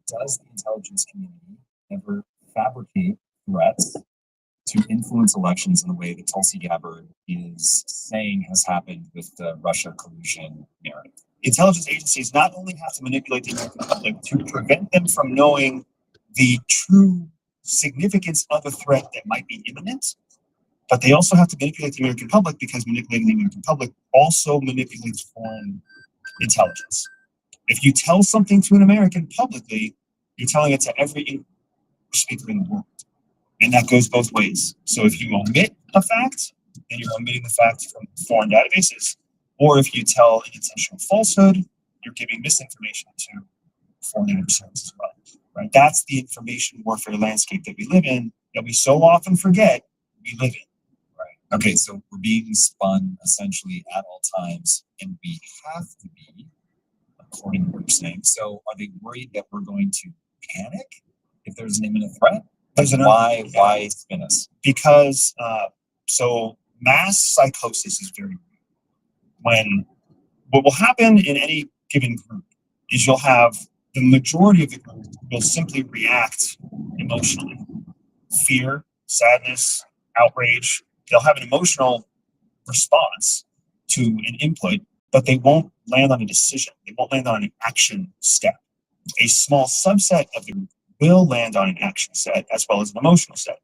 Does the intelligence community ever fabricate threats to influence elections in the way that Tulsi Gabbard is saying has happened with the Russia collusion narrative? Intelligence agencies not only have to manipulate the American public to prevent them from knowing the true significance of a threat that might be imminent, but they also have to manipulate the American public, because manipulating the American public also manipulates foreign intelligence. If you tell something to an American publicly, you're telling it to every English speaker in the world. And that goes both ways. So if you omit a fact, then you're omitting the fact from foreign databases. Or if you tell an intentional falsehood, you're giving misinformation to foreign adversaries as well. Right? That's the information warfare landscape that we live in, that we so often forget we live in. Right. Okay, so we're being spun essentially at all times, and we have to be, according to what you're saying. So are they worried that we're going to panic if there's an imminent threat? Why spin us? Because so mass psychosis is very real. When what will happen in any given group is you'll have the majority of the group will simply react emotionally. Fear, sadness, outrage. They'll have an emotional response to an input, but they won't land on a decision. They won't land on an action step. A small subset of the group will land on an action set as well as an emotional set.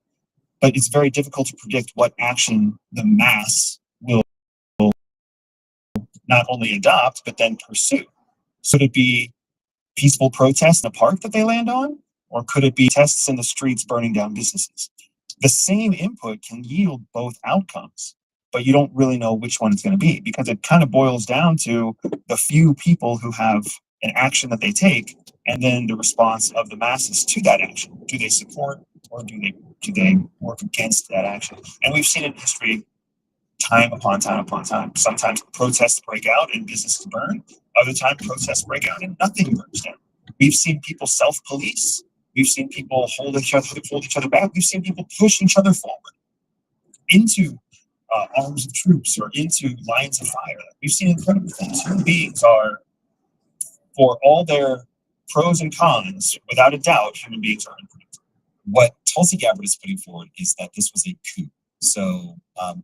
but it's very difficult to predict what action the mass will not only adopt, but then pursue. Could it be peaceful protests in a park that they land on? Or could it be tests in the streets burning down businesses? The same input can yield both outcomes, but you don't really know which one it's going to be, because it kind of boils down to the few people who have an action that they take, and then the response of the masses to that action. Do they support, or do they work against that action? And we've seen in history time upon time upon time. Sometimes protests break out and businesses burn. Other times protests break out and nothing burns down. We've seen people self-police. We've seen people hold each other back. We've seen people push each other forward into arms of troops or into lines of fire. We've seen incredible things. Human beings are, for all their pros and cons, without a doubt, human beings are unpredictable. What Tulsi Gabbard is putting forward is that this was a coup. So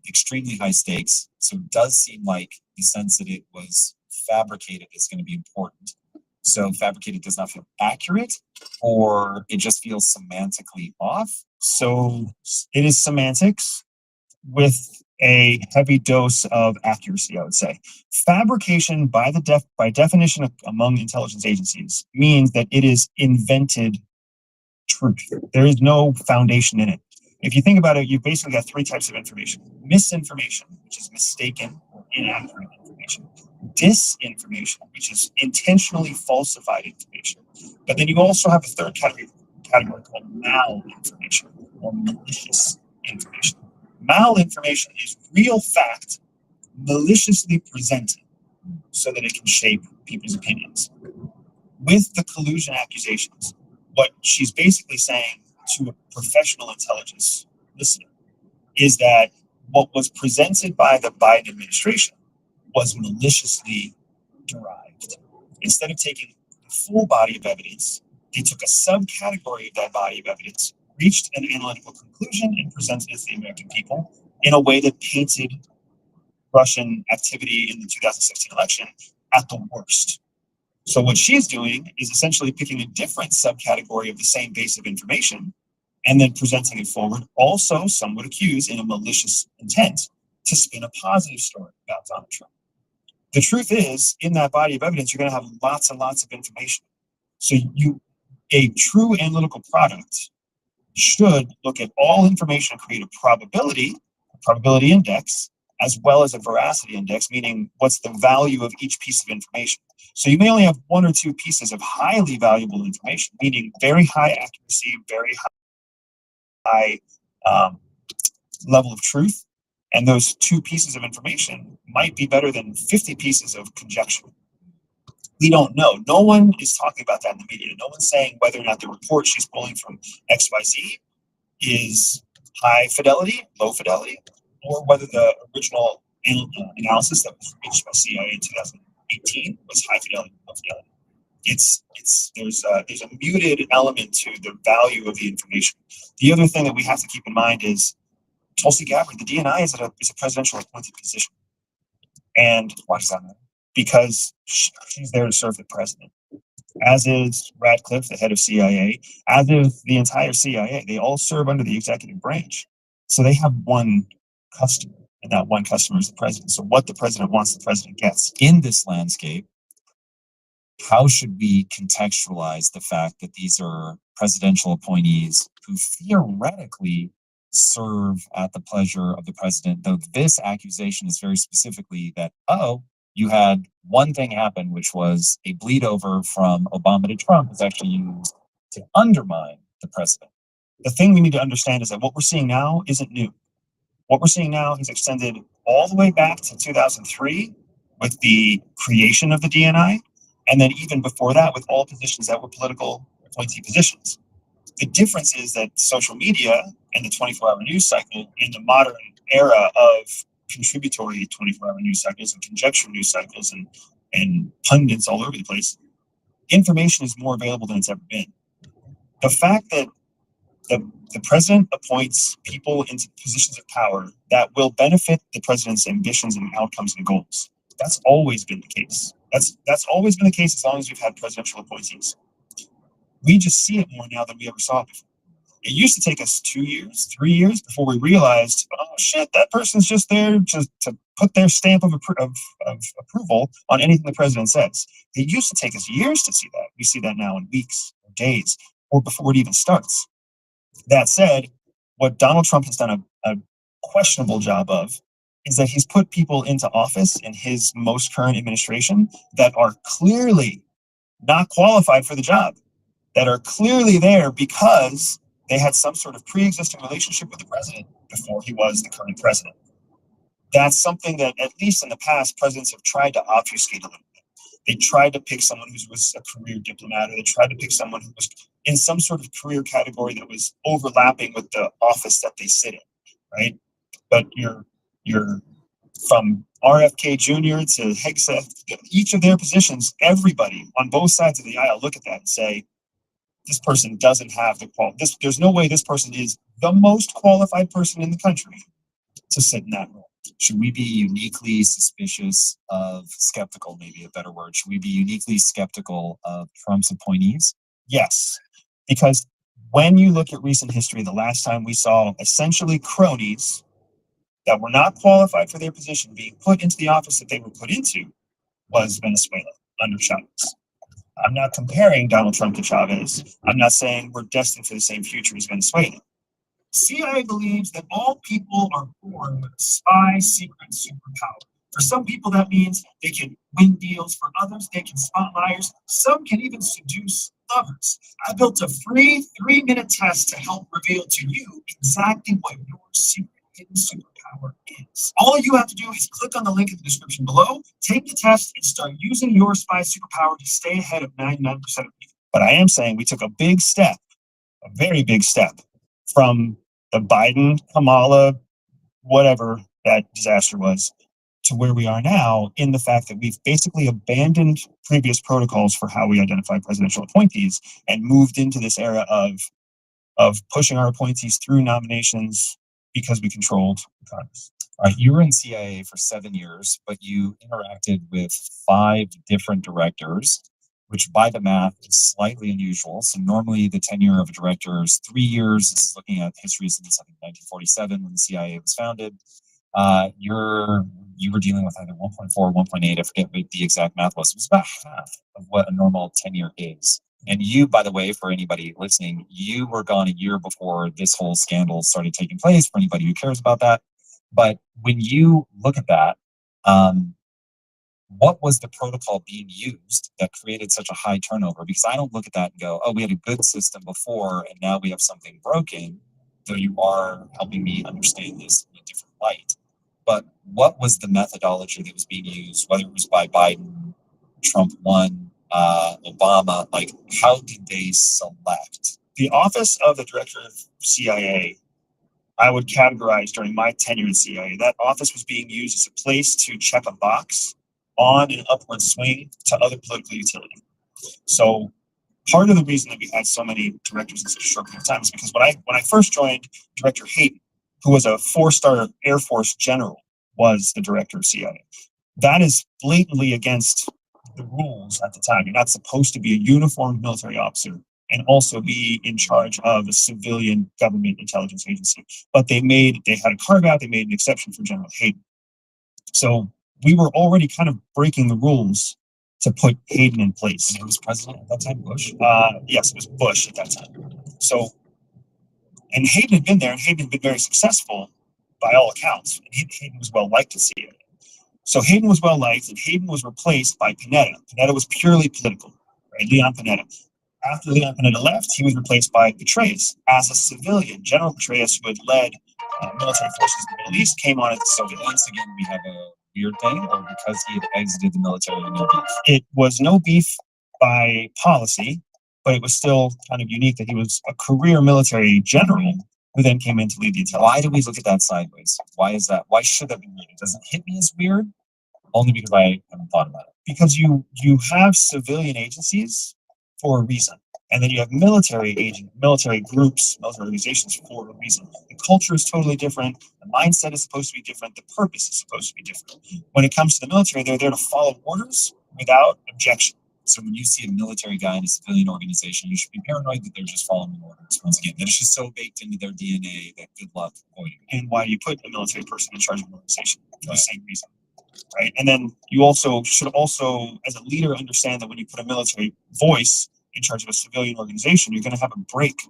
extremely high stakes. So it does seem like the sense that it was fabricated is going to be important. So fabricated does not feel accurate, or it just feels semantically off. So it is semantics with a heavy dose of accuracy, I would say. Fabrication by definition among intelligence agencies means that it is invented truth. There is no foundation in it. If you think about it, you've basically got three types of information. Misinformation, which is mistaken or inaccurate information. Disinformation, which is intentionally falsified information. But then you also have a third category called malinformation or malicious information. Malinformation is real fact maliciously presented so that it can shape people's opinions. With the collusion accusations, what she's basically saying to a professional intelligence listener is that what was presented by the Biden administration was maliciously derived. Instead of taking the full body of evidence, they took a subcategory of that body of evidence, reached an analytical conclusion, and presented it to the American people in a way that painted Russian activity in the 2016 election at the worst. So what she's doing is essentially picking a different subcategory of the same base of information and then presenting it forward, also some would accuse in a malicious intent to spin a positive story about Donald Trump. The truth is, in that body of evidence, you're going to have lots and lots of information. So a true analytical product should look at all information and create a probability index, as well as a veracity index, meaning what's the value of each piece of information. So you may only have one or two pieces of highly valuable information, meaning very high accuracy, very high level of truth. And those two pieces of information might be better than 50 pieces of conjecture. We don't know. No one is talking about that in the media. No one's saying whether or not the report she's pulling from XYZ is high fidelity, low fidelity, or whether the original analysis that was reached by CIA in 2018 was high fidelity, low fidelity. There's a muted element to the value of the information. The other thing that we have to keep in mind is Tulsi Gabbard, the DNI is a presidential appointed position. And why does that matter? Because she's there to serve the president, as is Radcliffe, the head of CIA, as is the entire CIA. They all serve under the executive branch. So they have one customer, and that one customer is the president. So what the president wants, the president gets. In this landscape, how should we contextualize the fact that these are presidential appointees who theoretically serve at the pleasure of the president, though this accusation is very specifically that, you had one thing happen, which was a bleed over from Obama to Trump was actually used to undermine the president. The thing we need to understand is that what we're seeing now isn't new. What we're seeing now is extended all the way back to 2003 with the creation of the DNI, and then even before that with all positions that were political appointee positions. The difference is that social media and the 24-hour news cycle in the modern era of contributory 24-hour news cycles and conjecture news cycles and pundits all over the place, information is more available than it's ever been. The fact that the president appoints people into positions of power that will benefit the president's ambitions and outcomes and goals, that's always been the case. That's always been the case as long as we've had presidential appointees. We just see it more now than we ever saw it before. It used to take us 2 years, 3 years before we realized, oh shit, that person's just there to put their stamp of approval on anything the president says. It used to take us years to see that. We see that now in weeks, or days, or before it even starts. That said, what Donald Trump has done a questionable job of is that he's put people into office in his most current administration that are clearly not qualified for the job, that are clearly there because they had some sort of pre-existing relationship with the president before he was the current president. That's something that, at least in the past, presidents have tried to obfuscate a little bit. They tried to pick someone who was a career diplomat, or they tried to pick someone who was in some sort of career category that was overlapping with the office that they sit in, right? But you're from RFK Jr. to Hegseth, each of their positions, everybody on both sides of the aisle look at that and say, this person doesn't have the quality. There's no way this person is the most qualified person in the country to sit in that role. Should we be uniquely suspicious of, skeptical, maybe a better word, should we be uniquely skeptical of Trump's appointees? Yes, because when you look at recent history, the last time we saw essentially cronies that were not qualified for their position being put into the office that they were put into was Venezuela under Chavez. I'm not comparing Donald Trump to Chavez. I'm not saying we're destined for the same future as Venezuela. CIA believes that all people are born with a spy secret superpower. For some people, that means they can win deals. For others, they can spot liars. Some can even seduce lovers. I built a free 3-minute test to help reveal to you exactly what your secret hidden superpower is. All you have to do is click on the link in the description below, take the test, and start using your spy superpower to stay ahead of 99% of people. But I am saying we took a big step, a very big step, from the Biden, Kamala, whatever that disaster was, to where we are now, in the fact that we've basically abandoned previous protocols for how we identify presidential appointees and moved into this era of pushing our appointees through nominations because we controlled Congress. All right, you were in CIA for 7 years, but you interacted with 5 different directors, which by the math is slightly unusual. So normally the tenure of a director is 3 years. This is looking at history since I think 1947 when the CIA was founded. You were dealing with either 1.4 or 1.8. I forget what the exact math was. It was about half of what a normal tenure is. And you, by the way, for anybody listening, you were gone a year before this whole scandal started taking place, for anybody who cares about that. But when you look at that, what was the protocol being used that created such a high turnover? Because I don't look at that and go, oh, we had a good system before and now we have something broken, though you are helping me understand this in a different light. But what was the methodology that was being used, whether it was by Biden, Trump 1, Obama? Like, how did they select? The office of the director of CIA, I would categorize during my tenure in CIA, that office was being used as a place to check a box on an upward swing to other political utility. So part of the reason that we had so many directors in such a short period of time is because when I first joined, Director Hayden, who was a 4-star Air Force general, was the director of CIA. That is blatantly against the rules at the time. You're not supposed to be a uniformed military officer and also be in charge of a civilian government intelligence agency. But they had a carve out, they made an exception for General Hayden. So we were already kind of breaking the rules to put Hayden in place. And who was president at that time? Bush? Yes, it was Bush at that time. So, and Hayden had been there, and Hayden had been very successful by all accounts. Hayden was well liked at CIA. So Hayden was well liked, and Hayden was replaced by Panetta. Panetta was purely political, right? Leon Panetta. After Leon Panetta left, he was replaced by Petraeus as a civilian. General Petraeus, who had led military forces in the Middle East, came on as a civilian. Once again, we have a weird thing, or because he had exited the military, no beef? It was no beef by policy, but it was still kind of unique that he was a career military general who then came in to lead the intelligence. Why do we look at that sideways? Why is that? Why should that be weird? It doesn't hit me as weird, only because I haven't thought about it. Because you have civilian agencies for a reason. And then you have military groups, military organizations for a reason. The culture is totally different. The mindset is supposed to be different. The purpose is supposed to be different. When it comes to the military, they're there to follow orders without objection. So when you see a military guy in a civilian organization, you should be paranoid that they're just following orders. Once again, that is just so baked into their DNA that good luck avoiding it. And why do you put a military person in charge of an organization? For the same reason. Right. And then you also should also, as a leader, understand that when you put a military voice in charge of a civilian organization, you're going to have a break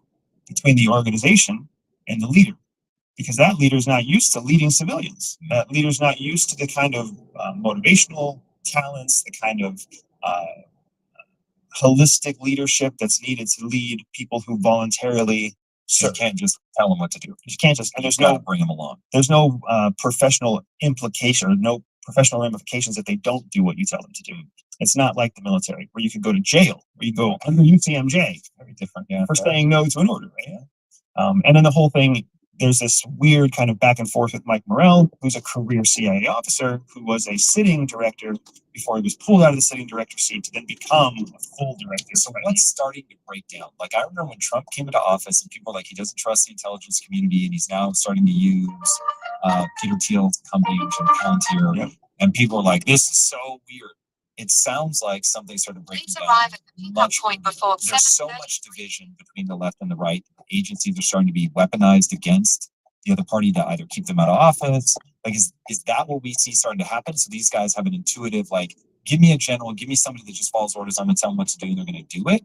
between the organization and the leader, because that leader is not used to leading civilians. That leader is not used to the kind of motivational talents, the kind of holistic leadership that's needed to lead people who voluntarily You can't just tell them what to do. You can't just, and there's You gotta no bring them along. there's no professional implication or no professional ramifications if they don't do what you tell them to do. It's not like the military where you could go to jail, where you go under UCMJ Very different, yeah. for saying no to an order, right? And then the whole thing, there's this weird kind of back and forth with Mike Morrell, who's a career CIA officer who was a sitting director before he was pulled out of the sitting director seat to then become a full director. So what's starting to break down? Like, I remember when Trump came into office and people were like, he doesn't trust the intelligence community, and he's now starting to use Peter Thiel's company, which is Palantir. Yep. And people are like, this is so weird. It sounds like something started breaking Please down. arrive at the pickup point before There's so 7:30. much division between the left and the right. Agencies are starting to be weaponized against the other party to either keep them out of office. Like, is that what we see starting to happen? So these guys have an intuitive, like, give me a general, give me somebody that just follows orders. I'm going to tell them what to do, and they're going to do it.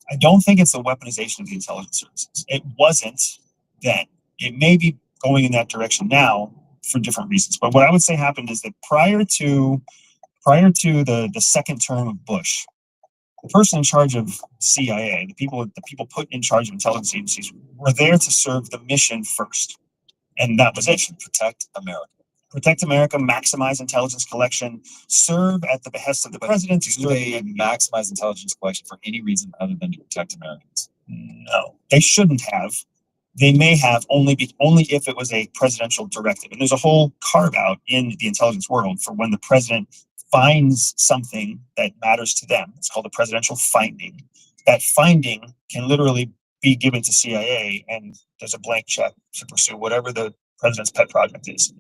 I don't think it's the weaponization of the intelligence services. It wasn't then. It may be going in that direction now for different reasons. But what I would say happened is that prior to the second term of Bush, the person in charge of CIA, the people put in charge of intelligence agencies, were there to serve the mission first, and that was it. Protect America. Protect America, maximize intelligence collection, serve at the behest of the president. Do they maximize intelligence collection for any reason other than to protect Americans? No, they shouldn't have. They may have only if it was a presidential directive. And there's a whole carve out in the intelligence world for when the president finds something that matters to them. It's called a presidential finding. That finding can literally be given to CIA, and there's a blank check to pursue whatever the president's pet project is,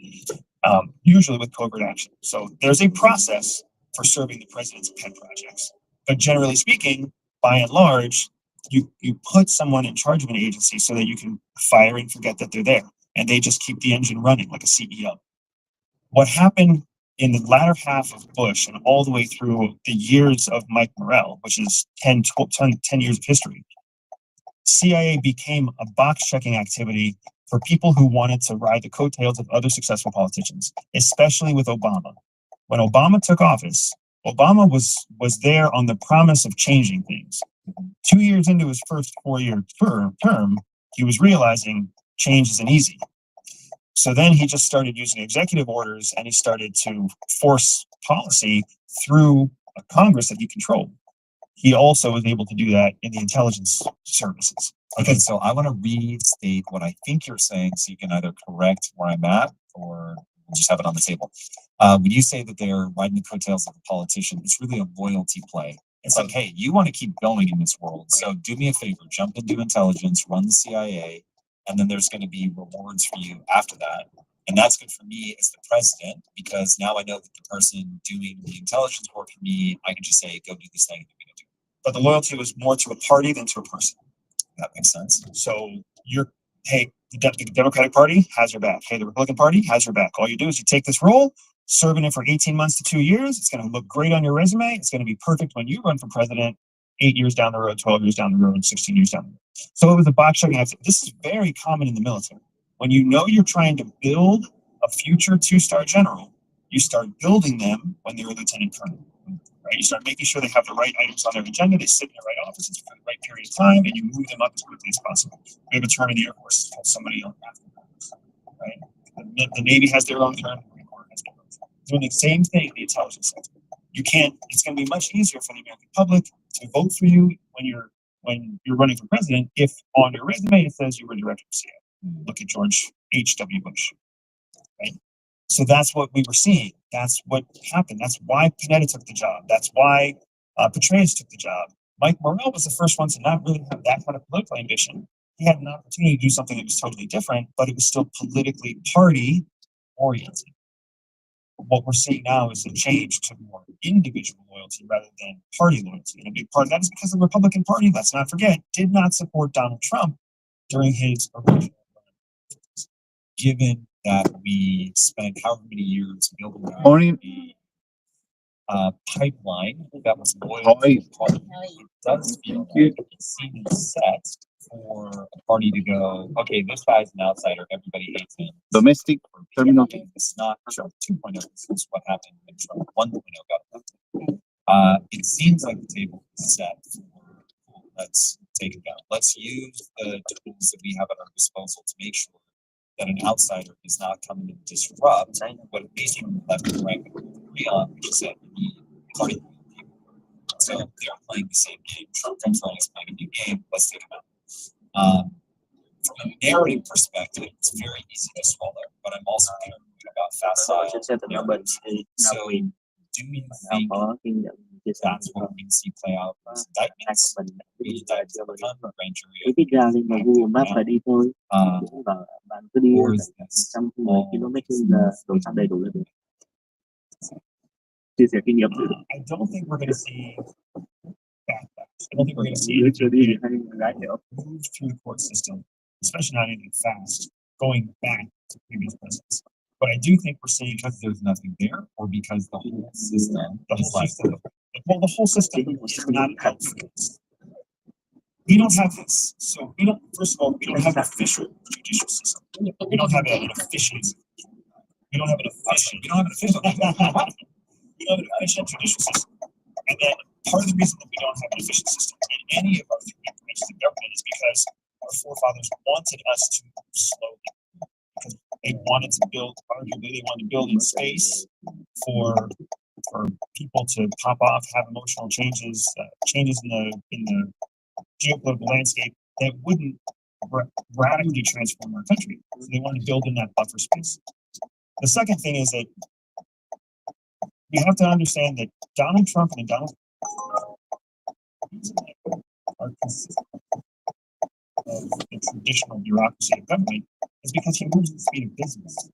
usually with covert action. So there's a process for serving the president's pet projects. But generally speaking, by and large, you put someone in charge of an agency so that you can fire and forget that they're there, and they just keep the engine running like a CEO. What happened in the latter half of Bush and all the way through the years of Mike Morrell, which is 10 years of history, CIA became a box-checking activity for people who wanted to ride the coattails of other successful politicians, especially with Obama. When Obama took office, Obama was there on the promise of changing things. 2 years into his first 4-year term, he was realizing change isn't easy. So then he just started using executive orders, and he started to force policy through a Congress that he controlled. He also was able to do that in the intelligence services. Okay, so I want to restate what I think you're saying so you can either correct where I'm at or we'll just have it on the table. When you say that they're riding the coattails of a politician, it's really a loyalty play. It's like, hey, you want to keep going in this world, so do me a favor, jump into intelligence, run the CIA, and then there's going to be rewards for you after that. And that's good for me as the president, because now I know that the person doing the intelligence work for me, I can just say, go do this thing that we're going to do. But the loyalty was more to a party than to a person. That makes sense. So hey, the Democratic Party has your back. Hey, the Republican Party has your back. All you do is you take this role, serve in it for 18 months to 2 years. It's going to look great on your resume. It's going to be perfect when you run for president 8 years down the road, 12 years down the road, 16 years down the road. So it was a box checking activity. This is very common in the military. When you know you're trying to build a future 2-star general, you start building them when they're a lieutenant colonel. Right? You start making sure they have the right items on their agenda, they sit in the right offices for the right period of time, and you move them up as quickly as possible. We have a term in the Air Force called somebody on after Congress, right? The Navy has their own term, the Marine Corps has their own term. Doing the same thing in the intelligence sector. It's going to be much easier for the American public to vote for you when you're running for president if on your resume it says you were director of CIA. Look at George H.W. Bush, right? So that's what we were seeing. That's what happened. That's why Panetta took the job. That's why Petraeus took the job. Mike Morrell was the first one to not really have that kind of political ambition. He had an opportunity to do something that was totally different, but it was still politically party oriented. what we're seeing now is a change to more individual loyalty rather than party loyalty. And a big part of that is because the Republican Party, let's not forget, did not support Donald Trump during his original run. Given that we spent however many years building out Morning. a pipeline that was loyal to the party, it does feel like it seems set for a party to go, okay, this guy's an outsider, everybody hates him. Domestic terminal. It's not Trump 2.0, this is what happened when Trump 1.0 got elected. It seems like the table is set for, let's take it down. Let's use the tools that we have at our disposal to make sure that an outsider is not coming to disrupt what at least from the left and right would agree on, which is that we need party people. So they're playing the same game. Trump comes along, he's playing a new game. Let's take him out. From a narrative perspective, it's very easy to swallow, but I'm also paranoid about facile narratives. So, do you think that's what we can see play out as indictments? We indict the grand jury. Biết ra lên mà Google Maps phải đi thôi. Cũng bảo bạn cứ đi Or is this 110 km là đổ xăng đầy đủ là được. Chia sẻ kinh nghiệm. I don't think we're going to see backlash. I don't think we're going to see Đứa it chưa đi hay gái hiểu. move through the court system, especially not anything fast, going back to previous presidents. But I do think we're seeing because there's nothing there, or because the whole system the is whole like system. Well, the whole system is not built for this. We don't have this. So we don't. First of all, we don't have an official judicial system. We don't have an efficient. We don't have an efficient. we don't have an official. We don't have an efficient judicial system. And then part of the reason that we don't have an efficient system in any of our three branches of government is because our forefathers wanted us to move slowly. Because they wanted to build, arguably, they wanted to build in space for people to pop off, have emotional changes, changes in the geopolitical landscape that wouldn't radically transform our country. So they wanted to build in that buffer space. The second thing is that we have to understand that Donald Trump and Donald are consistent of the traditional bureaucracy of government is because he moves at the speed of business.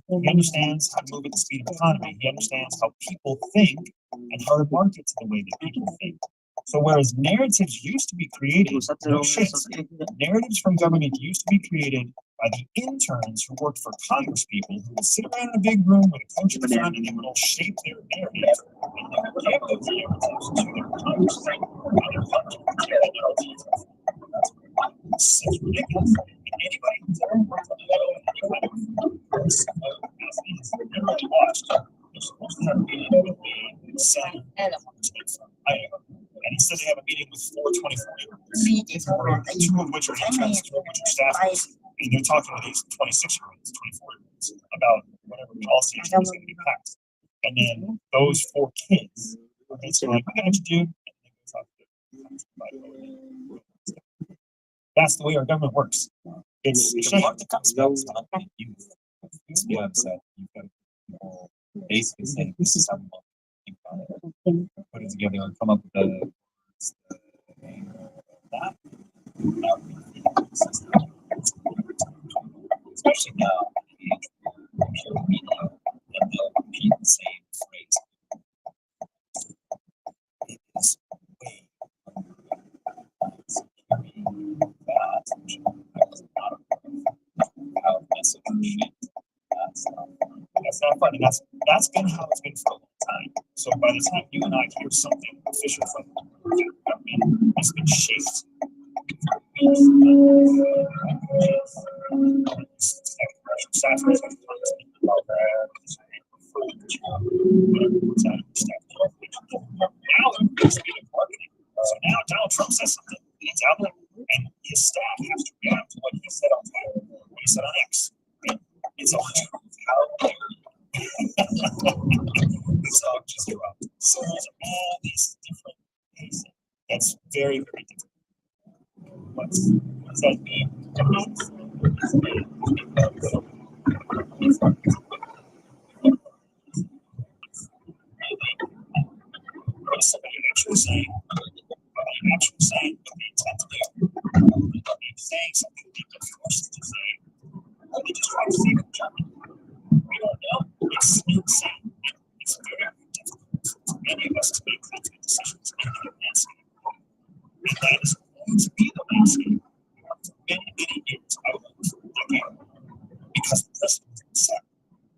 He understands how to move at the speed of economy. He understands how people think and how to market to the way that people think. So whereas narratives used to be created, no shit, narratives from government used to be created by the interns who worked for Congress people who would sit around in a big room with a coach in the front and they would all shape their narrative and they would give those narratives to their Congress and their Congress would carry that narrative. It's ridiculous. And anybody who's ever worked on any kind of never really watched. They're supposed to have a meeting with the Senate from Iowa. And instead they have a meeting with 424-year-olds, two of which are interns, two of which are staffers. And they're talking to these 26-year-olds, 24-year-olds about whatever policy is going to be passed. And then those four kids are basically like, we got you, dude. And they go talk to them. That's the way our government works. It's a shame. That comes back to not being used. It's the upset. You've got people basically saying this is how we want to think about it. Put it together and come up with the that. Especially now, pure media, and they'll repeat the same phrase. It is way securing that, was not how messaging shit. That's not fun. And that's been how it's been for a long time. So by the time you and I hear something official from the government, it's been shaped. So now Donald Trump says something, and it's out there, and his staff has to react to what he said on Twitter, what he said on X. It's all how it's all just dropped. So there's all these different things. That's very, very different. What does that mean? What is somebody actually saying? What are you actually saying? What they intend to do? Are they saying something that they're forced to say? Or are they just trying to say their job? We don't know. It's insane. any of us to make confident decisions in the landscape. And that is going to be the landscape for many, many years, I will look at, because the precedent has been set.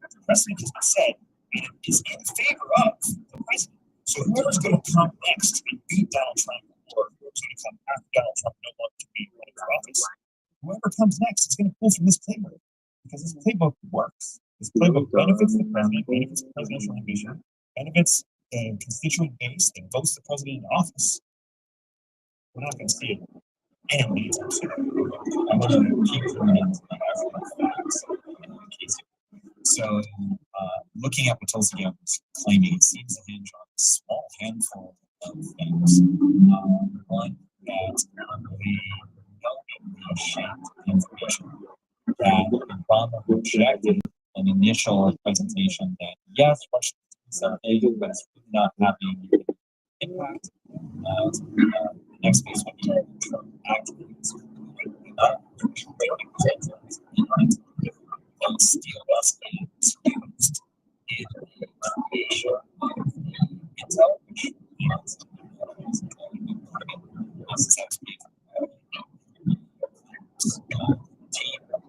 The precedent has been set, and it is in favor of the president. So whoever's going to come next and beat Donald Trump, or whoever's going to come after Donald Trump no longer to be running for office, whoever comes next is going to pull from this playbook, because this playbook works. This playbook benefits the president, benefits the presidential ambition, benefits the constituent base that votes the president in office. We're not going to see it anytime soon. I'm going to keep going into the actual facts in case. So, looking at what Tulsi Gabbard is claiming, it seems to hinge on a small handful of things. One, that they knowingly shaped information. That Obama rejected an initial presentation that, yes, Russia is something, but it's really not having any impact. The next piece would be Trump activities. Steal us and used in the creation of the intelligence.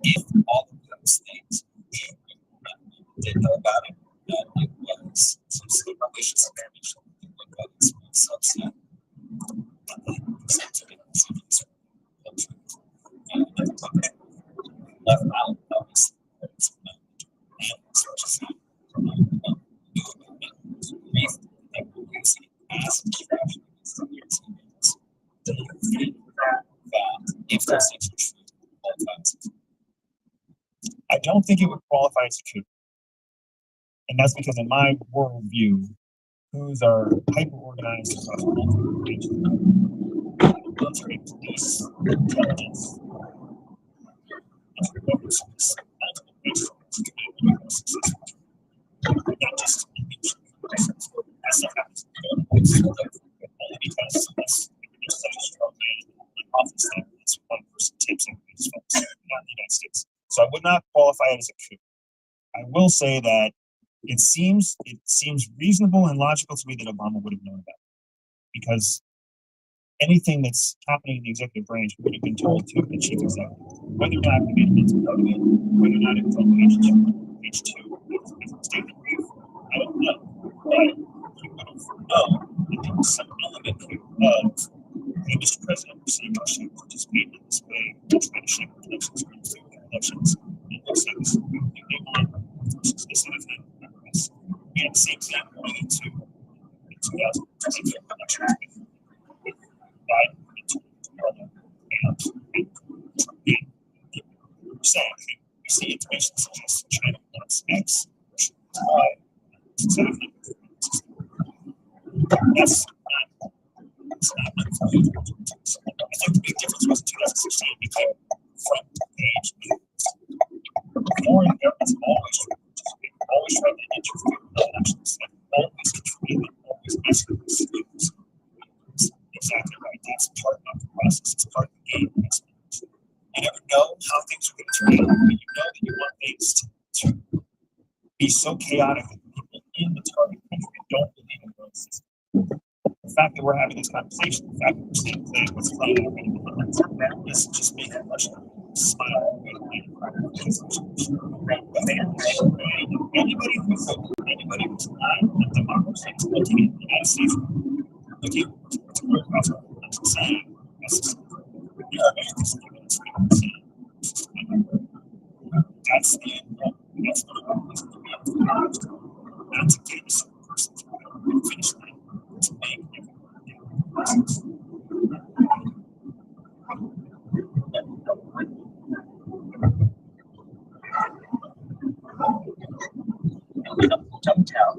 If all of those things didn't know about it, that it was some sort of malicious damage, like that is one subset. Left out, obviously, if those things are true, all times. I don't think it would qualify as a coup. And that's because in my worldview, coups are hyper organized across multiple regions. Military, police, intelligence, not just that's not happens only because it's such a strong man in office that it's one person takes over these folks, not the United States. So I would not qualify it as a coup. I will say that it seems reasonable and logical to me that Obama would have known about it, because anything that's happening in the executive branch would have been told to the chief executive, whether or not it made it into part of it, whether or not it was on page 2 of the statement brief, I don't know. But you would have known that there was some element here of the Mr. President was saying Russia participated in this way, trying to shape elections, trying to figure their elections. It looks like this is what they want versus this other thing. We had the same thing going into 2020 elections. Biden into Obama, and saying we see information suggests China wants X, Russia wants Y. So that's not unfounded. I think the big difference was in 2016 became front page news. Foreign governments always tried to interfere with elections, and always contributed, always messed with news. Exactly right. That's part of the process. It's part of the game. You never know how things are going to turn out, but you know that you want things to be so chaotic that people in the target country don't believe in the system. The fact that we're having this conversation, the fact that we're seeing what's playing out, is just making Russia smile. Anybody who's not a democracy is looking at the United States, looking to work off of saying, that's the end. That's what I'm going to be. Not to get some person to finish line, to make everyone process. Downtown.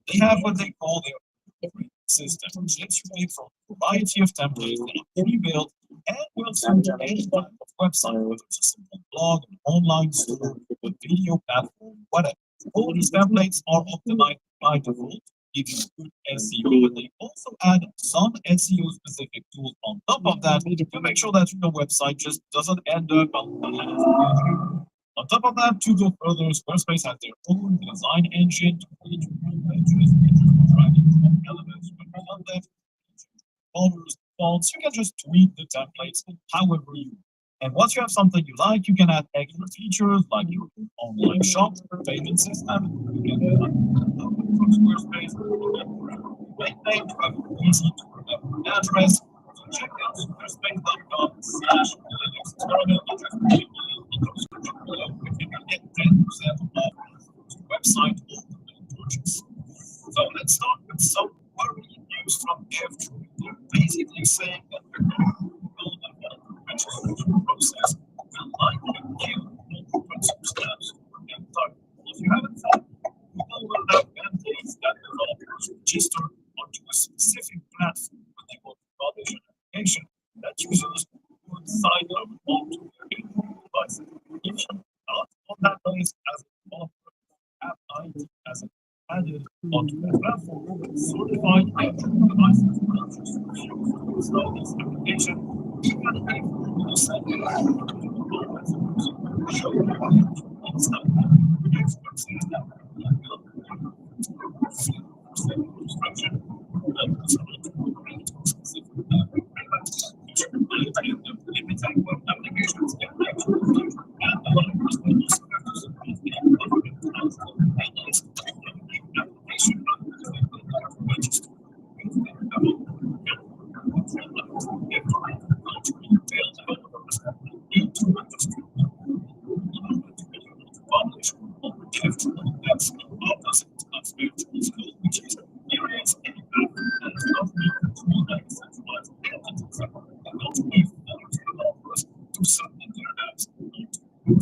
They have what they call their system, which lets you make from a variety of templates that are pre-built and will suit any type of website, whether it's a simple blog, an online store, a video platform, whatever. All these templates are optimized by default, giving good SEO, but they also add some SEO specific tools on top of that to make sure that your website just doesn't end up on top of that, to go further, Squarespace has their own design engine to create pages, dragging elements, content, colors, fonts. You can just tweak the templates however you want. And once you have something you like, you can add extra features like your online shop, payment system. You can from Squarespace, name to have an easy to remember address. So check out squarespace.com/experiment. If you can get 10% off the website ultimate purchase. So let's start with some worry news from F2. They're basically saying that the registration process will likely kill open subscribers in time. If you haven't thought, Google will have mandates that developers register onto a specific platform when they want to publish an application that users would sign up onto their devices. If you're not on that list as a developer, app ID as an added onto the platform, certified F2 devices will just refuse to install this application, even if you send it to show you install the experts in that instruction limiting what applications can actually do, and developers will also have to support the application register publish that's opposite of spiritual school, which is experience any and not need to be like centralized entities and not wait for developers to submit their apps. The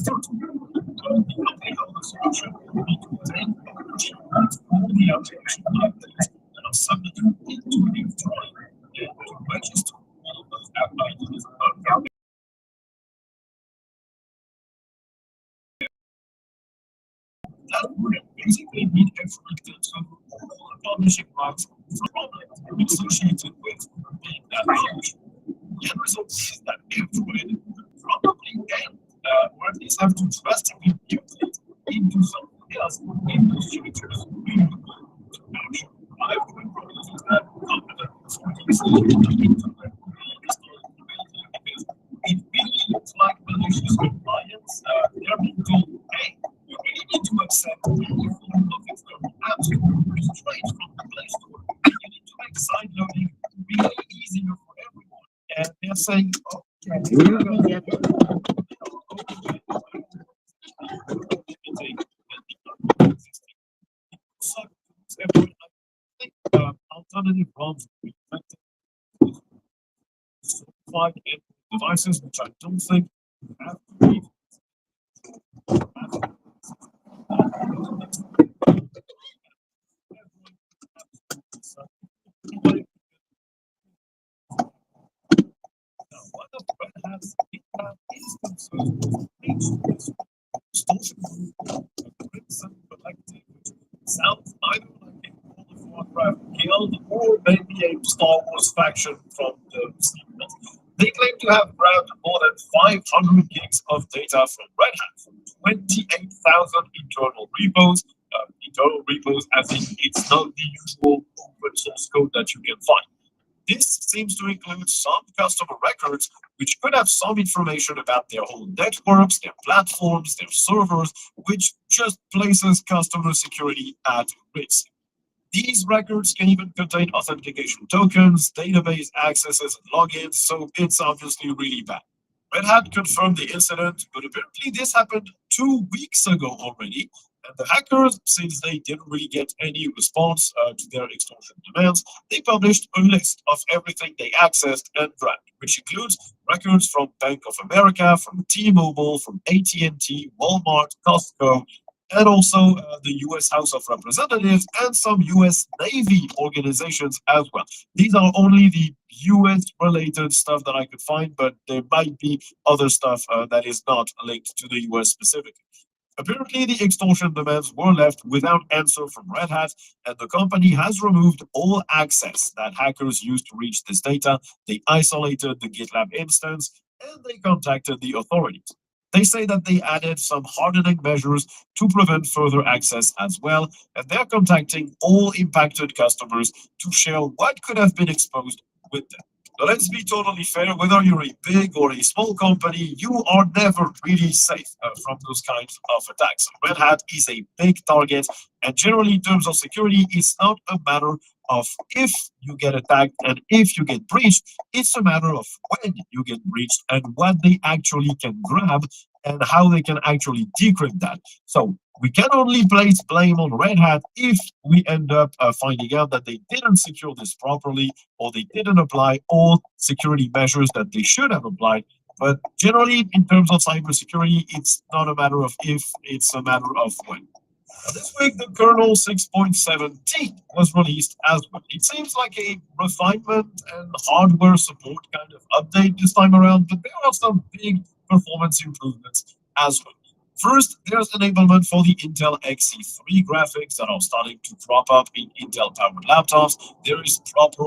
other solution will be to take ownership of all the application updates and are submitted into a drive and to register all of those app IDs. That would basically mean everything to all the publishing rights associated with being that published. The end result is that everyone probably can, or at least have to drastically mutate into something else in the future. Everyone probably uses that competent because it really looks like malicious compliance. They're being told, hey, you really need to accept any form of external apps straight from the Play Store. You need to make side loading really easier for everyone. And they're saying, alternative ROMs will be affected. Certified devices, which I don't think have to be. One of Red Hat's instances was distortion collective, which sounds either like a World of Warcraft guild or maybe a Star Wars faction from the sequels. They claim to have grabbed more than 500 gigs of data from Red Hat from 28,000 internal repos. Internal repos, as in it's not the usual open source code that you can find. This seems to include some customer records, which could have some information about their whole networks, their platforms, their servers, which just places customer security at risk. These records can even contain authentication tokens, database accesses, and logins, so it's obviously really bad. Red Hat confirmed the incident, but apparently this happened 2 weeks ago already. And the hackers, since they didn't really get any response to their extortion demands, they published a list of everything they accessed and grabbed, which includes records from Bank of America, from T-Mobile, from AT&T, Walmart, Costco, and also the US House of Representatives and some US Navy organizations as well. These are only the US related stuff that I could find, but there might be other stuff that is not linked to the US specifically. Apparently, the extortion demands were left without answer from Red Hat, and the company has removed all access that hackers used to reach this data. They isolated the GitLab instance, and they contacted the authorities. They say that they added some hardening measures to prevent further access as well, and they're contacting all impacted customers to share what could have been exposed with them. Now, let's be totally fair, whether you're a big or a small company, you are never really safe from those kinds of attacks. Red Hat is a big target, and generally, in terms of security, it's not a matter of if you get attacked and if you get breached, it's a matter of when you get breached and what they actually can grab and how they can actually decrypt that. So we can only place blame on Red Hat if we end up finding out that they didn't secure this properly or they didn't apply all security measures that they should have applied. But generally, in terms of cybersecurity, it's not a matter of if, it's a matter of when. Now, this week, the kernel 6.7T was released as well. It seems like a refinement and hardware support kind of update this time around, but there are some big performance improvements as well. First, there's enablement for the Intel Xe3 graphics that are starting to crop up in Intel-powered laptops. There is proper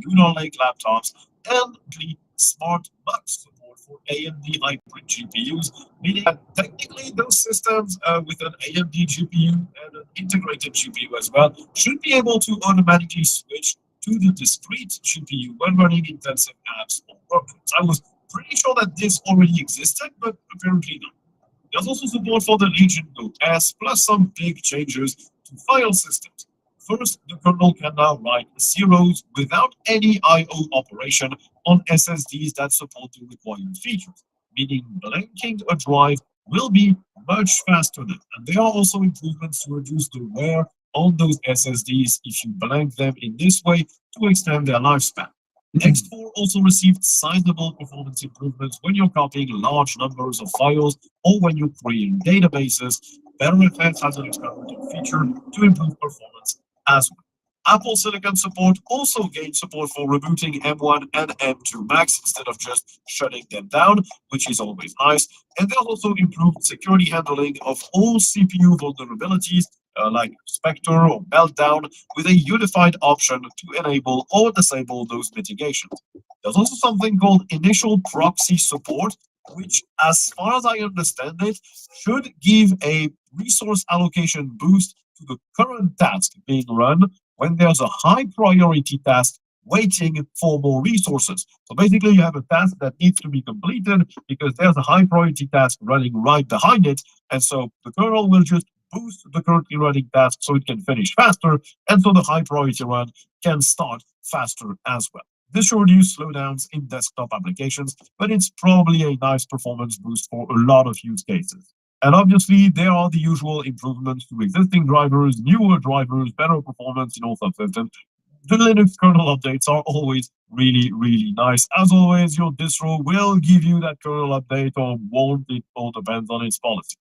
Lunar Lake laptops and the smart box support for AMD hybrid GPUs, meaning that technically those systems with an AMD GPU and an integrated GPU as well should be able to automatically switch to the discrete GPU when running intensive apps or workloads. I was pretty sure that this already existed, but apparently not. There's also support for the Legion OS, plus some big changes to file systems. First, the kernel can now write zeros without any I/O operation on SSDs that support the required features, meaning blanking a drive will be much faster then. And there are also improvements to reduce the wear on those SSDs if you blank them in this way to extend their lifespan. X4 also received sizable performance improvements when you're copying large numbers of files or when you're creating databases. BetterFS has an experimental feature to improve performance as well. Apple Silicon support also gained support for rebooting M1 and M2 Macs instead of just shutting them down, which is always nice. And there's also improved security handling of all CPU vulnerabilities like Spectre or Meltdown with a unified option to enable or disable those mitigations. There's also something called initial proxy support, which, as far as I understand it, should give a resource allocation boost to the current task being run when there's a high priority task waiting for more resources. So basically, you have a task that needs to be completed because there's a high priority task running right behind it. And so the kernel will just boost the currently running task so it can finish faster. And so the high priority run can start faster as well. This should reduce slowdowns in desktop applications, but it's probably a nice performance boost for a lot of use cases. And obviously, there are the usual improvements to existing drivers, newer drivers, better performance in all subsystems. The Linux kernel updates are always really, really nice. As always, your distro will give you that kernel update or won't. It all depends on its policy.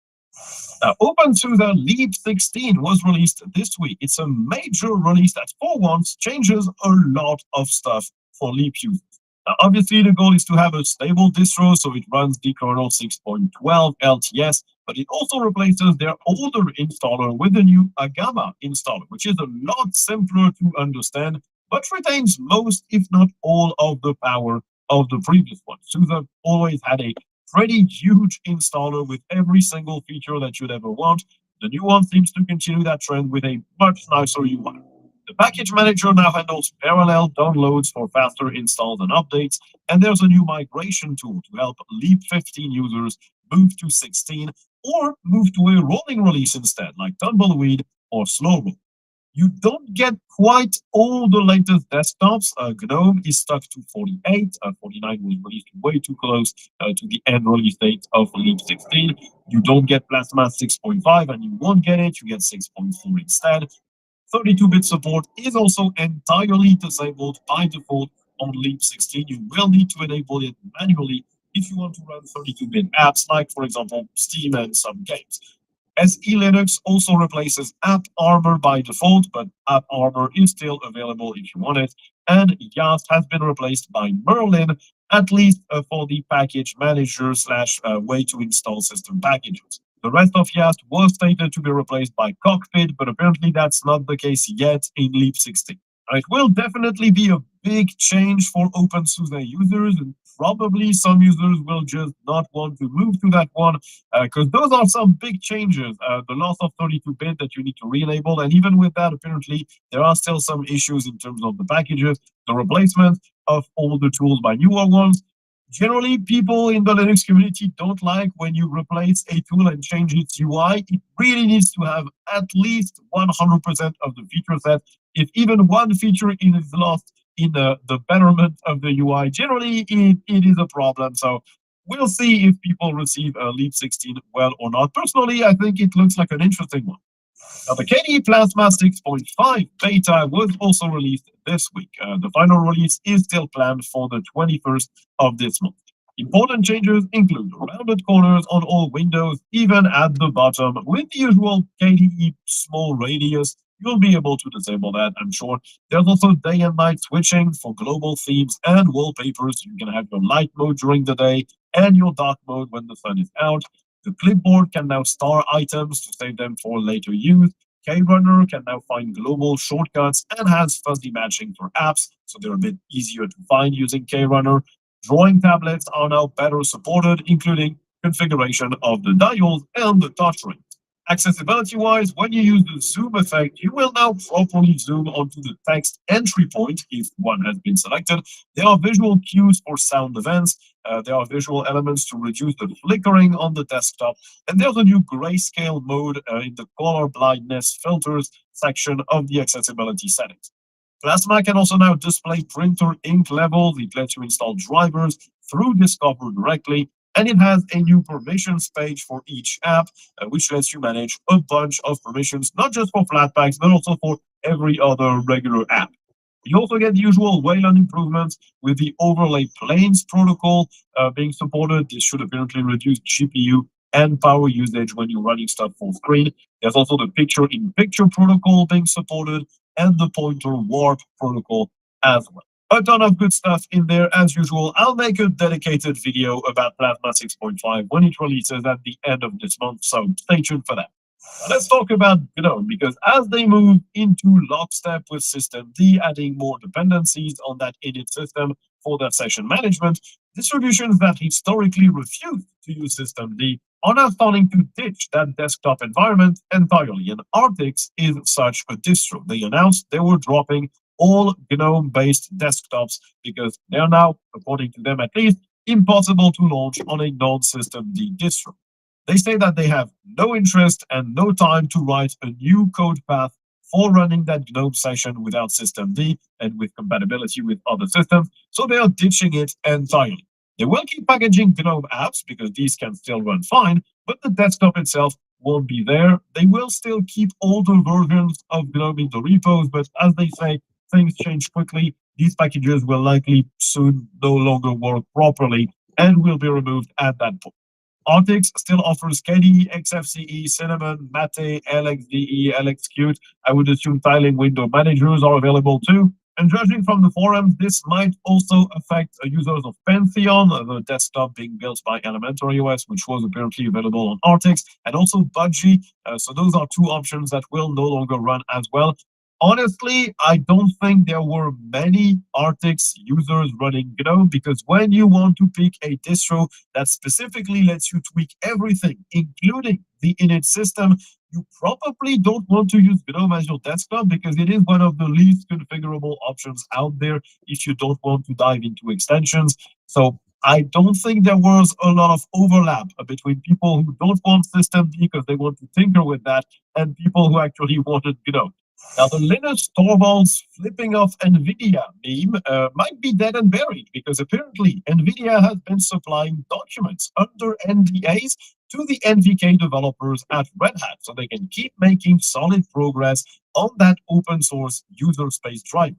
Now, OpenSUSE Leap 16 was released this week. It's a major release that for once changes a lot of stuff for Leap users. Now, obviously, the goal is to have a stable distro, so it runs the kernel 6.12 LTS, but it also replaces their older installer with the new Agama installer, which is a lot simpler to understand, but retains most, if not all, of the power of the previous one. SUSE always had a pretty huge installer with every single feature that you'd ever want. The new one seems to continue that trend with a much nicer UI. The package manager now handles parallel downloads for faster installs and updates, and there's a new migration tool to help Leap 15 users move to 16 or move to a rolling release instead, like Tumbleweed or Slow Roll. You don't get quite all the latest desktops. GNOME is stuck to 48. 49 was released way too close to the end release date of Leap 16. You don't get Plasma 6.5, and you won't get it. You get 6.4 instead. 32-bit support is also entirely disabled by default on Leap 16. You will need to enable it manually if you want to run 32-bit apps, like, for example, Steam and some games. SE Linux also replaces App Armor by default, but App Armor is still available if you want it. And Yast has been replaced by Merlin, at least for the package manager / way to install system packages. The rest of Yast was stated to be replaced by Cockpit, but apparently that's not the case yet in Leap 16. It will definitely be a big change for OpenSUSE users, and probably some users will just not want to move to that one, because those are some big changes. The loss of 32-bit that you need to re-enable, and even with that, apparently, there are still some issues in terms of the packages, the replacement of all the tools by newer ones. Generally, people in the Linux community don't like when you replace a tool and change its UI. It really needs to have at least 100% of the feature set. If even one feature is lost in the betterment of the UI, generally it is a problem. So we'll see if people receive Leap 16 well or not. Personally, I think it looks like an interesting one. Now, the KDE Plasma 6.5 beta was also released this week. The final release is still planned for the 21st of this month. Important changes include rounded corners on all windows, even at the bottom. With the usual KDE small radius, you'll be able to disable that, I'm sure. There's also day and night switching for global themes and wallpapers. You can have your light mode during the day and your dark mode when the sun is out. The clipboard can now star items to save them for later use. KRunner can now find global shortcuts and has fuzzy matching for apps, so they're a bit easier to find using KRunner. Drawing tablets are now better supported, including configuration of the dials and the touch ring. Accessibility-wise, when you use the zoom effect, you will now properly zoom onto the text entry point if one has been selected. There are visual cues for sound events. There are visual elements to reduce the flickering on the desktop. And there's a new grayscale mode in the color blindness filters section of the accessibility settings. Plasma can also now display printer ink levels. It lets you install drivers through Discover directly. And it has a new permissions page for each app, which lets you manage a bunch of permissions, not just for Flatpaks, but also for every other regular app. You also get the usual Wayland improvements with the overlay planes protocol being supported. This should apparently reduce GPU and power usage when you're running stuff full screen. There's also the picture-in-picture protocol being supported and the pointer warp protocol as well. A ton of good stuff in there as usual. I'll make a dedicated video about Plasma 6.5 when it releases at the end of this month, so stay tuned for that. Let's talk about GNOME, because as they move into lockstep with systemd, adding more dependencies on that init system for their session management, distributions that historically refused to use systemd are now starting to ditch that desktop environment entirely, and Artix is such a distro. They announced they were dropping all GNOME-based desktops because they're now, according to them at least, impossible to launch on a non-systemd distro. They say that they have no interest and no time to write a new code path for running that GNOME session without systemd and with compatibility with other systems, so they are ditching it entirely. They will keep packaging GNOME apps because these can still run fine, but the desktop itself won't be there. They will still keep older versions of GNOME in the repos, but as they say, things change quickly. These packages will likely soon no longer work properly and will be removed at that point. Artix still offers KDE, XFCE, Cinnamon, Mate, LXDE, LXQt. I would assume tiling window managers are available too. And judging from the forums, this might also affect users of Pantheon, the desktop being built by Elementary OS, which was apparently available on Artix, and also Budgie. So those are two options that will no longer run as well. Honestly, I don't think there were many Artix users running GNOME, because when you want to pick a distro that specifically lets you tweak everything, including the init system, you probably don't want to use GNOME as your desktop, because it is one of the least configurable options out there if you don't want to dive into extensions. So I don't think there was a lot of overlap between people who don't want systemd because they want to tinker with that and people who actually wanted GNOME. Now, the Linus Torvalds flipping off NVIDIA meme might be dead and buried, because apparently NVIDIA has been supplying documents under NDAs to the NVK developers at Red Hat, so they can keep making solid progress on that open source user space driver.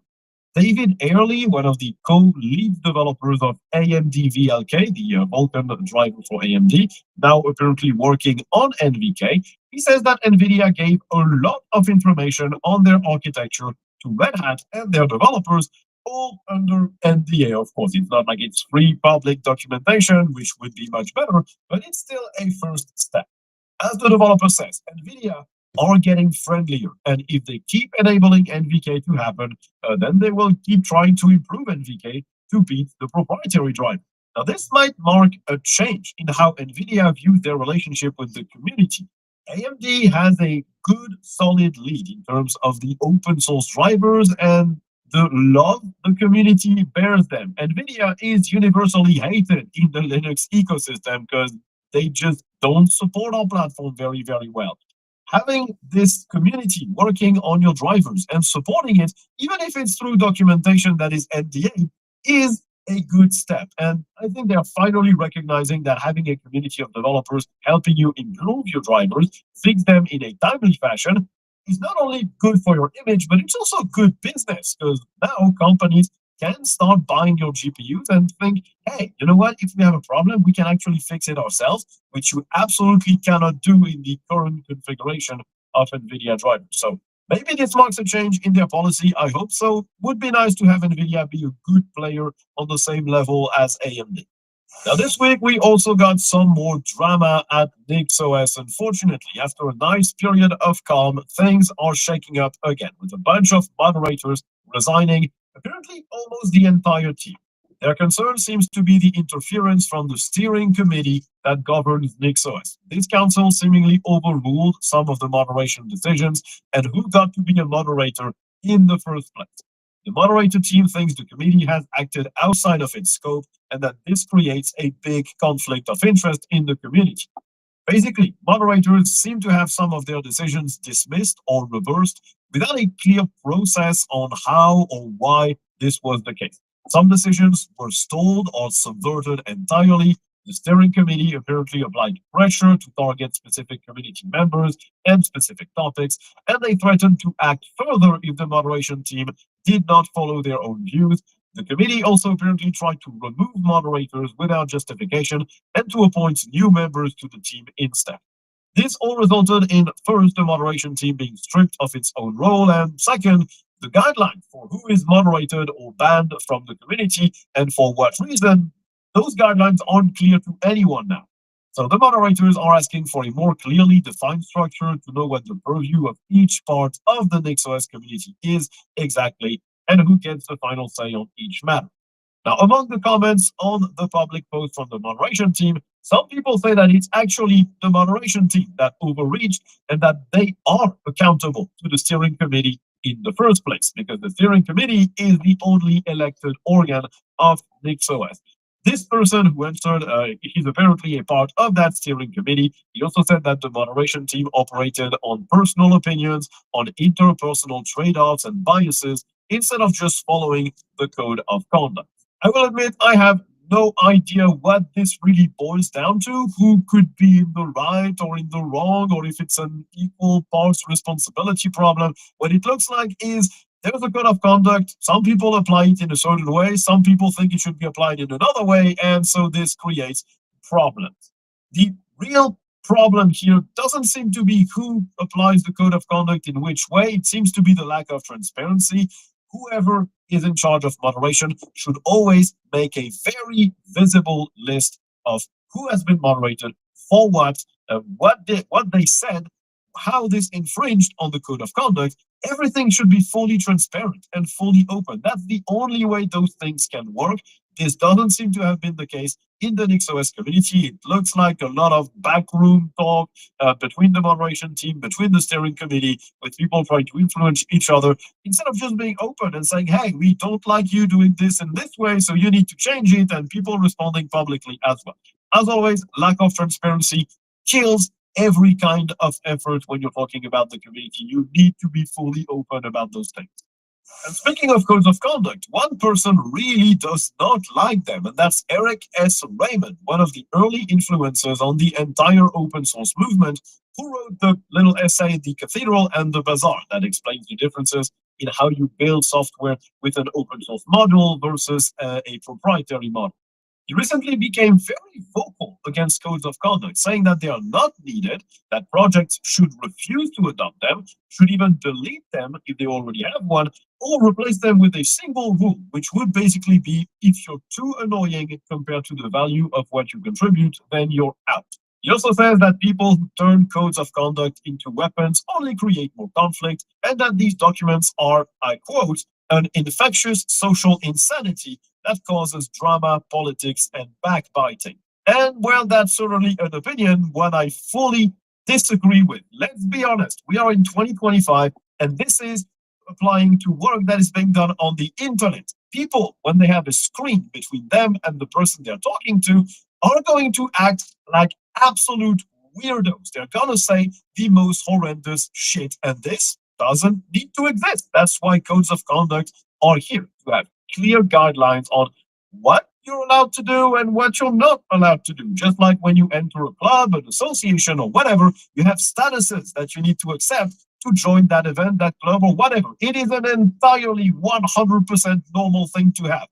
David Airley, one of the co-lead developers of AMD VLK, the Vulkan driver for AMD, now apparently working on NVK, he says that NVIDIA gave a lot of information on their architecture to Red Hat and their developers, all under NDA. Of course, it's not like it's free public documentation, which would be much better, but it's still a first step. As the developer says, NVIDIA are getting friendlier, and if they keep enabling NVK to happen, then they will keep trying to improve NVK to beat the proprietary driver. Now, this might mark a change in how NVIDIA views their relationship with the community. AMD has a good, solid lead in terms of the open source drivers, and the love the community bears them. NVIDIA is universally hated in the Linux ecosystem because they just don't support our platform very, very well. Having this community working on your drivers and supporting it, even if it's through documentation that is NDA, is a good step. And I think they're finally recognizing that having a community of developers helping you improve your drivers, fix them in a timely fashion, is not only good for your image, but it's also good business, because now companies can start buying your GPUs and think, hey, you know what? If we have a problem, we can actually fix it ourselves, which you absolutely cannot do in the current configuration of NVIDIA drivers. So maybe this marks a change in their policy. I hope so. Would be nice to have NVIDIA be a good player on the same level as AMD. Now, this week, we also got some more drama at NixOS. Unfortunately, after a nice period of calm, things are shaking up again, with a bunch of moderators resigning, apparently almost the entire team. Their concern seems to be the interference from the steering committee that governs NixOS. This council seemingly overruled some of the moderation decisions, and who got to be a moderator in the first place. The moderator team thinks the committee has acted outside of its scope, and that this creates a big conflict of interest in the community. Basically, moderators seem to have some of their decisions dismissed or reversed without a clear process on how or why this was the case. Some decisions were stalled or subverted entirely. The steering committee apparently applied pressure to target specific community members and specific topics, and they threatened to act further if the moderation team did not follow their own views. The committee also apparently tried to remove moderators without justification and to appoint new members to the team instead. This all resulted in, first, the moderation team being stripped of its own role, and second, the guidelines for who is moderated or banned from the community and for what reason. Those guidelines aren't clear to anyone now. So the moderators are asking for a more clearly defined structure to know what the purview of each part of the NixOS community is exactly, and who gets the final say on each matter. Now, among the comments on the public post from the moderation team, some people say that it's actually the moderation team that overreached and that they are accountable to the steering committee in the first place, because the steering committee is the only elected organ of NixOS. This person who answered, he's apparently a part of that steering committee. He also said that the moderation team operated on personal opinions, on interpersonal trade-offs and biases, instead of just following the code of conduct. I will admit I have no idea what this really boils down to, who could be in the right or in the wrong, or if it's an equal parts responsibility problem. What it looks like is there's a code of conduct. Some people apply it in a certain way. Some people think it should be applied in another way. And so this creates problems. The real problem here doesn't seem to be who applies the code of conduct in which way. It seems to be the lack of transparency. Whoever is in charge of moderation should always make a very visible list of who has been moderated, for what they said, how this infringed on the code of conduct, everything should be fully transparent and fully open. That's the only way those things can work. This doesn't seem to have been the case in the NixOS community. It looks like a lot of backroom talk between the moderation team, between the steering committee, with people trying to influence each other, instead of just being open and saying, hey, we don't like you doing this in this way, so you need to change it, and people responding publicly as well. As always, lack of transparency kills every kind of effort when you're talking about the community. You need to be fully open about those things. And speaking of codes of conduct, one person really does not like them, and that's Eric S. Raymond, one of the early influencers on the entire open source movement, who wrote the little essay, The Cathedral and the Bazaar, that explains the differences in how you build software with an open source model versus a proprietary model. He recently became very vocal against codes of conduct, saying that they are not needed, that projects should refuse to adopt them, should even delete them if they already have one, or replace them with a single rule, which would basically be, if you're too annoying compared to the value of what you contribute, then you're out. He also says that people who turn codes of conduct into weapons only create more conflict, and that these documents are, I quote, an infectious social insanity that causes drama, politics, and backbiting. And well, that's certainly an opinion, one I fully disagree with. Let's be honest, we are in 2025, and this is applying to work that is being done on the internet. People, when they have a screen between them and the person they're talking to, are going to act like absolute weirdos. They're gonna say the most horrendous shit, and this doesn't need to exist. That's why codes of conduct are here, to have clear guidelines on what you're allowed to do and what you're not allowed to do. Just like when you enter a club, an association, or whatever, you have statuses that you need to accept to join that event, that club, or whatever. It is an entirely 100% normal thing to have.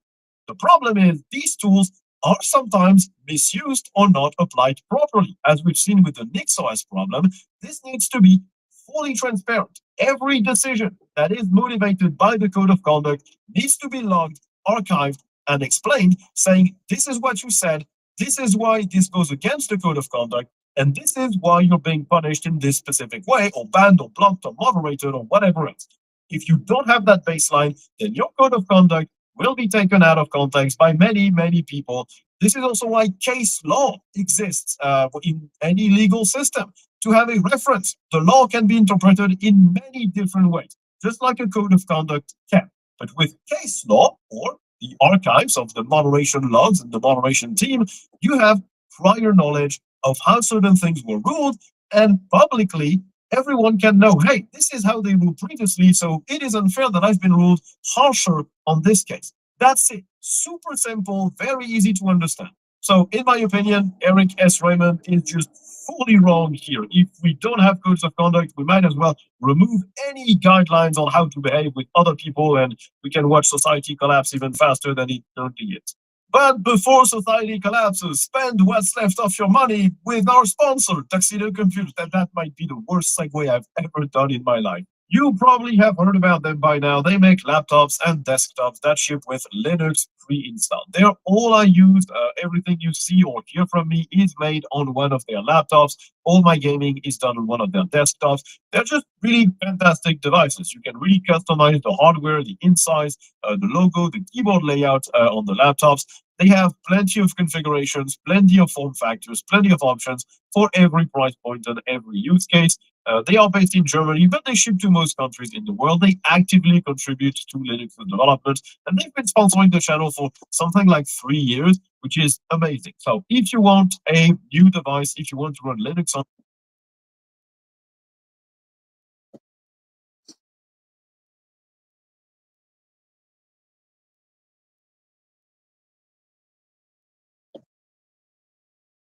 The problem is these tools are sometimes misused or not applied properly. As we've seen with the NixOS problem, this needs to be fully transparent. Every decision that is motivated by the code of conduct needs to be logged, archived, and explained, saying, this is what you said, this is why this goes against the code of conduct, and this is why you're being punished in this specific way, or banned, or blocked, or moderated, or whatever else. If you don't have that baseline, then your code of conduct will be taken out of context by many, many people. This is also why case law exists in any legal system, to have a reference. The law can be interpreted in many different ways, just like a code of conduct can. But with case law, or the archives of the moderation logs and the moderation team, you have prior knowledge of how certain things were ruled, and publicly everyone can know, hey, this is how they ruled previously, so it is unfair that I've been ruled harsher on this case. That's it. Super simple, very easy to understand. So in my opinion, Eric S. Raymond is just fully wrong here. If we don't have codes of conduct, we might as well remove any guidelines on how to behave with other people, and we can watch society collapse even faster than it currently is. But before society collapses, spend what's left of your money with our sponsor, Tuxedo Computers. That might be the worst segue I've ever done in my life. You probably have heard about them by now. They make laptops and desktops that ship with Linux pre-installed. They're all I use. Everything you see or hear from me is made on one of their laptops. All my gaming is done on one of their desktops. They're just really fantastic devices. You can really customize the hardware, the insides, the logo, the keyboard layout on the laptops. They have plenty of configurations, plenty of form factors, plenty of options for every price point and every use case. They are based in Germany, but they ship to most countries in the world. They actively contribute to Linux development, and they've been sponsoring the channel for something like 3 years, which is amazing. So if you want a new device, if you want to run Linux on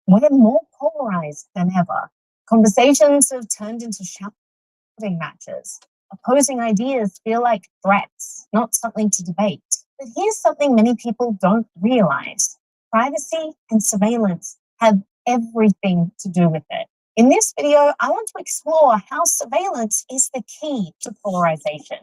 we're more polarized than ever. Conversations have turned into shouting matches. Opposing ideas feel like threats, not something to debate. But here's something many people don't realize. Privacy and surveillance have everything to do with it. In this video, I want to explore how surveillance is the key to polarization.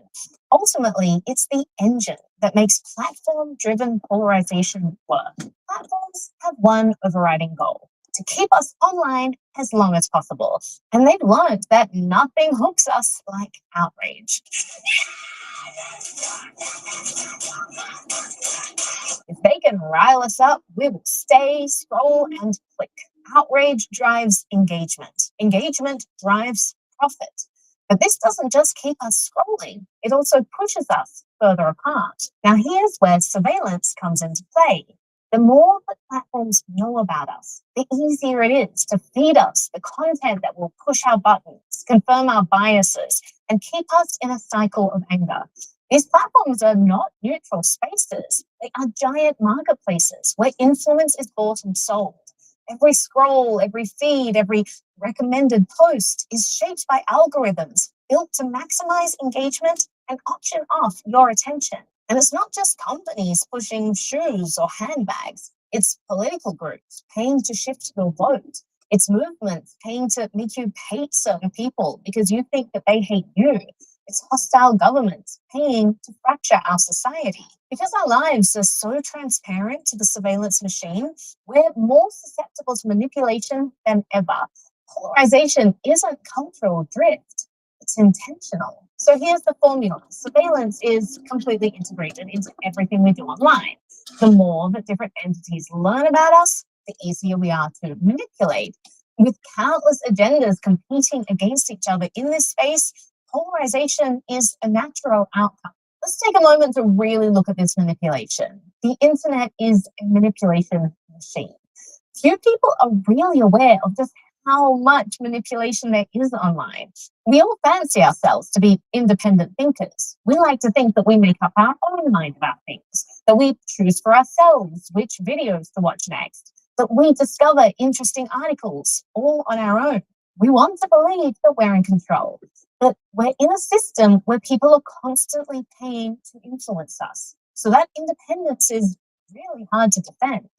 Ultimately, it's the engine that makes platform-driven polarization work. Platforms have one overriding goal: to keep us online as long as possible. And they've learned that nothing hooks us like outrage. If they can rile us up, we will stay, scroll, and click. Outrage drives engagement. Engagement drives profit. But this doesn't just keep us scrolling, it also pushes us further apart. Now, here's where surveillance comes into play. The more that platforms know about us, the easier it is to feed us the content that will push our buttons, confirm our biases, and keep us in a cycle of anger. These platforms are not neutral spaces. They are giant marketplaces where influence is bought and sold. Every scroll, every feed, every recommended post is shaped by algorithms built to maximize engagement and auction off your attention. And it's not just companies pushing shoes or handbags. It's political groups paying to shift your vote. It's movements paying to make you hate certain people because you think that they hate you. It's hostile governments paying to fracture our society. Because our lives are so transparent to the surveillance machine, we're more susceptible to manipulation than ever. Polarization isn't cultural drift, it's intentional. So here's the formula. Surveillance is completely integrated into everything we do online. The more that different entities learn about us, the easier we are to manipulate. With countless agendas competing against each other in this space, polarization is a natural outcome. Let's take a moment to really look at this manipulation. The internet is a manipulation machine. Few people are really aware of just how much manipulation there is online. We all fancy ourselves to be independent thinkers. We like to think that we make up our own mind about things, that we choose for ourselves which videos to watch next, that we discover interesting articles all on our own. We want to believe that we're in control, but we're in a system where people are constantly paying to influence us. So that independence is really hard to defend.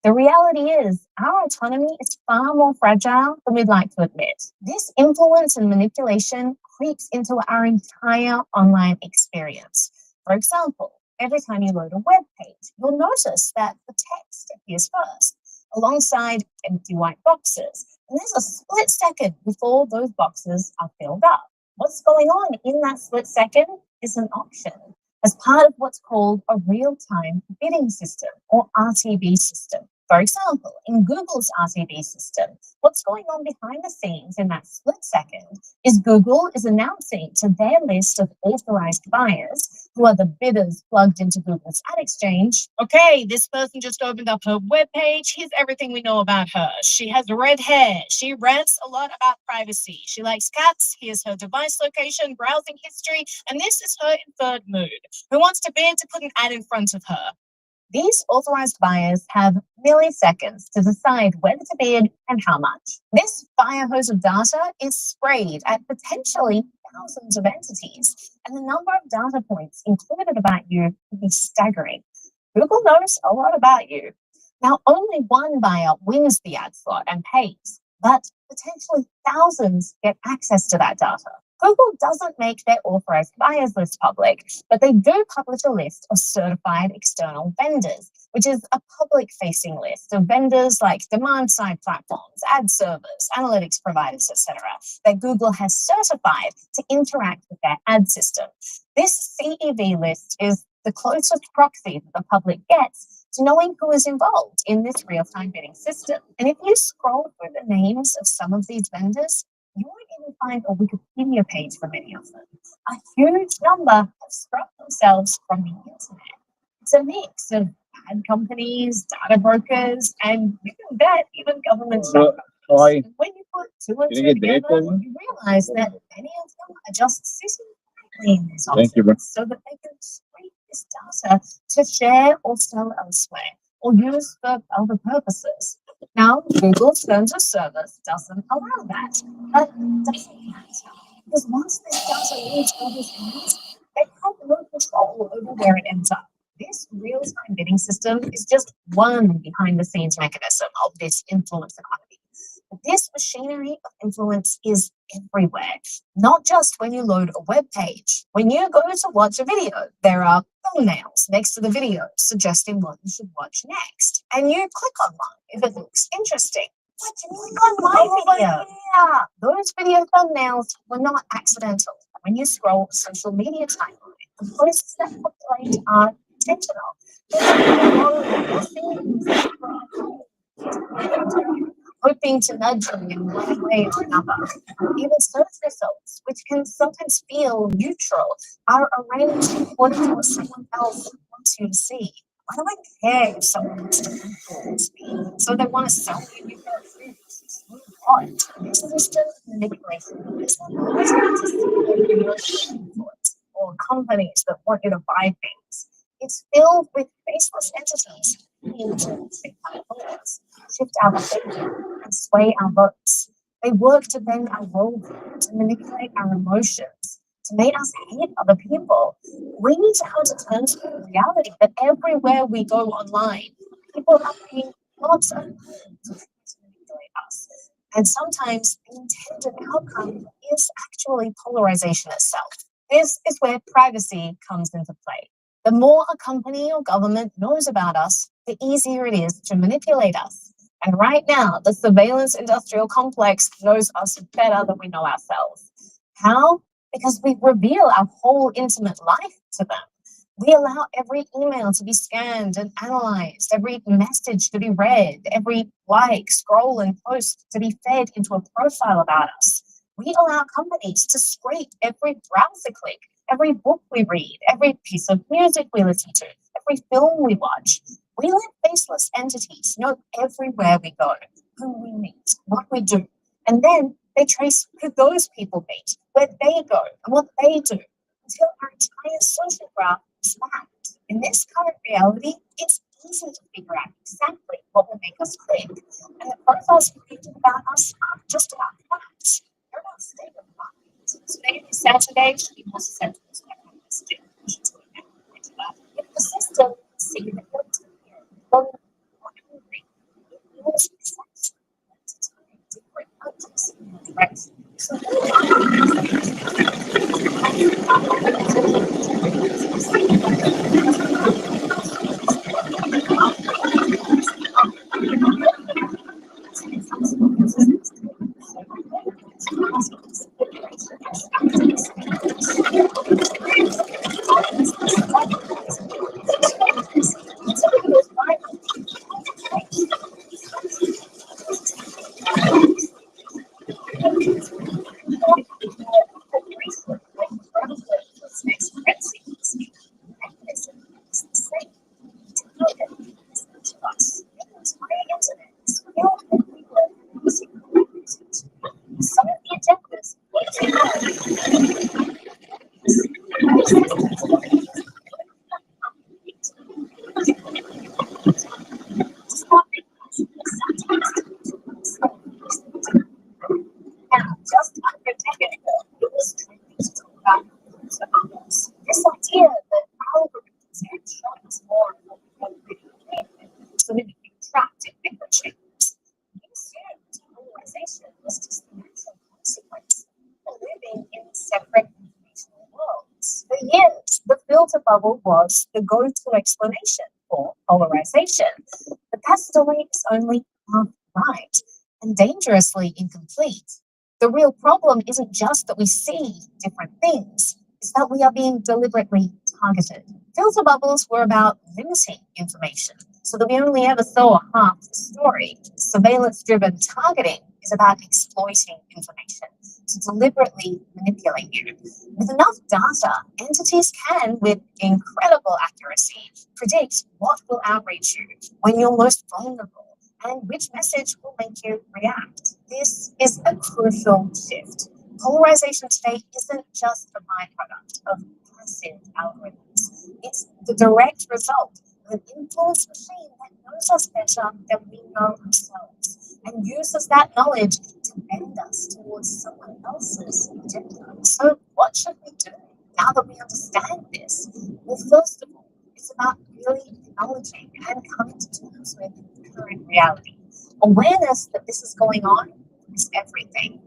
The reality is our autonomy is far more fragile than we'd like to admit. This influence and manipulation creeps into our entire online experience. For example, every time you load a web page, you'll notice that the text appears first, alongside empty white boxes. And there's a split second before those boxes are filled up. What's going on in that split second is an auction as part of what's called a real-time bidding system, or RTB system. For example, in Google's RTB system, what's going on behind the scenes in that split second is Google is announcing to their list of authorized buyers, who are the bidders plugged into Google's ad exchange, okay, this person just opened up her webpage. Here's everything we know about her. She has red hair. She rants a lot about privacy. She likes cats. Here's her device location, browsing history, and this is her inferred mood. Who wants to bid to put an ad in front of her? These authorized buyers have milliseconds to decide whether to bid and how much. This fire hose of data is sprayed at potentially thousands of entities, and the number of data points included about you can be staggering. Google knows a lot about you. Now, only one buyer wins the ad slot and pays, but potentially thousands get access to that data. Google doesn't make their authorized buyers list public, but they do publish a list of certified external vendors, which is a public-facing list of vendors like demand-side platforms, ad servers, analytics providers, etc., that Google has certified to interact with their ad system. This CEV list is the closest proxy that the public gets to knowing who is involved in this real-time bidding system. And if you scroll through the names of some of these vendors, you won't even find a Wikipedia page for many of them. A huge number have struck themselves from the internet. It's a mix of ad companies, data brokers, and you can bet even government shutdowns. When you put two and two together, you realize that many of them are just sitting in these offices so that they can scrape this data to share or sell elsewhere, or use for other purposes. Now, Google's terms of service doesn't allow that, but it doesn't matter, because once this data leaves Google's hands, they have no control over where it ends up. This real-time bidding system is just one behind-the-scenes mechanism of this influence economy. This machinery of influence is everywhere, not just when you load a web page. When you go to watch a video, there are thumbnails next to the video suggesting what you should watch next, and you click on one if it looks interesting. On my video. Yeah, those video thumbnails were not accidental. When you scroll social media timeline, the posts that populate are intentional. Hoping to nudge you in one way or another. Even search results, which can sometimes feel neutral, are arranged according to what someone else wants you to see. Why do I care if someone wants to influence me? So they want to sell me with their foods. What? This system manipulation is or companies that want you to buy things. It's filled with faceless entities shift our behavior and sway our votes. They work to bend our worldview, to manipulate our emotions, to make us hate other people. We need to come to terms with the reality that everywhere we go online, people are paying lots of money to manipulate us. And sometimes the intended outcome is actually polarization itself. This is where privacy comes into play. The more a company or government knows about us, the easier it is to manipulate us. And right now, the surveillance industrial complex knows us better than we know ourselves. How? Because we reveal our whole intimate life to them. We allow every email to be scanned and analyzed, every message to be read, every like, scroll, and post to be fed into a profile about us. We allow companies to scrape every browser click, every book we read, every piece of music we listen to, every film we watch. We let faceless entities know everywhere we go, who we meet, what we do. And then they trace who those people meet, where they go, and what they do, until our entire social graph is mapped. In this current reality, it's easy to figure out exactly what will make us click. And the profiles created about us aren't just about facts, they're about state of mind. Today is Saturday, should be more susceptible to that kind of messaging. If the system can see that you're well, it was essential to time different countries in the direction. So some of the agendas now, just under a decade ago, it was trendy to talk about this idea that algorithms can show us more of what we really so that we can trapped in echo chambers. We assumed polarization was just the natural consequence of living in separate informational worlds. For years, the filter bubble was the go-to explanation for polarization. But that story is only half right and dangerously incomplete. The real problem isn't just that we see different things, it's that we are being deliberately targeted. Filter bubbles were about limiting information so that we only ever saw half the story. Surveillance-driven targeting is about exploiting information to deliberately manipulate you. With enough data, entities can, with incredible accuracy, predict what will outrage you when you're most vulnerable and which message will make you react. This is a crucial shift. Polarization today isn't just a byproduct of passive algorithms. It's the direct result of an influence machine that knows us better than we know ourselves and uses that knowledge to bend us towards someone else's agenda. So what should we do now that we understand this? Well, first of all, it's about really acknowledging and coming to terms with current reality. Awareness that this is going on is everything.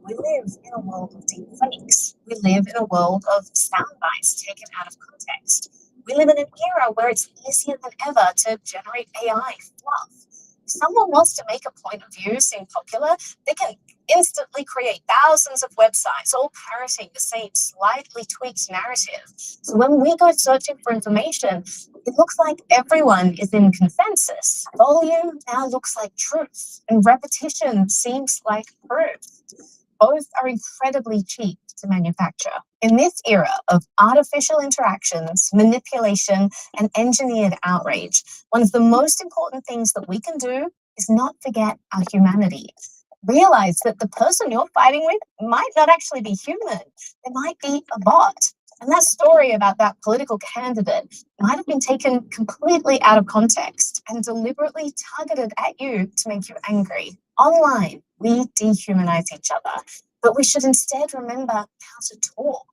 We live in a world of deep fakes. We live in a world of sound bites taken out of context. We live in an era where it's easier than ever to generate AI fluff. If someone wants to make a point of view seem popular, they can instantly create thousands of websites all parroting the same slightly tweaked narrative. So when we go searching for information, it looks like everyone is in consensus. Volume now looks like truth, and repetition seems like proof. Both are incredibly cheap to manufacture. In this era of artificial interactions, manipulation, and engineered outrage, one of the most important things that we can do is not forget our humanity. Realize that the person you're fighting with might not actually be human. They might be a bot. And that story about that political candidate might have been taken completely out of context and deliberately targeted at you to make you angry. Online, we dehumanize each other, but we should instead remember how to talk.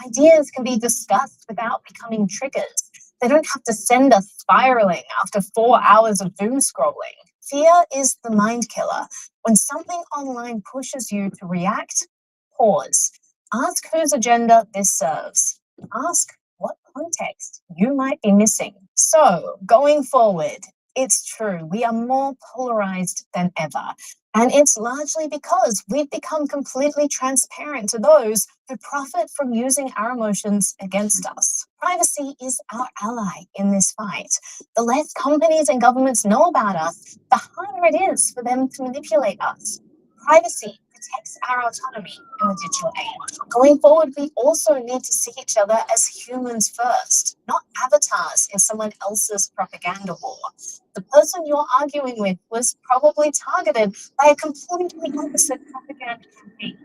Ideas can be discussed without becoming triggers. They don't have to send us spiraling after 4 hours of doom scrolling. Fear is the mind killer. When something online pushes you to react, pause. Ask whose agenda this serves. Ask what context you might be missing. So, going forward, it's true, we are more polarized than ever. And it's largely because we've become completely transparent to those who profit from using our emotions against us. Privacy is our ally in this fight. The less companies and governments know about us, the harder it is for them to manipulate us. Privacy protects our autonomy in the digital age. Going forward, we also need to see each other as humans first, not avatars in someone else's propaganda war. The person you're arguing with was probably targeted by a completely opposite propaganda campaign.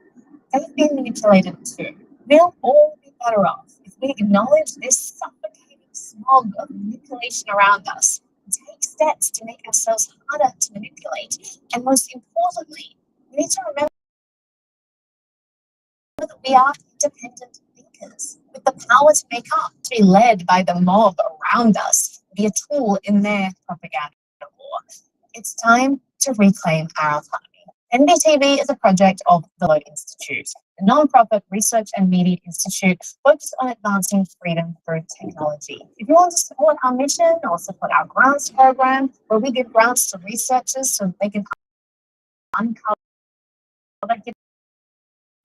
They've been manipulated too. We'll all be better off if we acknowledge this suffocating smog of manipulation around us, take steps to make ourselves harder to manipulate, and most importantly, we need to remember that we are independent thinkers with the power to make up, to be led by the mob around us, be a tool in their propaganda war. It's time to reclaim our autonomy. NBTV is a project of the Lloyd Institute, a non-profit research and media institute focused on advancing freedom through technology. If you want to support our mission or support our grants program, where we give grants to researchers so they can uncover hidden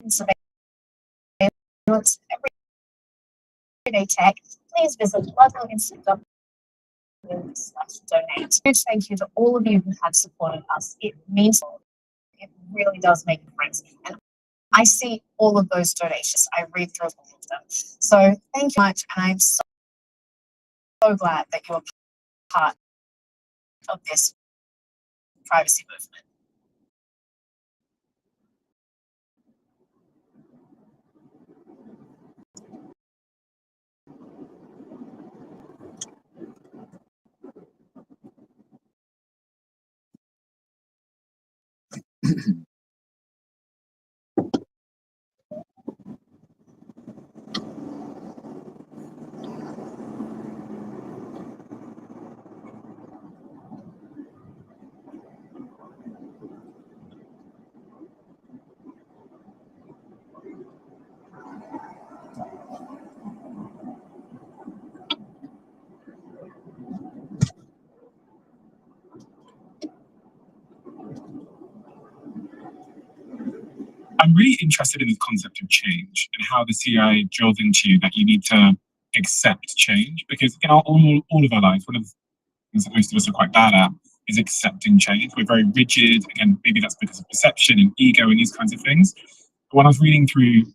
surveillance everyday tech, please visit bloodhoundinstitute.com/donate. Huge thank you to all of you who have supported us. It means it really does make a difference. And I see all of those donations. I read through all of them. So thank you much. And I'm so glad that you're part of this privacy movement. I'm really interested in the concept of change and how the CIA drills into you that you need to accept change, because in all of our lives, one of the things that most of us are quite bad at is accepting change. We're very rigid. Again, maybe that's because of perception and ego and these kinds of things. But when I was reading through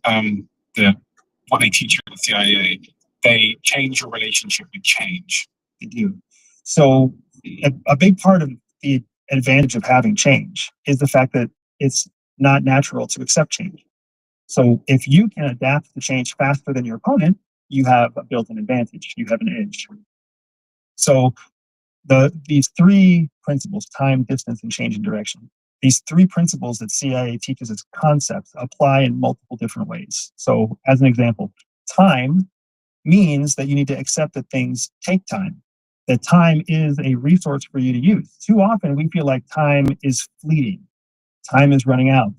what they teach you at the CIA, they change your relationship with change. They do. So a big part of the advantage of having change is the fact that it's not natural to accept change. So if you can adapt to change faster than your opponent, you have a built-in advantage. You have an edge. So these three principles, time, distance, and change in direction, these three principles that CIA teaches as concepts apply in multiple different ways. So as an example, time means that you need to accept that things take time, that time is a resource for you to use. Too often we feel like time is fleeting. Time is running out.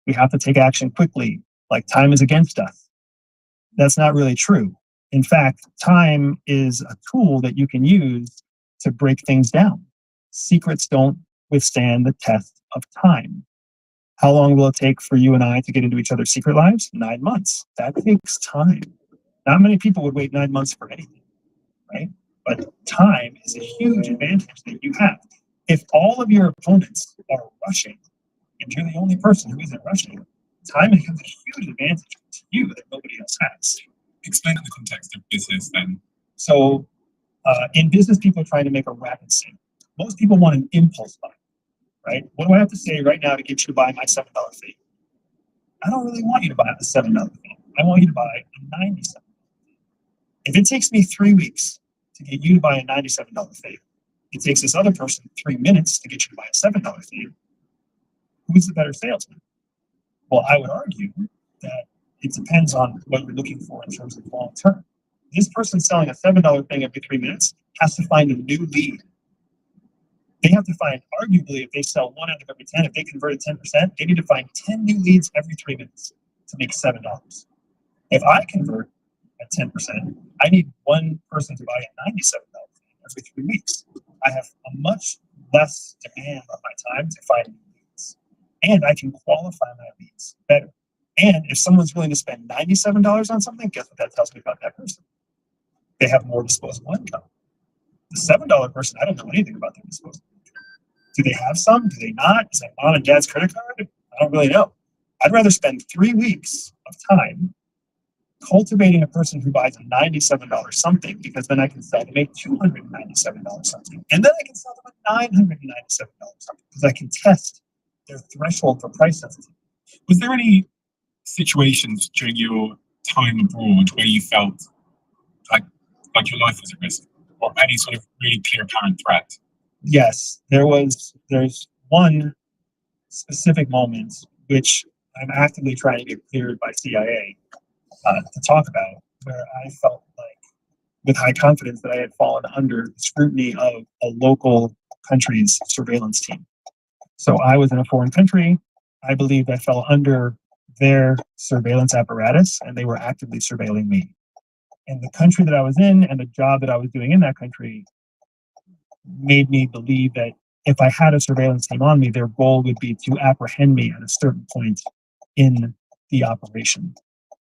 We have to take action quickly, like time is against us. That's not really true. In fact, time is a tool that you can use to break things down. Secrets don't withstand the test of time. How long will it take for you and I to get into each other's secret lives? 9 months. That takes time. Not many people would wait 9 months for anything, right? But time is a huge advantage that you have. If all of your opponents are rushing and you're the only person who isn't rushing, time becomes a huge advantage to you that nobody else has. Explain in the context of business then. So in business, people are trying to make a rapid sale. Most people want an impulse buy, right? What do I have to say right now to get you to buy my $7 fee? I don't really want you to buy a $7 fee. I want you to buy a $97 fee. If it takes me 3 weeks to get you to buy a $97 fee, it takes this other person 3 minutes to get you to buy a $7 fee, who's the better salesman? Well, I would argue that it depends on what you're looking for in terms of long term. This person selling a $7 thing every 3 minutes has to find a new lead. They have to find, arguably, if they sell 1 out of every 10, if they convert at 10%, they need to find 10 new leads every 3 minutes to make $7. If I convert at 10%, I need one person to buy a $97 every 3 weeks. I have a much less demand on my time to find new leads. And I can qualify my leads better. And if someone's willing to spend $97 on something, guess what that tells me about that person? They have more disposable income. The $7 person, I don't know anything about their disposable income. Do they have some? Do they not? Is that mom and dad's credit card? I don't really know. I'd rather spend 3 weeks of time cultivating a person who buys a $97 something, because then I can sell them a $297 something. And then I can sell them a $997 something, because I can test their threshold for price sensitivity. Was there any situations during your time abroad where you felt like your life was at risk, or any sort of really clear apparent threat? Yes, there's one specific moment which I'm actively trying to get cleared by CIA to talk about, where I felt like with high confidence that I had fallen under the scrutiny of a local country's surveillance team. So I was in a foreign country. I believed I fell under their surveillance apparatus, and they were actively surveilling me. And the country that I was in and the job that I was doing in that country made me believe that if I had a surveillance team on me, their goal would be to apprehend me at a certain point in the operation,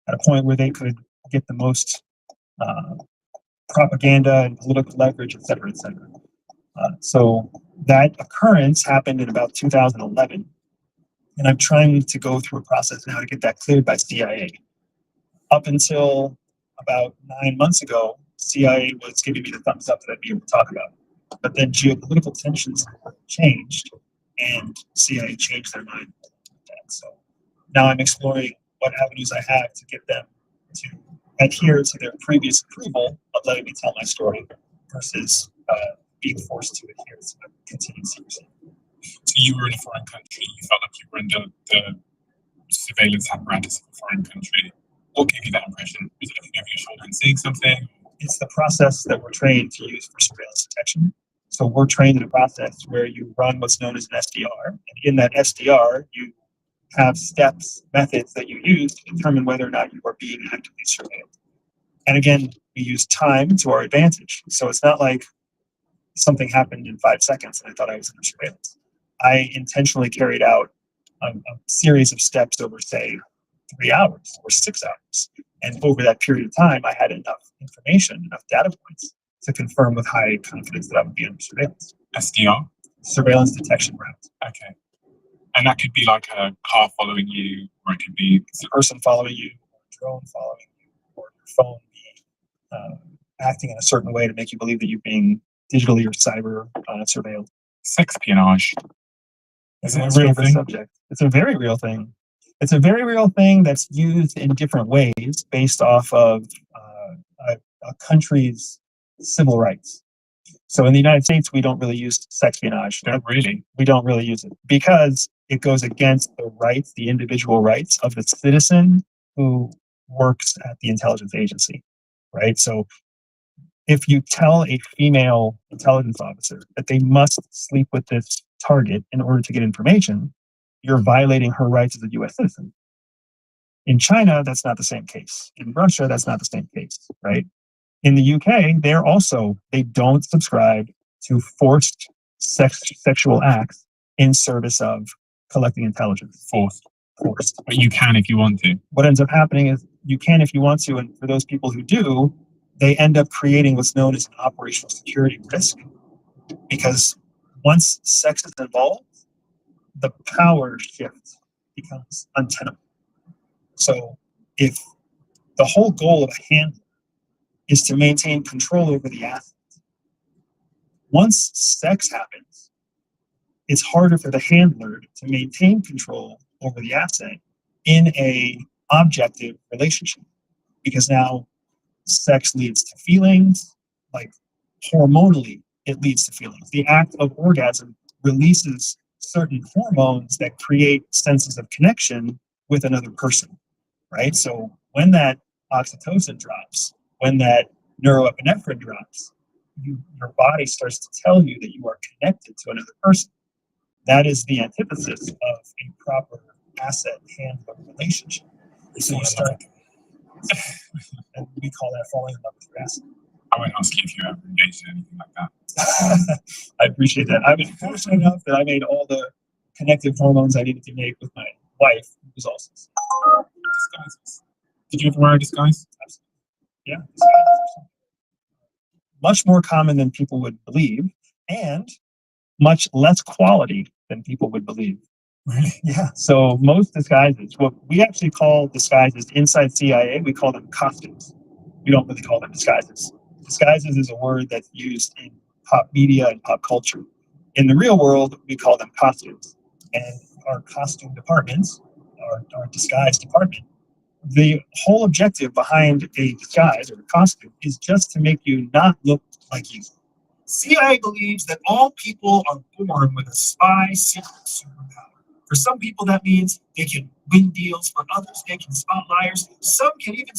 at a point where they could get the most propaganda and political leverage, et cetera, et cetera. So that occurrence happened in about 2011. And I'm trying to go through a process now to get that cleared by CIA. Up until about 9 months ago, CIA was giving me the thumbs up that I'd be able to talk about. But then geopolitical tensions changed, and CIA changed their mind. So now I'm exploring what avenues I have to get them to adhere to their previous approval of letting me tell my story versus being forced to adhere to continued secrecy. So you were in a foreign country, you felt like you were under the surveillance apparatus of a foreign country. What gave you that impression? Was it looking over your shoulder and seeing something? It's the process that we're trained to use for surveillance detection. So we're trained in a process where you run what's known as an SDR. And in that SDR, you have steps, methods that you use to determine whether or not you are being actively surveilled. And again, we use time to our advantage. So it's not like something happened in 5 seconds and I thought I was under surveillance. I intentionally carried out a series of steps over, say, 3 hours or 6 hours. And over that period of time, I had enough information, enough data points to confirm with high confidence that I would be under surveillance. SDR? Surveillance detection route. Okay. And that could be like a car following you, or it could be a person following you, or a drone following you, or your phone being acting in a certain way to make you believe that you're being digitally or cyber surveilled. Sex espionage. It's a real subject. It's a very real thing. It's a very real thing that's used in different ways based off of a country's civil rights. So in the United States, we don't really use sex espionage. Not really. We don't really use it because it goes against the rights, the individual rights of the citizen who works at the intelligence agency, right? So if you tell a female intelligence officer that they must sleep with this target in order to get information, you're violating her rights as a U.S. citizen. In China, that's not the same case. In Russia, that's not the same case, right? In the UK, they don't subscribe to forced sexual acts in service of collecting intelligence. Forced. But you can if you want to. What ends up happening is you can if you want to, and for those people who do, they end up creating what's known as an operational security risk, because once sex is involved, the power shift becomes untenable. So if the whole goal of a handler is to maintain control over the asset, once sex happens, it's harder for the handler to maintain control over the asset in a objective relationship, because now sex leads to feelings, like hormonally it leads to feelings. The act of orgasm releases certain hormones that create senses of connection with another person, right? So when that oxytocin drops, when that neuroepinephrine drops, your body starts to tell you that you are connected to another person. That is the antithesis of a proper asset handler relationship. So you start, and we call that falling in love with your asset. I won't ask you if you ever engaged in anything like that. I appreciate that. I was fortunate enough that I made all the connective hormones I needed to make with my wife, who was also Disguises. Did you ever wear a disguise? yeah, much more common than people would believe, and much less quality than people would believe. Really? Yeah. So most disguises, what we actually call disguises inside CIA, we call them costumes. We don't really call them disguises. Disguises is a word that's used in pop media and pop culture. In the real world, we call them costumes. And our costume departments, our disguise department, the whole objective behind a disguise or a costume is just to make you not look like you. CIA believes that all people are born with a spy secret superpower. For some people, that means they can win deals. For others, they can spot liars. Some can even.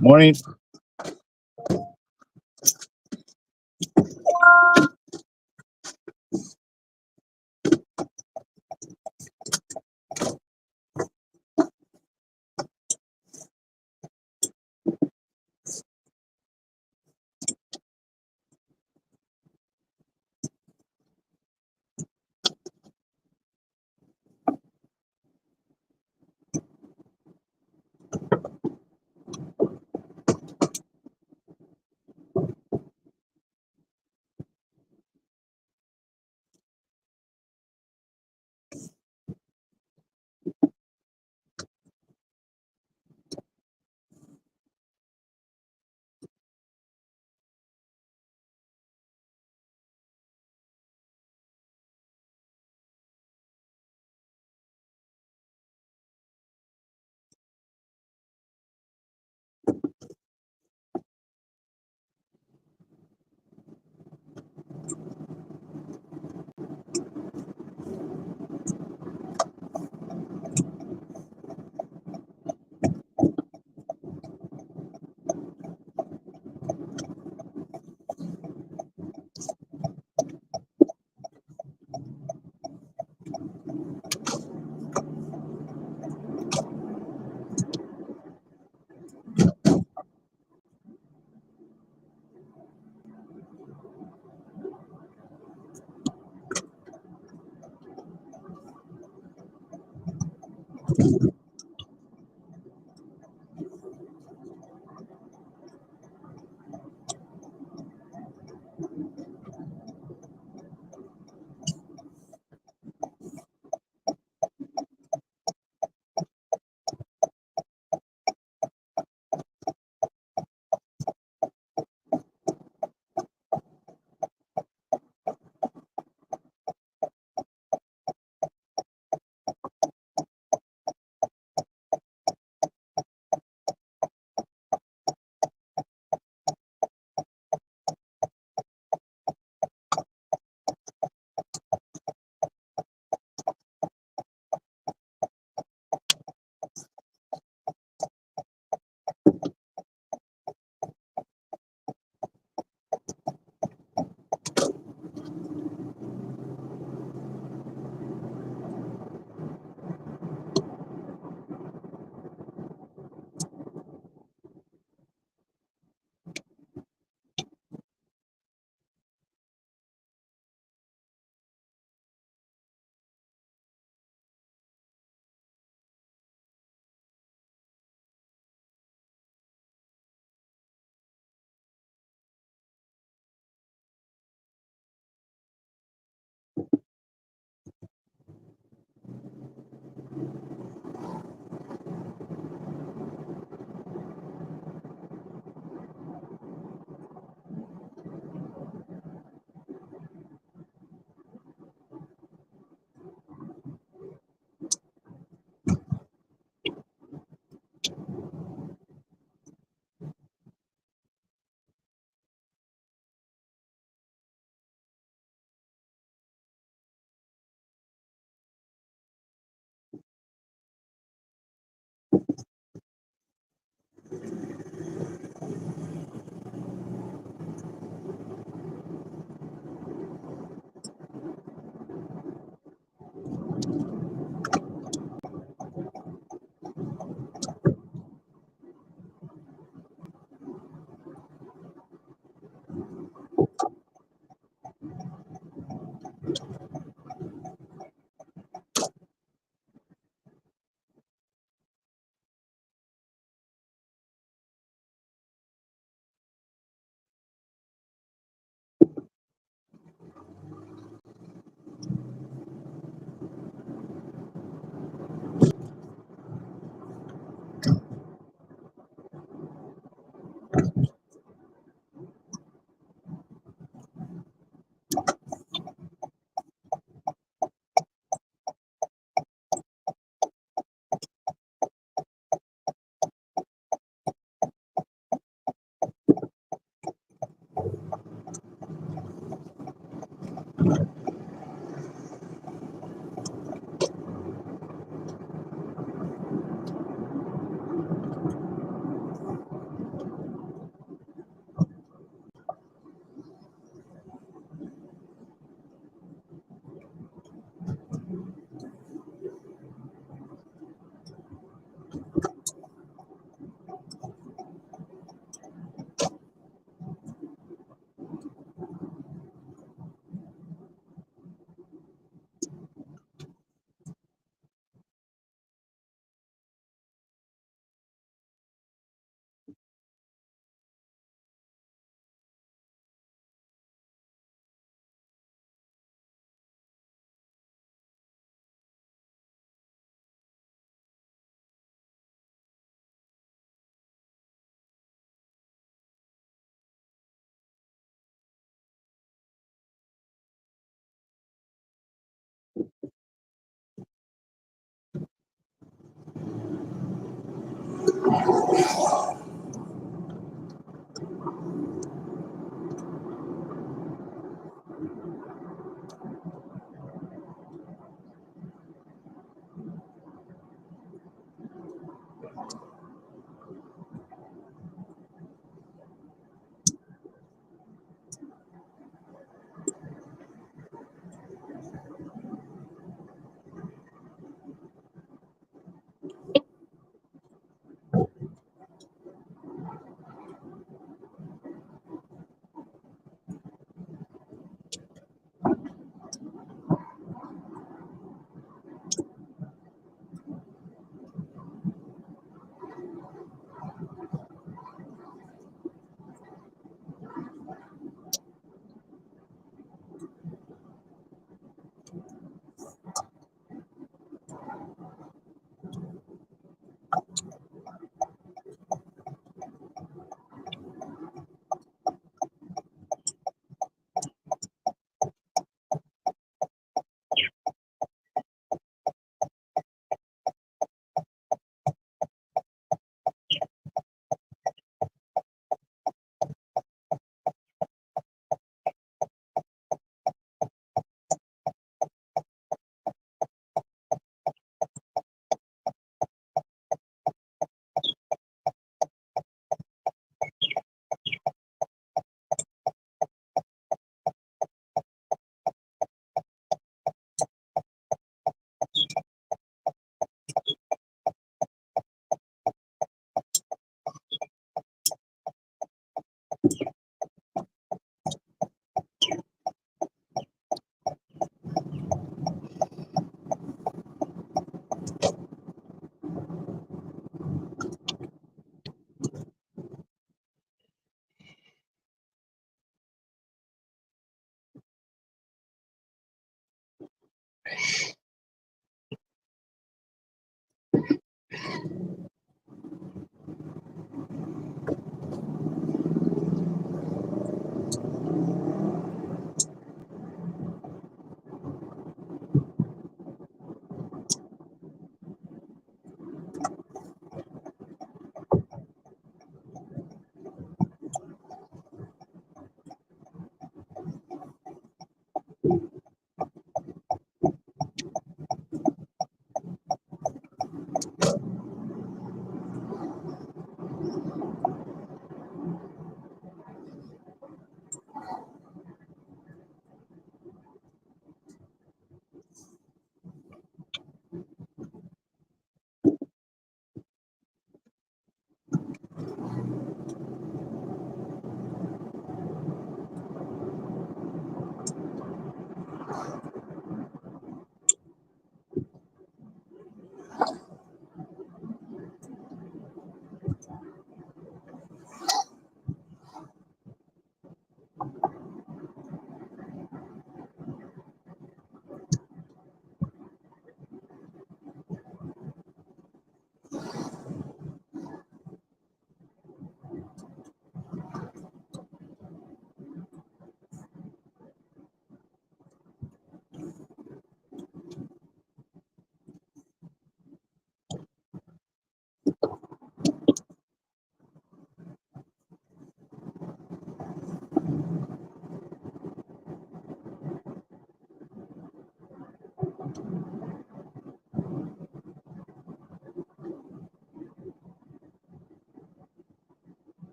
Morning.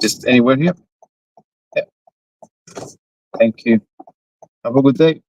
Just anywhere here? Yeah. Thank you. Have a good day.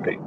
Great.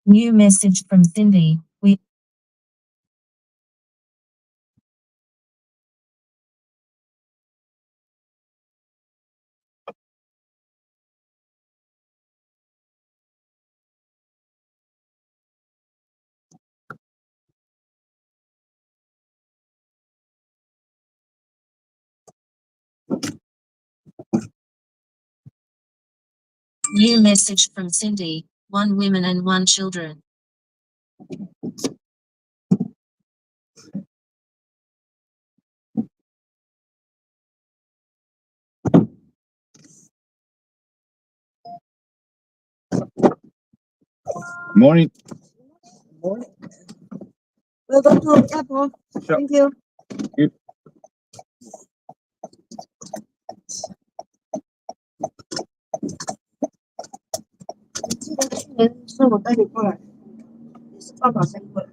New message from Cindy. New message from Cindy. 1 women and 1 children. Morning. Welcome to Apple. Sure. Thank you. You. 记得去年是我带你过来，也是爸爸生过来。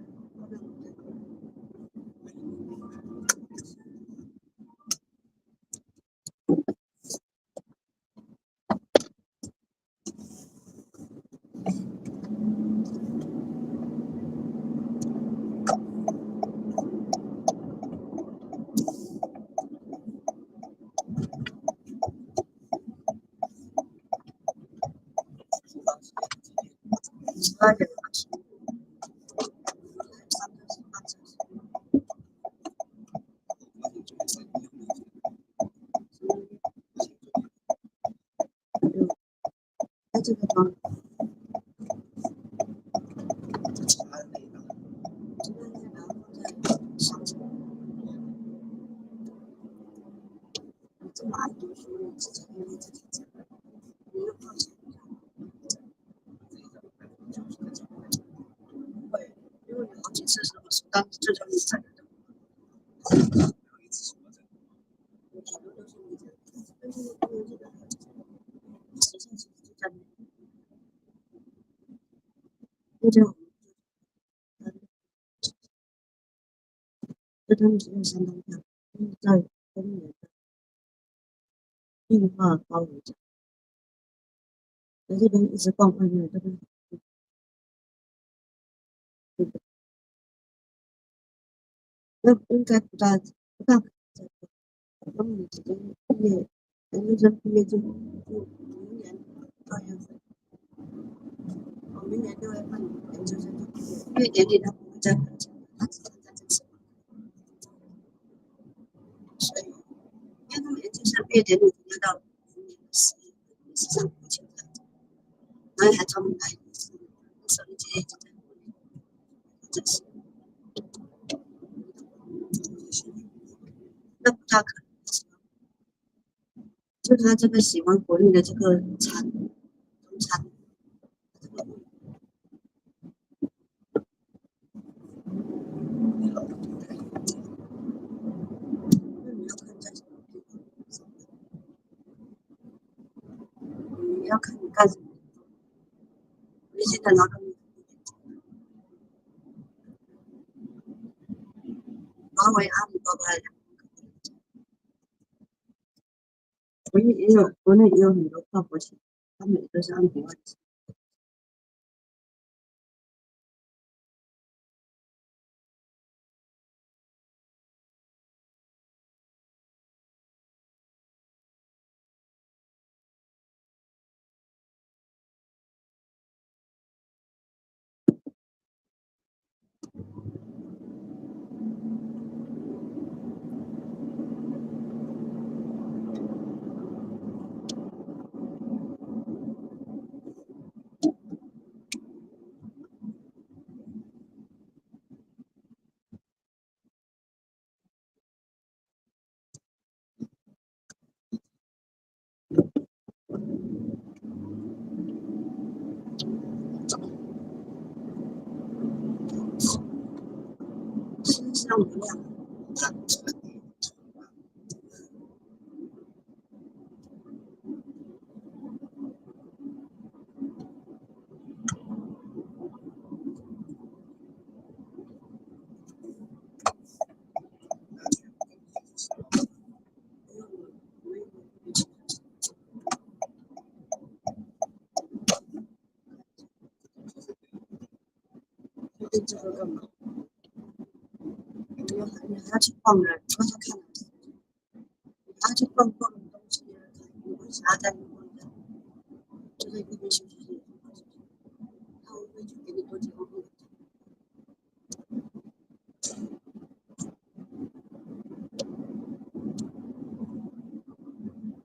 8点在这个方这么爱读书，你自己因为自己讲，你又放下会，因为你好几次是我是当时这种你在的，好多都是你在的，但是不能这个实际就在那，就这样，就他们真的相当漂亮，就是在公园的绿化包围着，在这边一直逛外面，这边。那应该不大可能再做。他们已经毕业，研究生毕业就明年2月份，明年6月份研究生就毕业，因为年底他不会再回家，他只能在这次。所以，因为他们研究生毕业典礼要到明年的10月，也是上国庆的，然后还专门来一次，手机姐姐就在这是，那不大可能。就他这个喜欢国内的这个中餐，这个那你要看在什么地方，你要看你干什么。你现在拿到华为、阿里巴巴的，国内也有很多跨国企业，他们也都是按国外的。身上流量，对这个干嘛？你还要去逛人，你要去看人，你还要去逛东西，你为啥在那逛的？就在那边休息室，他会去给你多几个会。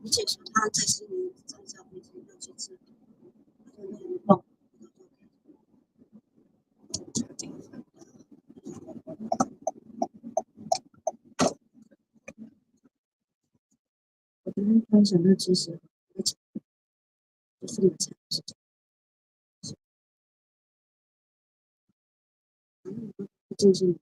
而且说他在悉尼站下飞机要去吃，他在那里逛。我昨天突然想到，其实就是买菜是这样，就是。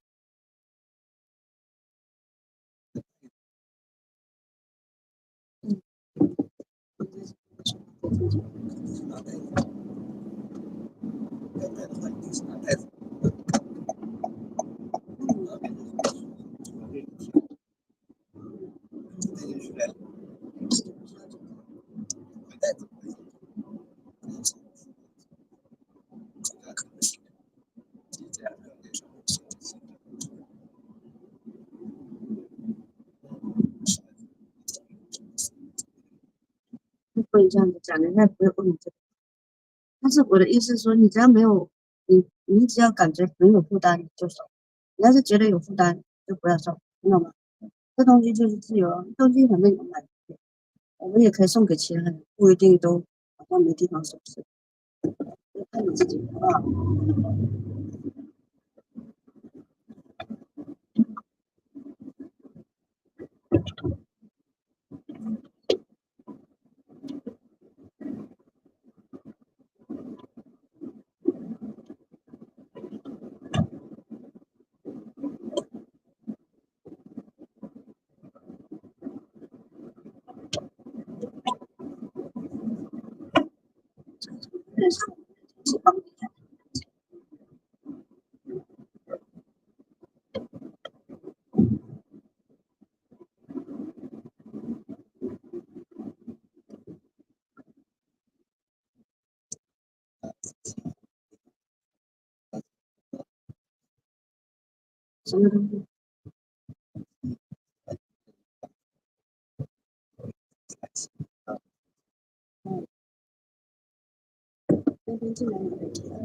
不会这样子讲，人家不会问你这个。但是我的意思是说，你只要没有你只要感觉没有负担就收，你要是觉得有负担就不要收，听懂吗？这东西就是自由啊，东西反正有买，我们也可以送给其他人，不一定都好像没地方收拾，就看你自己好不好？基本上是帮你看。什么东西？那边进来有人进来。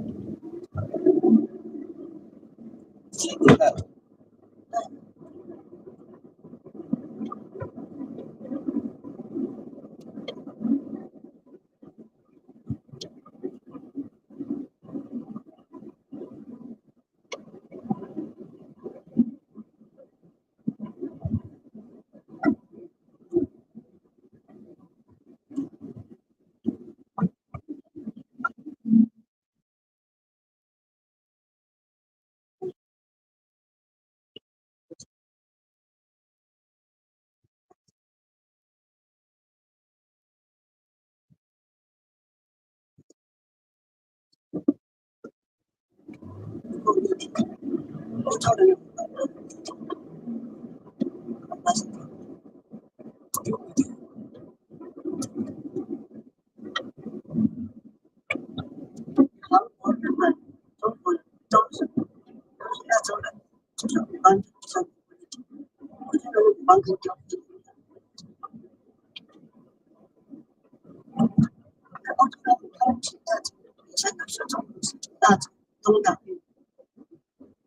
我超的有。韩国、日本、中国人都是亚洲人，就是五官像，我觉得五官跟雕塑一样。欧洲的五官是大众，以前都是中国是大众东岛运，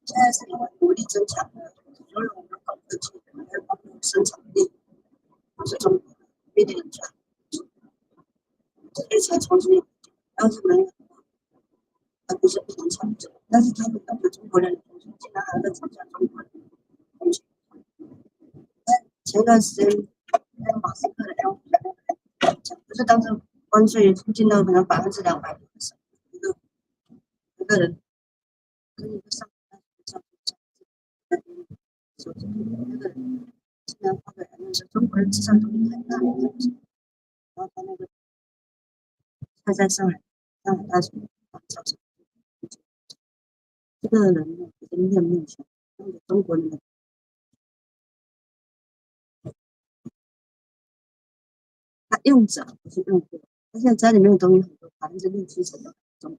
现在是因为国力增强了，所以我们搞科技，还有包括生产力，都是中国的，made in China，所以才重新，要是没有，不是不能产生，但是他们感觉中国人竟然还在嘲笑中国人。前段时间，那个马斯克的 L， 不是当时关税进到可能200%，一个人跟一个上手机那个人竟然发表言论说中国人智商都太大了，然后他那个他在上海大学教授，这个人呢已经面目全非，中国人的他用者不是用户，他现在家里面的东西很多6%-7%的中国人。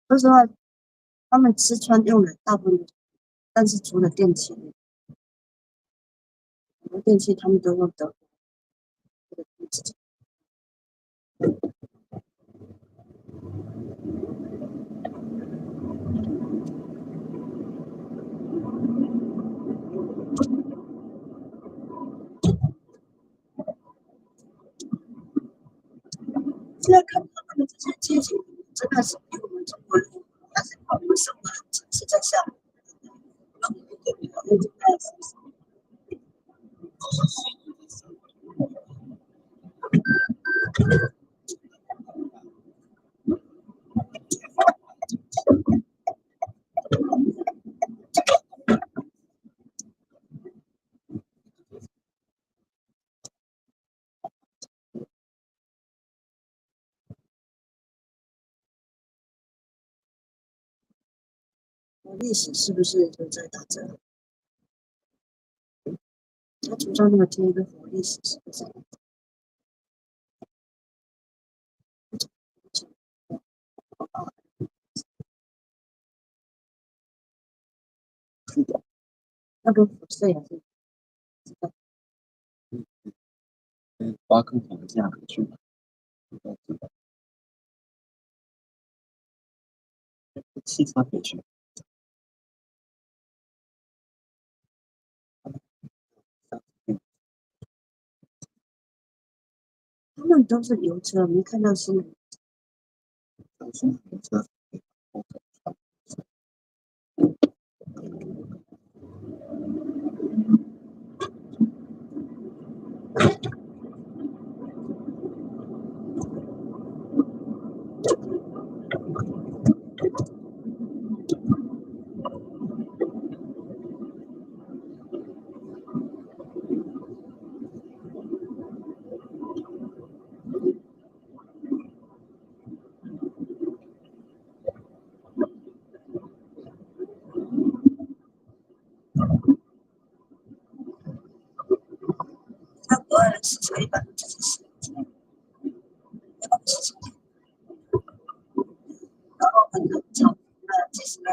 说实话，他们吃穿用的大部分，但是除了电器，很多电器他们都用德国的自己。现在看他们这些街景，真的是比我们中国人，但是我们生活的城市在下面，那种爱是不是？历史是不是就在打折？他图上那个贴一个活历史是不是？那个辐射也是花更高的价格去买。汽车可以去。他们都是油车，没看到新人。都是油车。差不多是吹吧，这是。然后很多场，其实呢，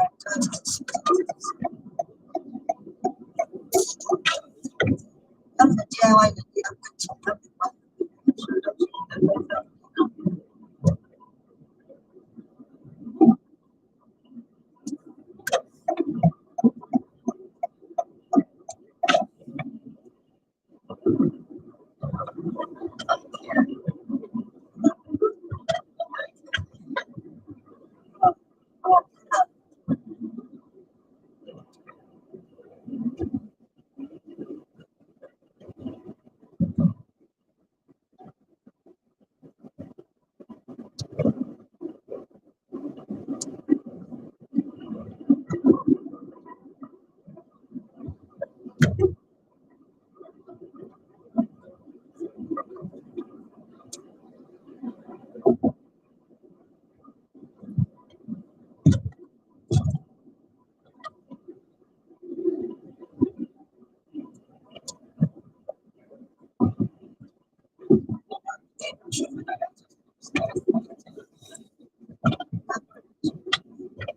当时 DIY 的也很穷的，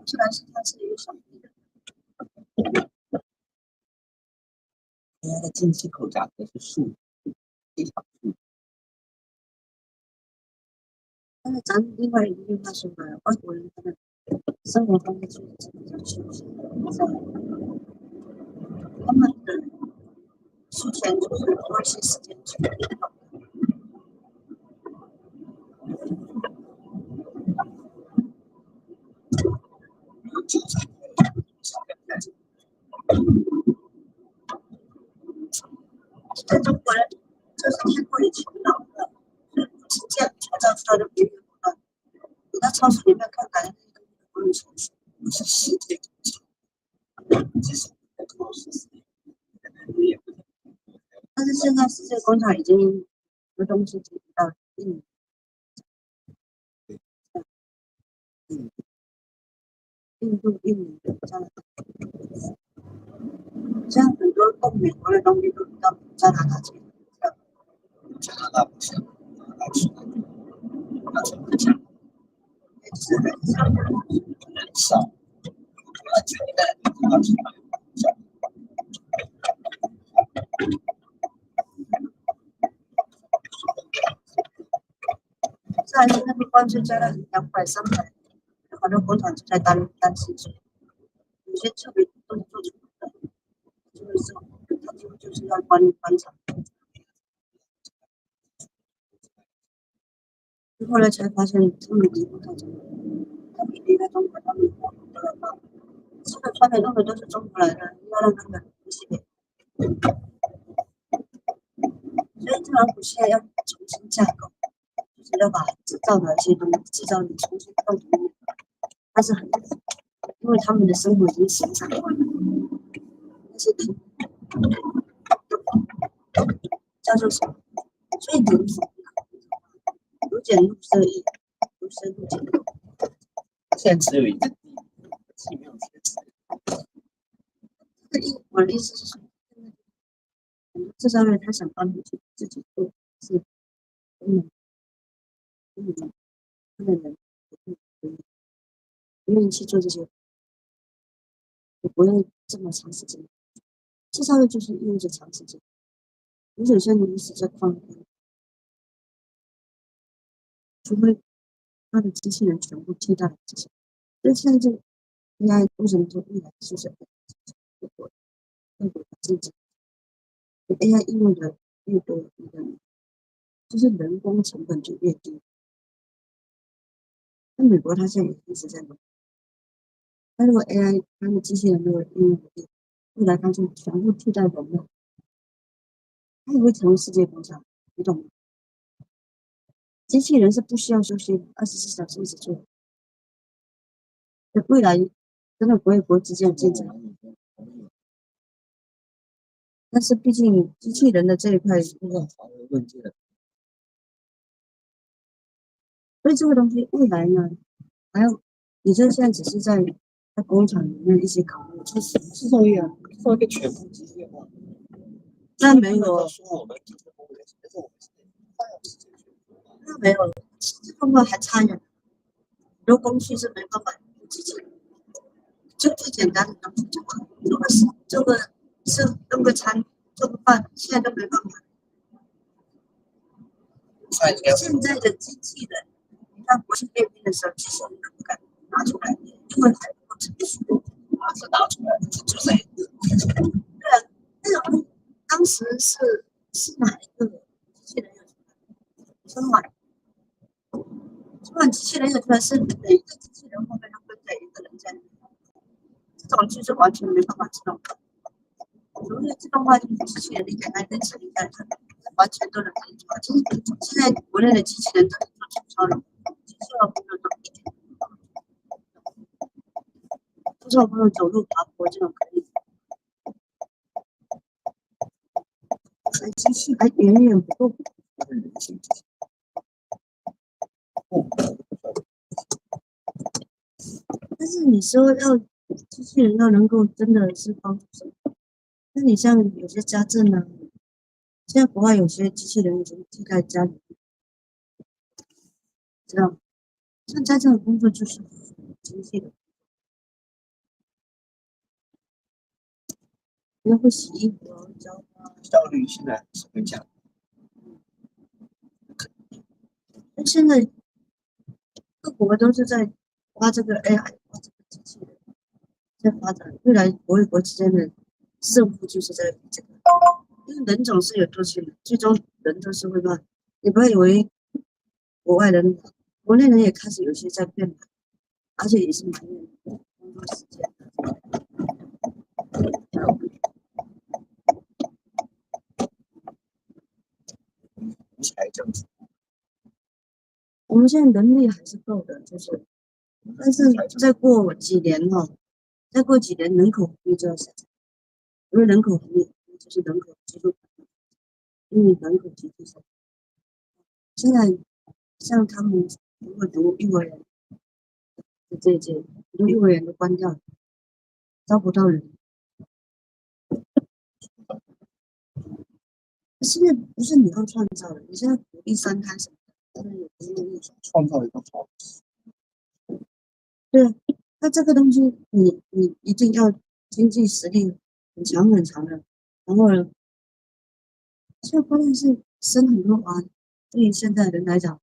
虽然是它是一个小地的，它的进气口夹的是树，非常树。但是咱另外一句话说呢，外国人他的生活方式就是比较休闲，他们的休闲就是多一些时间去运动。在中国人就是太过于勤劳了，所以不是这样创造出来的源源不断。你到超市里面看，感觉那些东西不用重复，不是世界其实都是但是现在世界工厂已经很多东西进到印度、印尼的加拿大，像很多供美国的东西都到加拿大去。加拿大不行，加拿大是那种不讲人少，而且那是再来那个关税加了200、300，好多工厂就在担心说，有些特别都是做出来的，就是说他就是要关厂。后来才发现他们离不开中国，他们离开中国，他们都要把这个穿的用的都是中国来的，要让他们不是给。所以特朗普现在要重新架构，就是要把制造的一些东西制造你重新放里面，但是很难，因为他们的生活已经形产化了，但是叫做什么？所以有点入色液，有深入结构。现在只有一个地，既没有贴纸。我的意思是说，这上面他想帮你去自己做，是他的人不愿意去做这些，也不愿意这么长时间。这上面就是意味着长时间。你首先你一直在放，除非他的机器人全部替代这些，所以现在 AI 为什么说未来是什么？各国的竞争，AI 应用的越多，你的就是人工成本就越低。那美国它现在也一直在弄，那如果 AI 它的机器人如果应用不力，未来它就全部替代人了，它也会成为世界工厂，你懂吗？机器人是不需要休息的，24小时一直做。未来真的国与国之间的竞争，但是毕竟机器人的这一块是很长的问题了，所以这个东西未来呢，还有你这现在只是在工厂里面一些考虑，就是制造业啊，制造业全部机械化，那没有说我们底层工人，但是我们是快要实现那没有，这方面还差远，很多工序是没办法用机器人。就最简单的东西，做个是弄个餐，做个饭，现在都没办法。现在的机器人，你看国际阅兵的时候，机器人都不敢拿出来，因为还不成熟。是拿出来，就是对啊，那种当时是哪一个机器人有出来？春晚机器人有出来，是每一个机器人后面都跟着一个人在。这种就是完全没办法自动化。所谓的自动化就是机器人的简单跟智力在完全都能可以做。就是现在国内的机器人都是做粗糙的，做到不能走一点，做到不能走路爬坡这种可以。机器还远远不够。但是你说要机器人要能够真的是帮助什么？那你像有些家政啊，现在国外有些机器人已经替代家里，知道吗？像家政的工作就是机器人，要会洗衣服啊、浇花，效率现在是很强。那现在各国都是在挖这个 AI，挖这个机器人，在发展。未来国与国之间的胜负就是在这个，因为人总是有惰性的，最终人都是会乱。你不要以为国外人，国内人也开始有些在变懒，而且也是埋怨工作时间。财政，我们现在能力还是够的，就是，但是再过几年哈、再过几年人口红利就要下降，因为人口红利就是人口基数，因为人口基数上，现在像他们如果读幼儿园，就这一届，很多幼儿园都关掉了，招不到人。现在不是你要创造的，你现在鼓励三胎什么的，他们有不愿意创造一个好。对啊，那这个东西你一定要经济实力很强很强的，然后呢，现在关键是生很多娃，对于现在人来讲，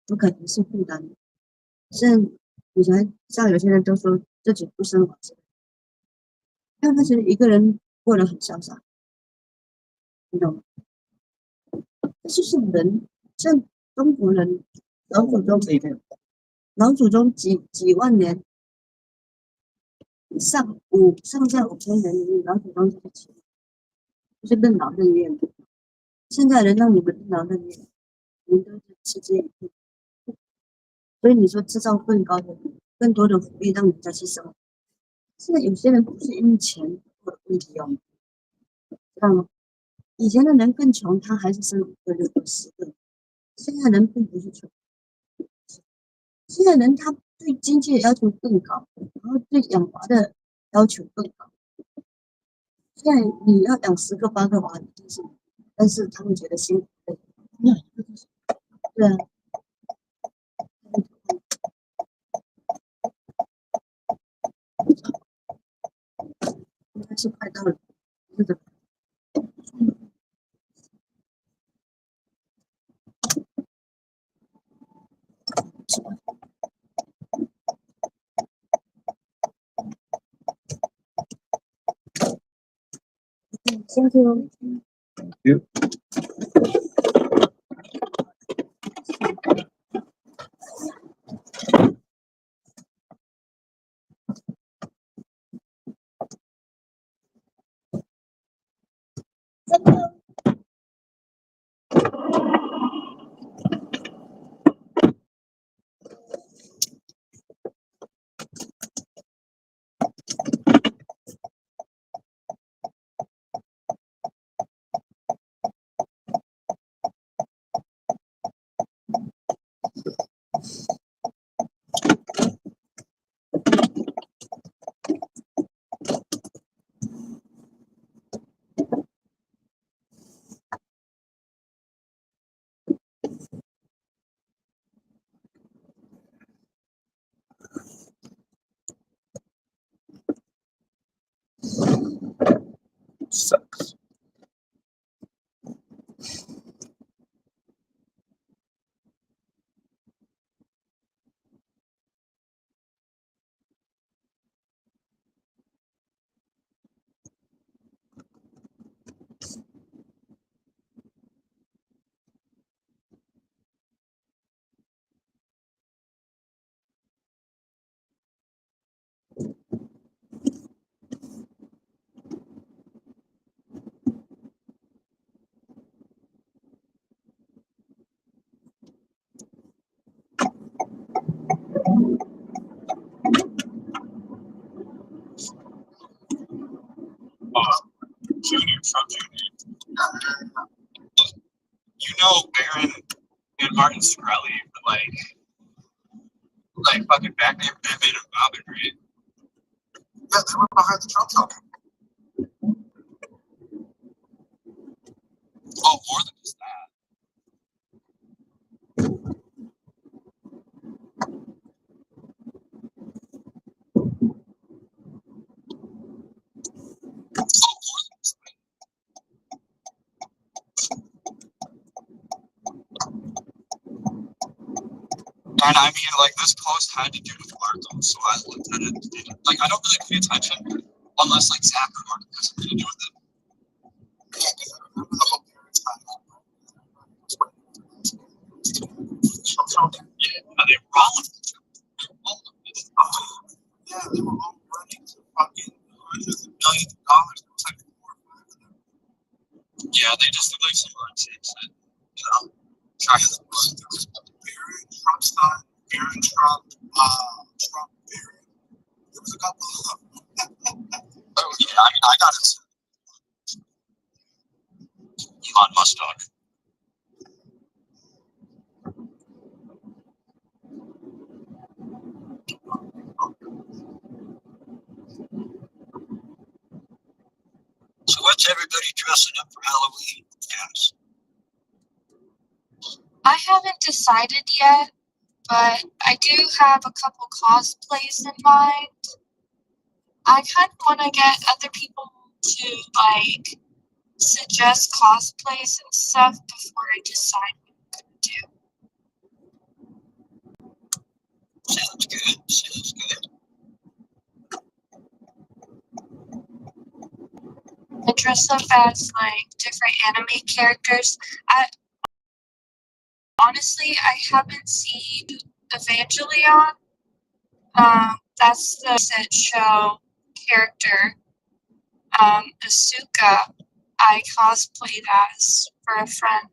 不可能是负担的。现在以前像有些人都说自己不生娃，因为他觉得一个人过得很潇洒，你懂吗？这就是人，像中国人老祖宗几万年上下5000年里面，老祖宗就是任劳任怨的。现在人让你们任劳任怨，你们都是嗤之以鼻。所以你说制造更多的福利让人家去生活。现在有些人不是因为钱的问题哦，知道吗？以前的人更穷，他还是生5个、6个、10个。现在人并不是穷，现在人他对经济的要求更高，然后对养娃的要求更高。现在你要养10个、8个娃，一定是，但是他们觉得辛苦。对啊，应该是快到了，是的。Thank you. Thank you. Sucks. Junior, Trump Junior. You know, Barron and Martin Shkreli, like fucking Batman and Robin, right? Yeah, they were behind the Trump tower. Oh, more than just that. And I mean, like, this post had to do with Markham, so I looked at it. Like, I don't really pay attention unless, like, Zach or Markham has something to do with it. Yeah, because I remember the whole parents time. Yeah, they were all of them. Yeah, they were all running to fucking hundreds of millions of dollars. It was like 4 or 5 of them. Yeah, they just look like some artists. You know, there was Barron, Trump's son, Barron Trump, Trump Barron. There was a couple of them. Oh, yeah, I mean, I got it. Elon Musk dog. So what's everybody dressing up for Halloween? Yes. I haven't decided yet, but I do have a couple cosplays in mind. I kind of want to get other people to like suggest cosplays and stuff before I decide what I'm gonna do. Sounds good. Sounds good. I dress up as like different anime characters. Honestly, I haven't seen Evangelion. That's the recent show character. Asuka. I cosplayed as for a friend.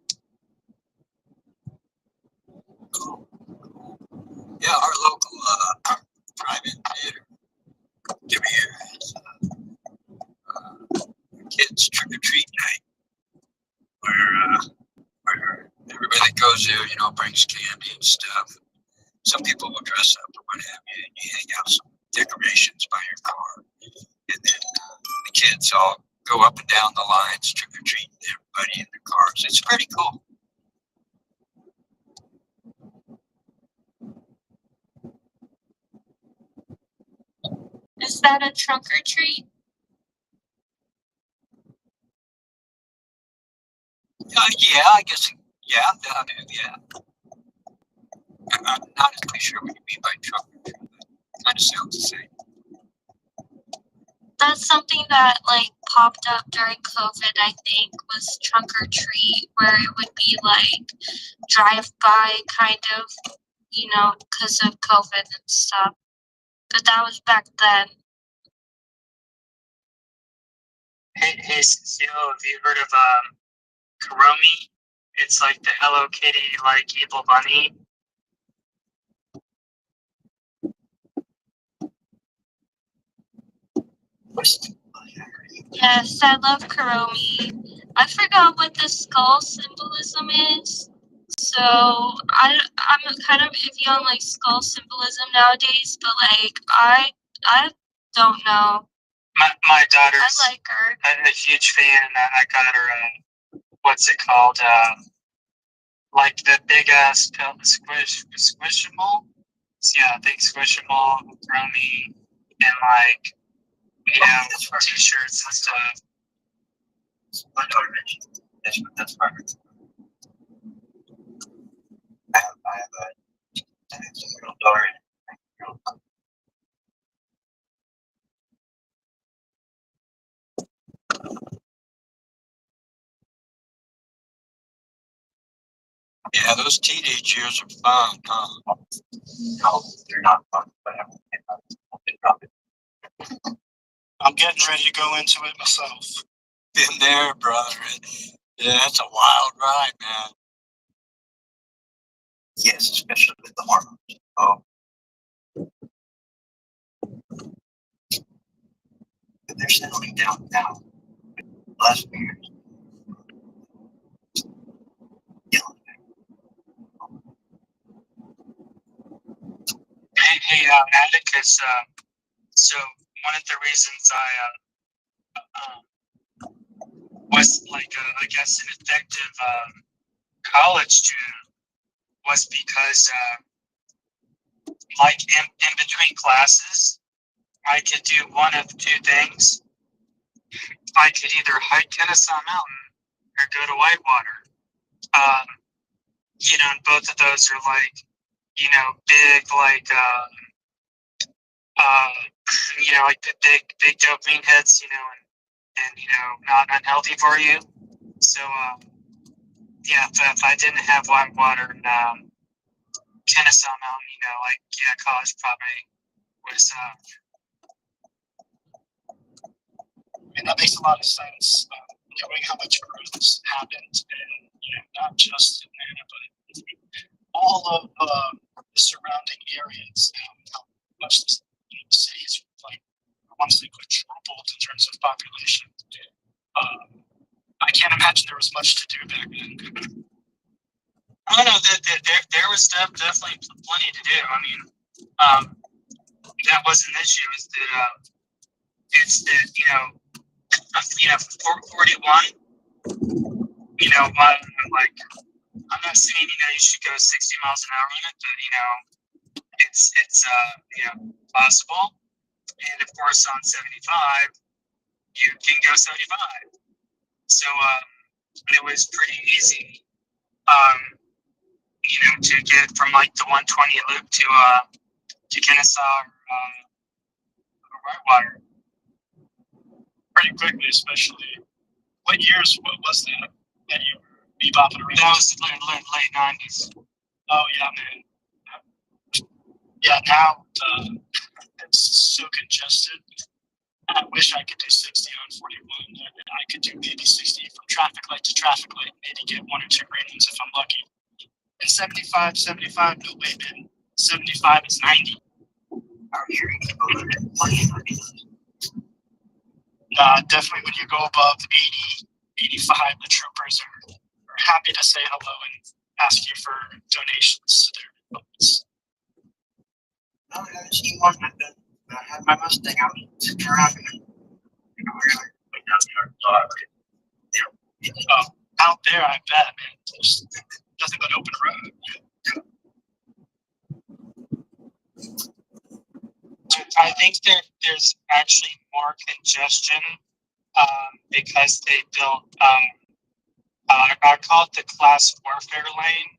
Yeah, our local private theater. Give me your kids trick or treat night, where everybody that goes there, you know, brings candy and stuff. Some people will dress up or what have you, and you hang out some decorations by your car, and then the kids all go up and down the lines trick or treating everybody in their cars. It's pretty cool. Is that a trunk or treat? Yeah, I guess. Yeah, I mean, yeah. I'm not exactly sure what you mean by trunk or treat. Kind of sounds the same. That's something that like popped up during COVID, I think, was Trunk or Treat, where it would be like drive-by kind of, you know, because of COVID and stuff. But that was back then. Hey, Cecile, have you heard of Kuromi? It's like the Hello Kitty, like evil bunny. Yes, I love Kuromi. I forgot what the skull symbolism is. So I'm kind of iffy on like skull symbolism nowadays, but like I don't know. My daughter's I like her. a huge fan, and I got her what's it called? Like the big ass squishable. Yeah, big squishable Kuromi, and like t-shirts and stuff. My daughter mentioned that's perfect. I have a 10-year-old daughter. Yeah, those teenage years are fun, huh? No, they're not fun, but I'm getting ready to go into it myself. Been there, brother. Yeah, that's a wild ride, man. Yes, especially with the hormones. Oh. But they're settling down now. Last few years. Hey, Atticus. So one of the reasons I was like, I guess, an effective college student was because, like, in between classes, I could do one of two things. I could either hike Kennesaw Mountain or go to Whitewater. And both of those are like, big, like, like the big dopamine hits, and not unhealthy for you. So, yeah, if I didn't have Whitewater and Kennesaw Mountain, college probably was. That makes a lot of sense. Knowing how much growth has happened, and not just in Atlanta, but all of the surrounding areas, how much the city is like, I want to say, quadrupled in terms of population. I can't imagine there was much to do back then. I don't know that there was definitely plenty to do. I mean, that was an issue. Is that it's that 41. Like, I'm not saying you should go 60 miles an hour on it, but it's possible. And of course, on 75, you can go 75. So it was pretty easy, to get from like the 120 loop to Kennesaw or Whitewater. Pretty quickly, especially. What years? What was that you were bebopping around? That was late 90s. Oh yeah, man. Yeah, now it's so congested. I wish I could do 60 on 41. I could do maybe 60 from traffic light to traffic light. Maybe get one or two green ones if I'm lucky. And 75, no way, man. 75 is 90. Definitely when you go above 80, 85, the troopers are happy to say hello and ask you for donations to their boats. I see one that I had my Mustang out sitting around and out there, I bet, man. There's nothing but open road. I think there's actually more congestion because they built, I call it the class warfare lane.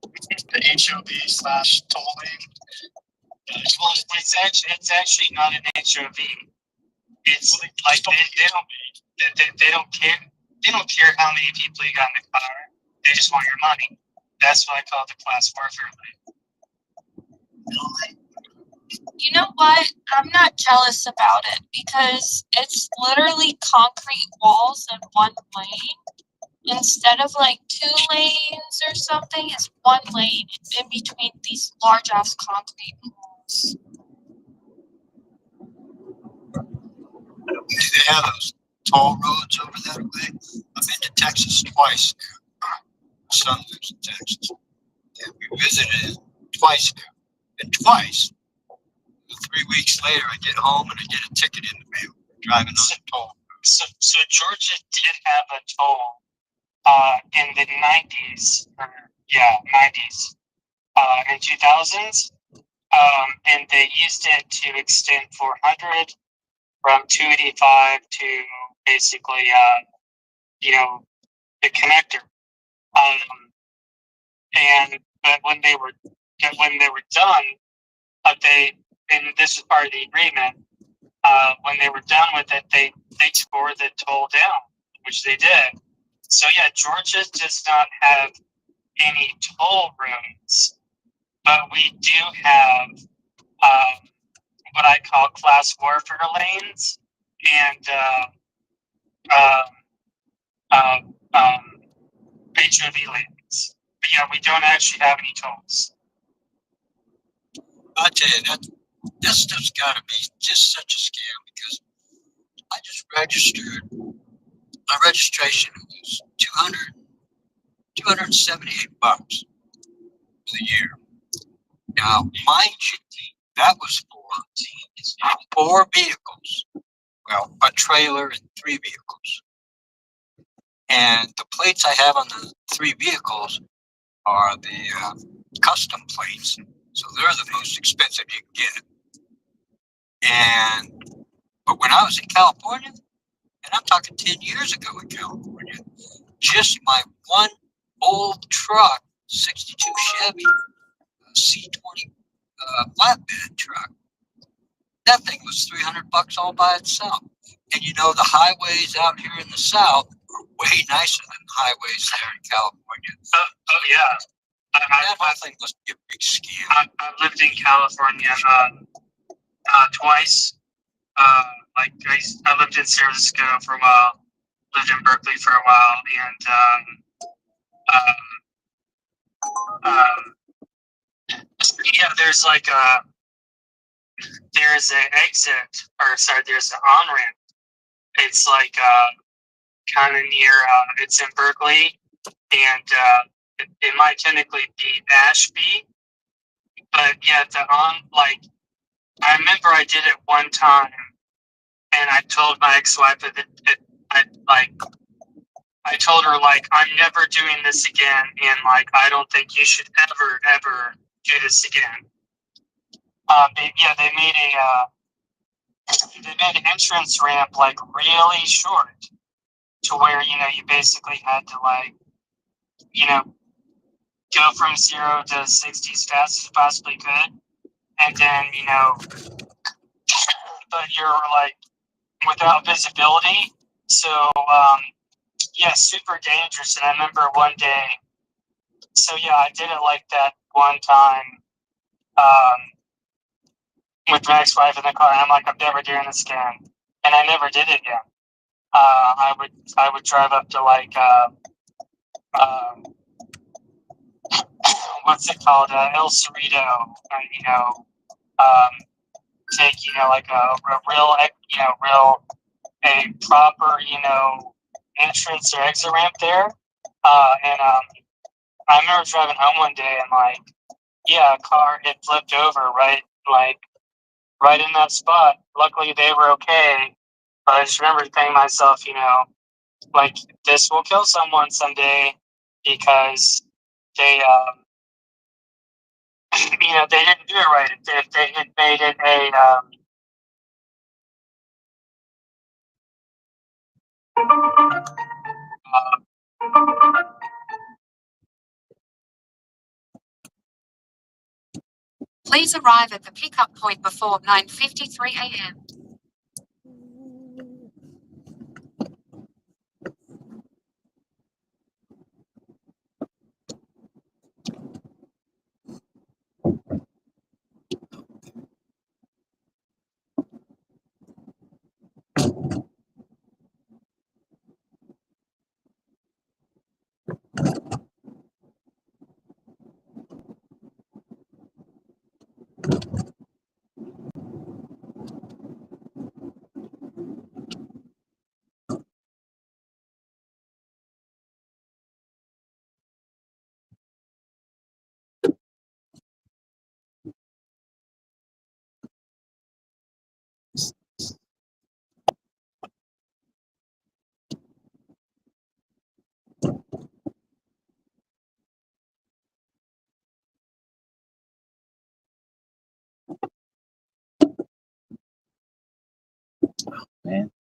The HOV/toll lane. Well, it's actually not an HOV. it's like they don't care. They don't care how many people you got in the car. They just want your money. That's what I call the class warfare. You know what? I'm not jealous about it because it's literally concrete walls in one lane. Instead of like 2 lanes or something, it's 1 lane in between these large ass concrete walls. Do they have those toll roads over that way? I've been to Texas twice now. Son lives in Texas. And we visited twice now. And twice, 3 weeks later, I get home and I get a ticket in the mail driving on the toll. So Georgia did have a toll in the 90s, or 90s, in 2000s, and they used it to extend 400 from 285 to basically, the connector. But when they were done, and this was part of the agreement. When they were done with it, they tore the toll down, which they did. So yeah, Georgia does not have any toll roads, but we do have what I call class warfare lanes and HOV lanes. But yeah, we don't actually have any tolls. I tell you, that stuff's got to be just such a scam because I just registered. My registration was $278 for the year. Now, mind you, that was for 4 vehicles. Well, a trailer and 3 vehicles. And the plates I have on the 3 vehicles are the custom plates. So they're the most expensive you can get. But when I was in California, and I'm talking 10 years ago in California, just my one old truck, 62 Chevy C20 flatbed truck, that thing was $300 all by itself. And you know, the highways out here in the South are way nicer than the highways there in California. Oh yeah. That whole thing must be a big scam. I lived in California twice. I lived in San Francisco for a while, lived in Berkeley for a while, and there's an exit, or sorry, there's an on ramp. It's like kind of near. It's in Berkeley, and it might technically be Ashby, but yeah, I remember I did it one time, and I told my ex-wife that I told her I'm never doing this again, and I don't think you should ever do this again. They made an entrance ramp really short, to where you basically had to go from 0 to 60 as fast as you possibly could, and then but you're without visibility, so super dangerous. And I remember one day, so yeah, I did it like that one time with my ex-wife in the car, and I'm I'm never doing this again, and I never did it again. I would drive up to what's it called, El Cerrito, take a proper entrance or exit ramp there, and I remember driving home one day and a car had flipped over right in that spot. Luckily they were okay, but I just remember thinking to myself, this will kill someone someday, because they they didn't do it right. If they had made it a Please arrive at the pickup point before 9:53 a.m. Man.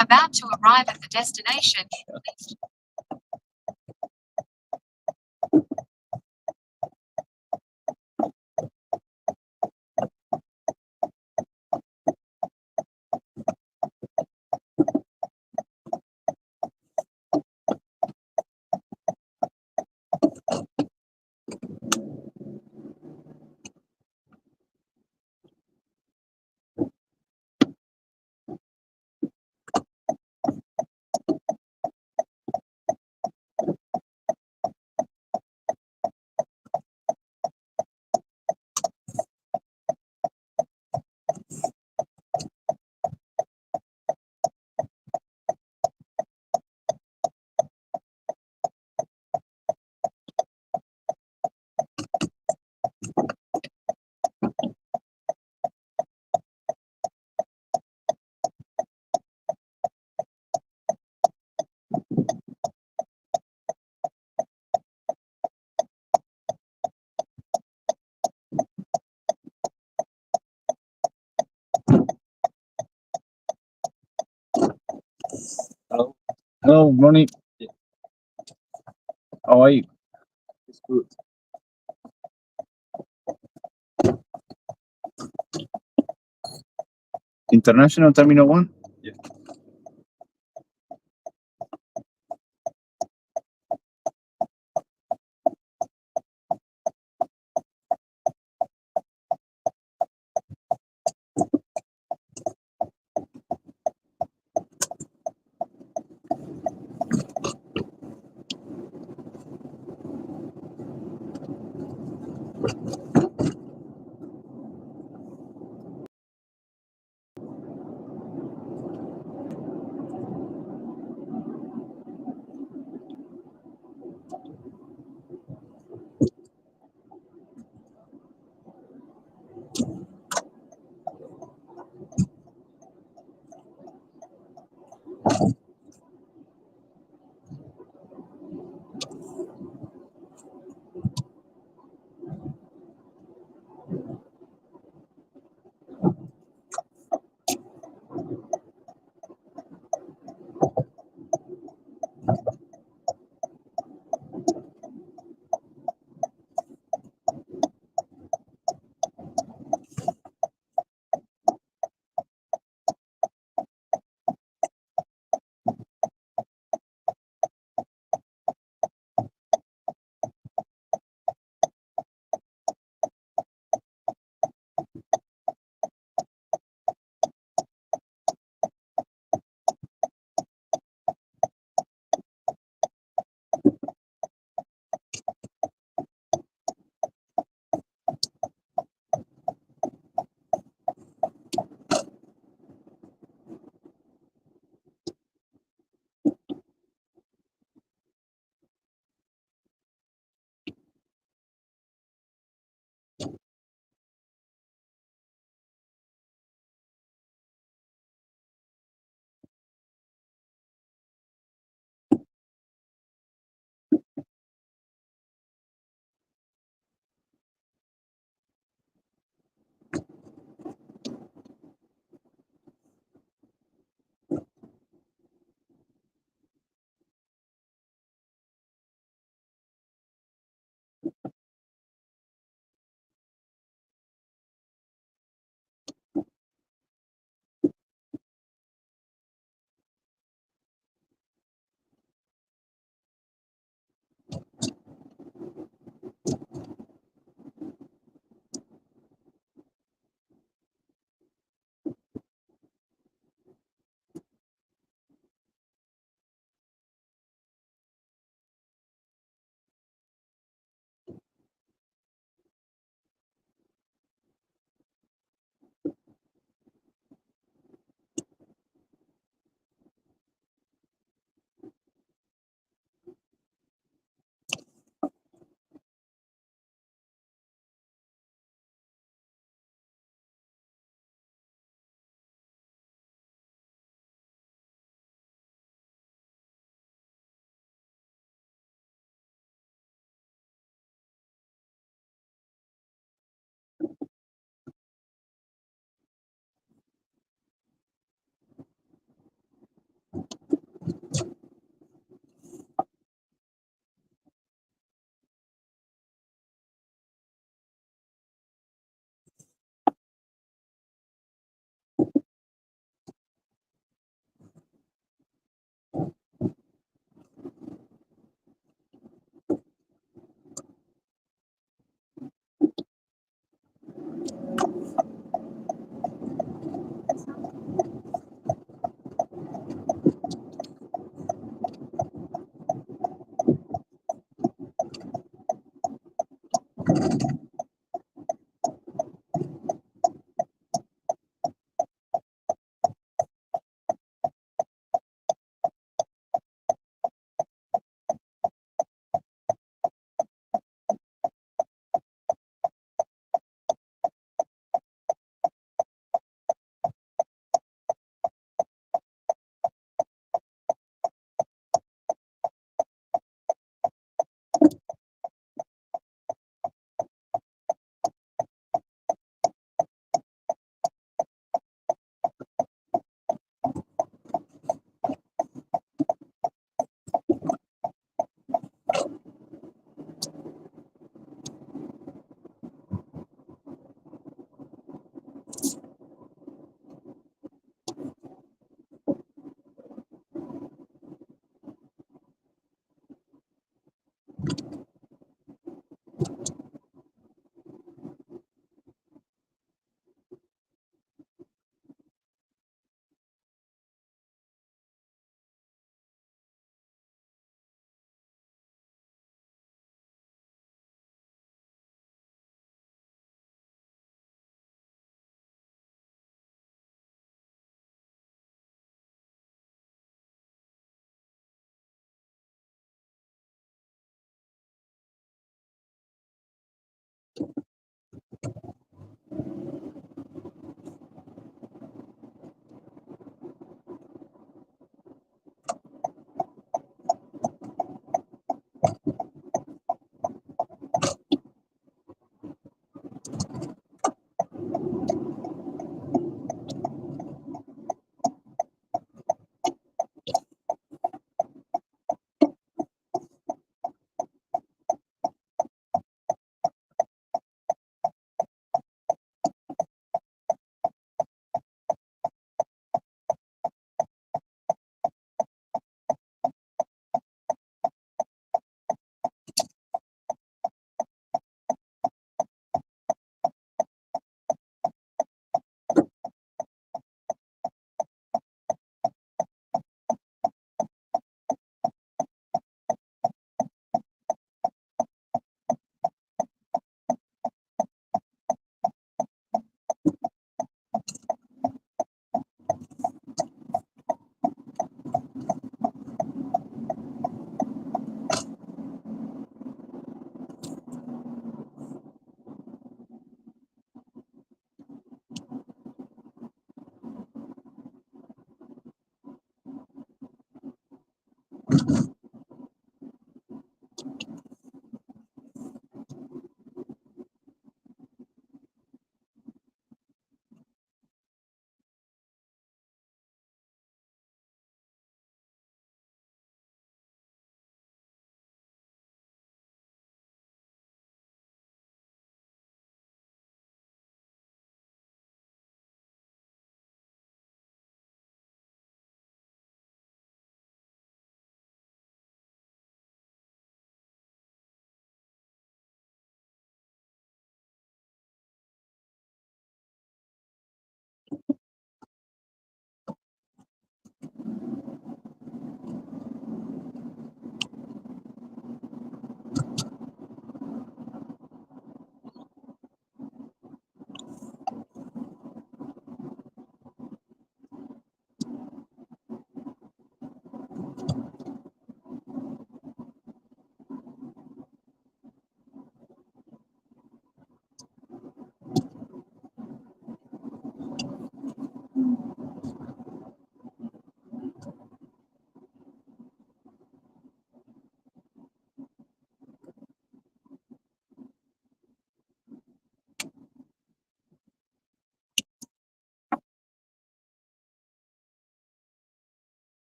About to arrive at the destination. Hello, morning. How are you? It's good. International Terminal 1? Yeah.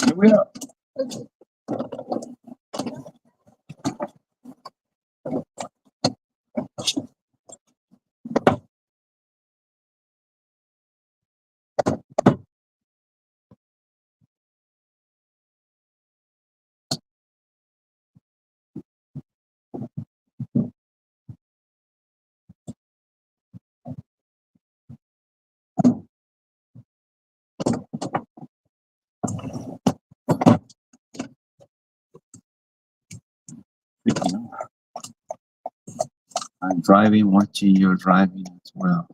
Here we are. I'm driving, watching you driving as well.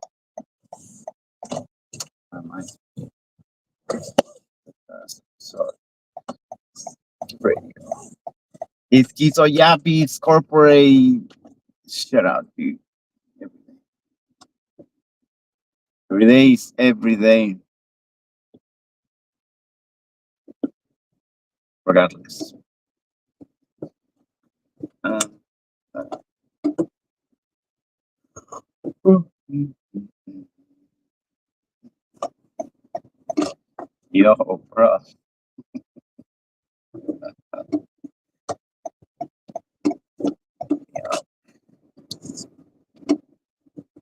I might be. Sorry. Radio. It's Gizo Yappies Corporate. Shut up, dude. Every day is every day. regardless. Yo, bro.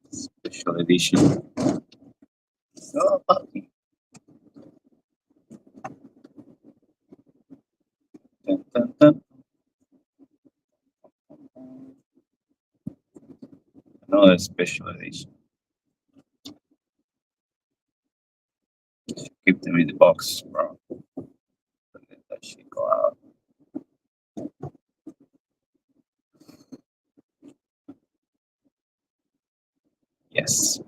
Special edition. So puppy. Dun, dun, dun. Another special edition. Keep them in the box, bro. Let that shit go out. Yes.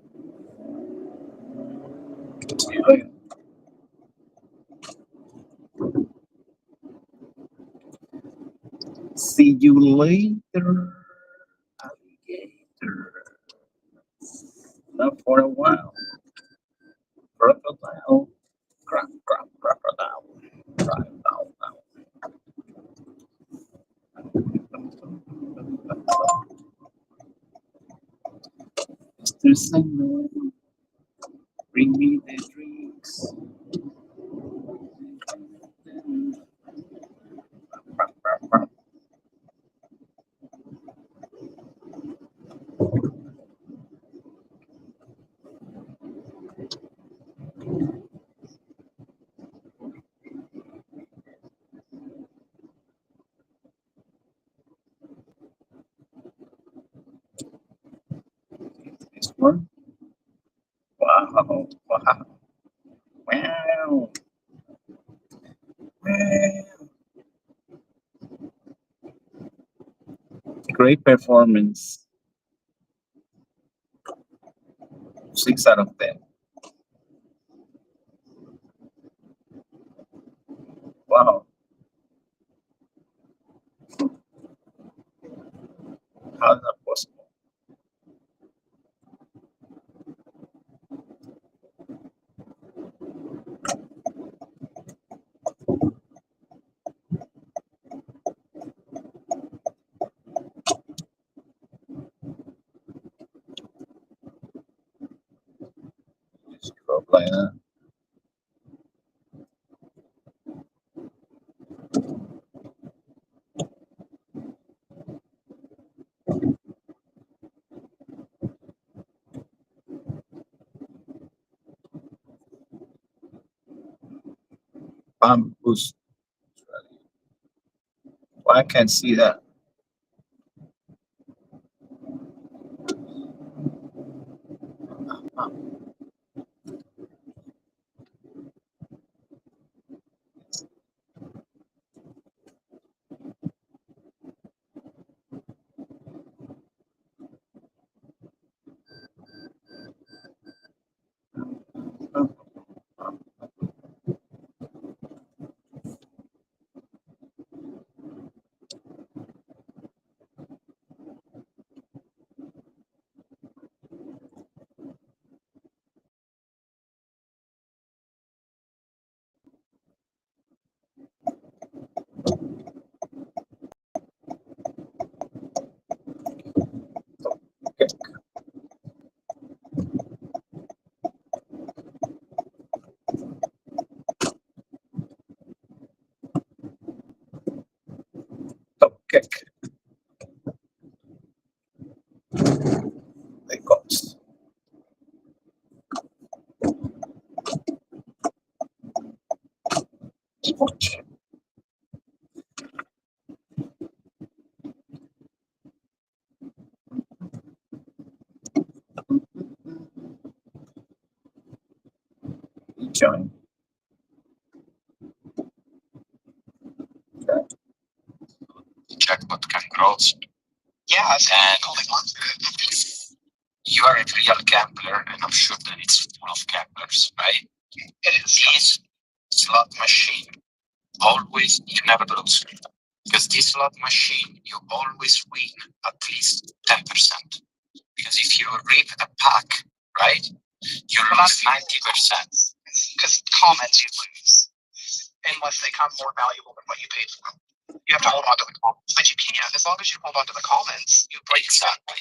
See you later, alligator. Not for a while. Crocodile. Crocodile. Crocodile. Mr. Sandman, bring me the drinks. This one. Wow. Wow. Wow. Wow. Great performance. 6 out of 10. Wow. How is that possible? Just go up like that. Bambus. Well, I can't see that. Okay. Top kick. They got. Watch. Join. Jackpot can growth. Yeah, I see. And you are a real gambler, and I'm sure that it's full of gamblers, right? It is. This slot machine, always, you never lose. Because this slot machine, you always win at least 10%. Because if you rip a pack, right, you lose 90%. Because comments you lose. unless they come more valuable than what you paid for them. You have to hold on to the comments, but you can as long as you hold on to the comments. You break Exactly.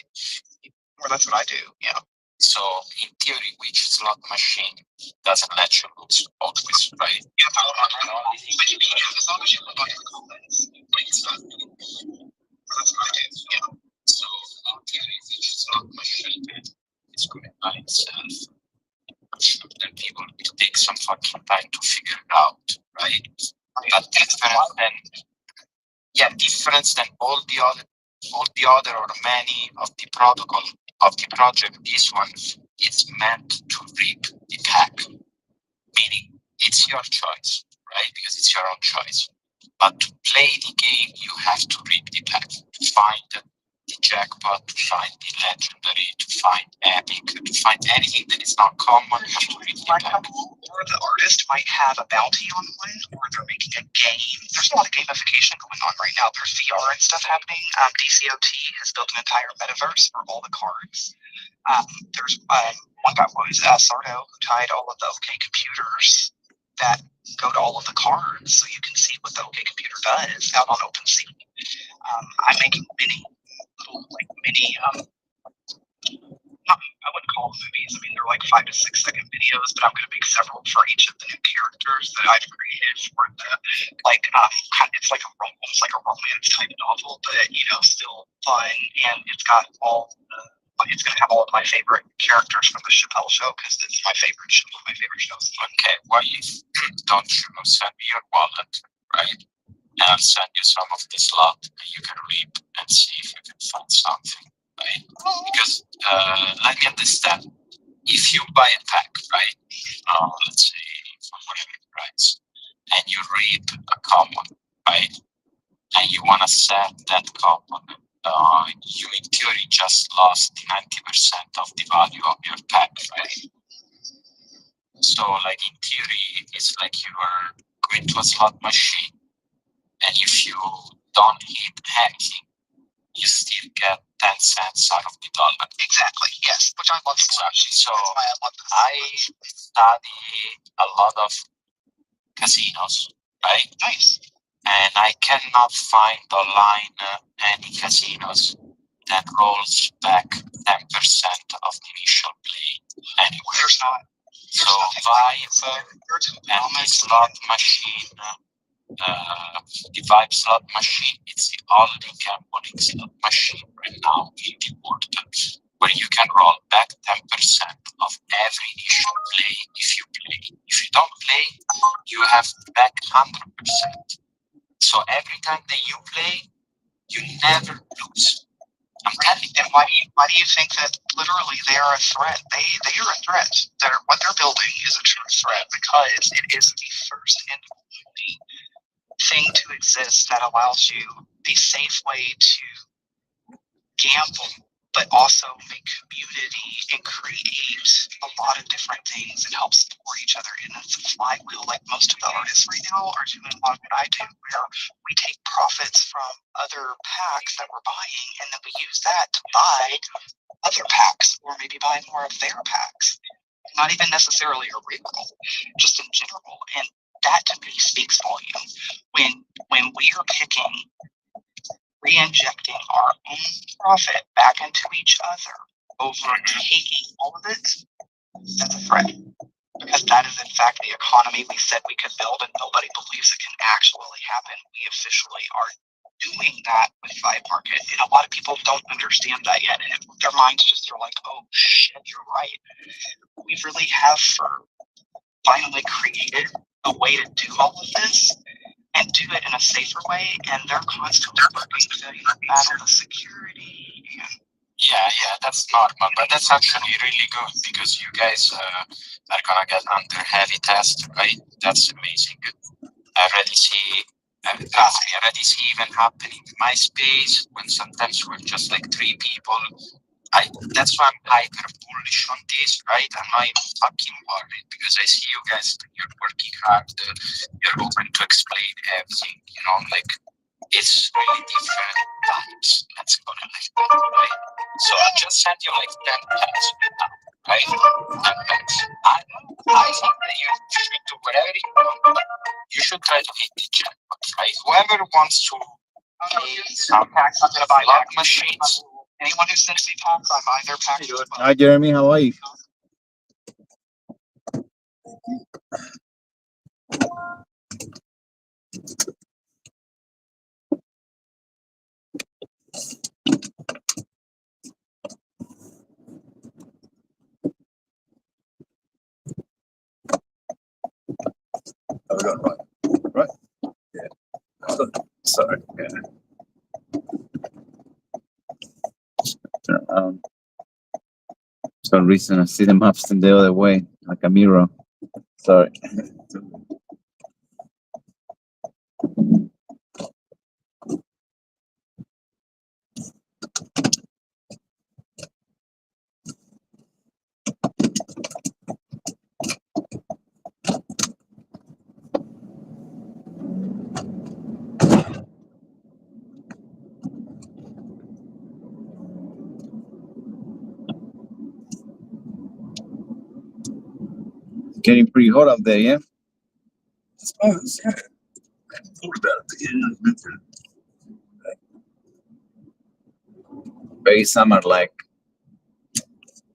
Or that's what I do. Yeah. So in theory, which slot machine doesn't let you lose always, right? You have to hold on to the comments, but you can as long as you hold on to the comments. You break That's what I do. Yeah. So in theory, which slot machine is going by itself, then people will take some fucking time to figure it out, right? But difference than all the other or many of the protocol of the project, this one is meant to reap the pack, meaning it's your choice, right? Because it's your own choice. But to play the game, you have to reap the pack, to find the jackpot, to find the legendary, to find epic, to find anything that is not common, you have to reap the pack. Or the artist might have a bounty on one, or they're making a game. There's a lot of gamification going on right now. There's VR and stuff happening. DCOT has built an entire metaverse for all the cards. There's one guy was Sardo, who tied all of the OK computers that go to all of the cards, so you can see what the OK computer does out on OpenSea. I'm making mini, I wouldn't call them movies. I mean, they're like 5 to 6 second videos, but I'm going to make several for each of the new characters that I've created for the it's like almost like a romance type novel, but still fun, and it's got it's going to have all of my favorite characters from the Chappelle Show because it's my favorite show. One of my favorite shows. Okay, why don't you send me your wallet, right? And I'll send you some of this lot, and you can read and see if you can find something, right? Because let me understand. If you buy a pack, right? Let's say for whatever price, and you read a common, right? And you want to sell that common, you in theory just lost 90% of the value of your pack, right? So, like in theory, it's like you are going to a slot machine, and if you don't hit anything, you still get 10 cents out of the dollar. Exactly. Yes, which I love. Exactly. So I study a lot of casinos, right? Nice. And I cannot find online any casinos that rolls back 10% of the initial play anywhere. There's not. So Vibe and the slot machine, the Vibe slot machine, it's the only gambling slot machine right now in the world where you can roll back 10% of every initial play if you play. If you don't play, you have back 100%. So every time that you play, you never lose. I'm telling you. And why do you think that literally they are a threat? They are a threat. What they're building is a true threat because it is the first and only thing to exist that allows you the safe way to gamble, but also make community and create a lot of different things and help support each other. And it's a flywheel. Like most of the artists right now are doing a lot of what I do, where we take profits from other packs that we're buying, and then we use that to buy other packs, or maybe buy more of their packs. Not even necessarily a reroll, just in general. And that to me speaks volume. When we are picking, re-injecting our own profit back into each other over taking all of it, that's a threat. Because that is in fact the economy we said we could build, and nobody believes it can actually happen. We officially are doing that with Vibe Market, and a lot of people don't understand that yet, and their minds just are like, oh shit, you're right. We really have finally created a way to do all of this and do it in a safer way, and they're constantly working to battle the security. Yeah, that's normal, but that's actually really good because you guys are gonna get under heavy test, right? That's amazing. I already see even happening in my space when sometimes we're just like 3 people. That's why I'm hyper bullish on this, right? I'm not even fucking worried because I see you guys, you're working hard, you're open to explain everything, like it's really different vibes. Let's go like that, right? So I'll just send you like 10 packs right now, right? I think that you should do whatever you want, but you should try to hit the jackpot, right? Whoever wants to some slot machines. Anyone who sends me packs, I buy their packs. as well. Hi, Jeremy. How are you? Oh, we got it right. Yeah. Sorry. Yeah. Turn around. For some reason, I see the maps the other way, like a mirror. Sorry. Getting pretty hot up there, yeah? I suppose, yeah. I hadn't thought about it, but yeah, I meant to. Very summer like.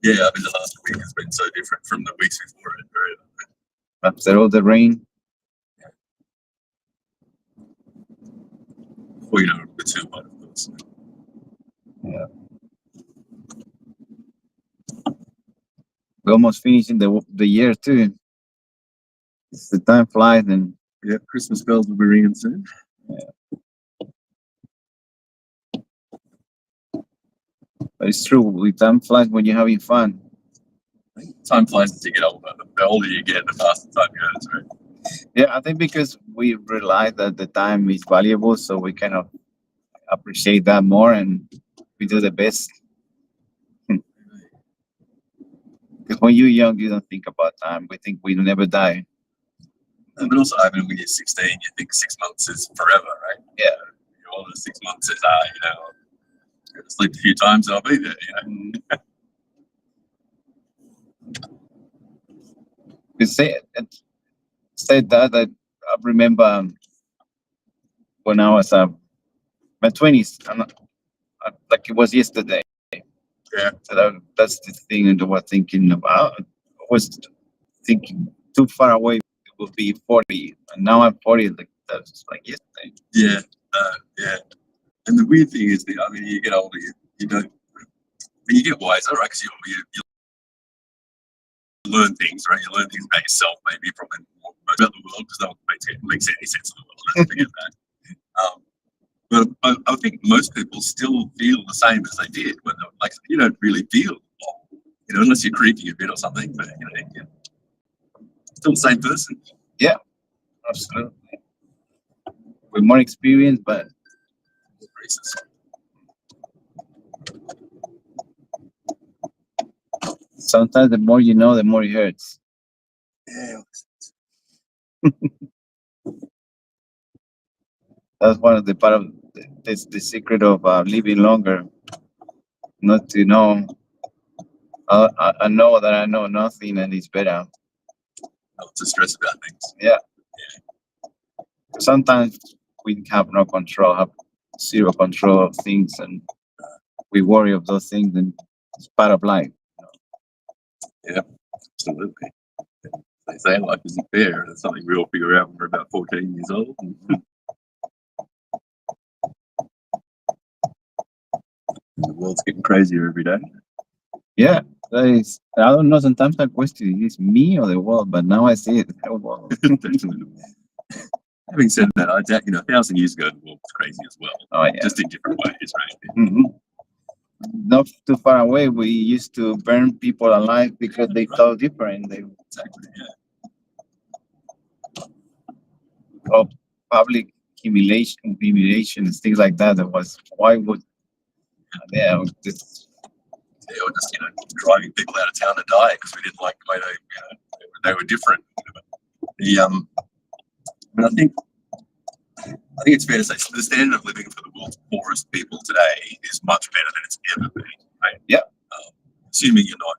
Yeah, I mean, the last week has been so different from the weeks before it. Very, After all the rain. well, you know, a bit too hot, of course. Yeah. We're almost finishing the year too. It's the time flies and Yeah, Christmas bells will be ringing soon. but it's true, with time flies when you're having fun. Time flies as you get older. The older you get, the faster time goes, right? Yeah, I think because we realize that the time is valuable, so we kind of appreciate that more and we do the best. Because when you're young, you don't think about time. We think we'll never die. But also, I mean, when you're 16, you think 6 months is forever, right? Yeah. You're older, 6 months is, you know, I'm going to sleep a few times and I'll be there, you know? We said that I remember when I was my 20s, like it was yesterday. Yeah. So that's the thing and I was thinking about. I was thinking too far away. It would be 40, and now I'm 40. Like that's like yesterday. Yeah, yeah. And the weird thing is, I mean, you get older, you don't, when you get wiser, right? Because you learn things, right? You learn things about yourself, maybe from about the world, because no one makes any sense of the world. Let's forget that. But I think most people still feel the same as they did when they, like, you don't really feel old, you know, unless you're creaking a bit or something. But you know, you're still the same person. Yeah, absolutely. With more experience, but sometimes the more you know, the more it hurts. Yeah. That's one of the part of the secret of living longer. Not to know. I know that I know nothing, and it's better. Not to stress about things. Yeah. Sometimes we have no control, have zero control of things, and we worry of those things, and it's part of life. Yeah, absolutely. They say life isn't fair. That's something we all figure out when we're about 14 years old. The world's getting crazier every day. Yeah, that is. I don't know. Sometimes I question is me or the world, but now I see it. The world. Definitely. Having said that, I doubt, 1,000 years ago the world was crazy as well. Oh yeah, just in different ways, right? Mm-hmm. Not too far away, we used to burn people alive because they thought different. Exactly. Yeah. Well, public humiliation, things like that. That was why would yeah, or just driving people out of town to die because we didn't like the way they were different. But I think it's fair to say the standard of living for the world's poorest people today is much better than it's ever been. Right? Yeah. Assuming you're not,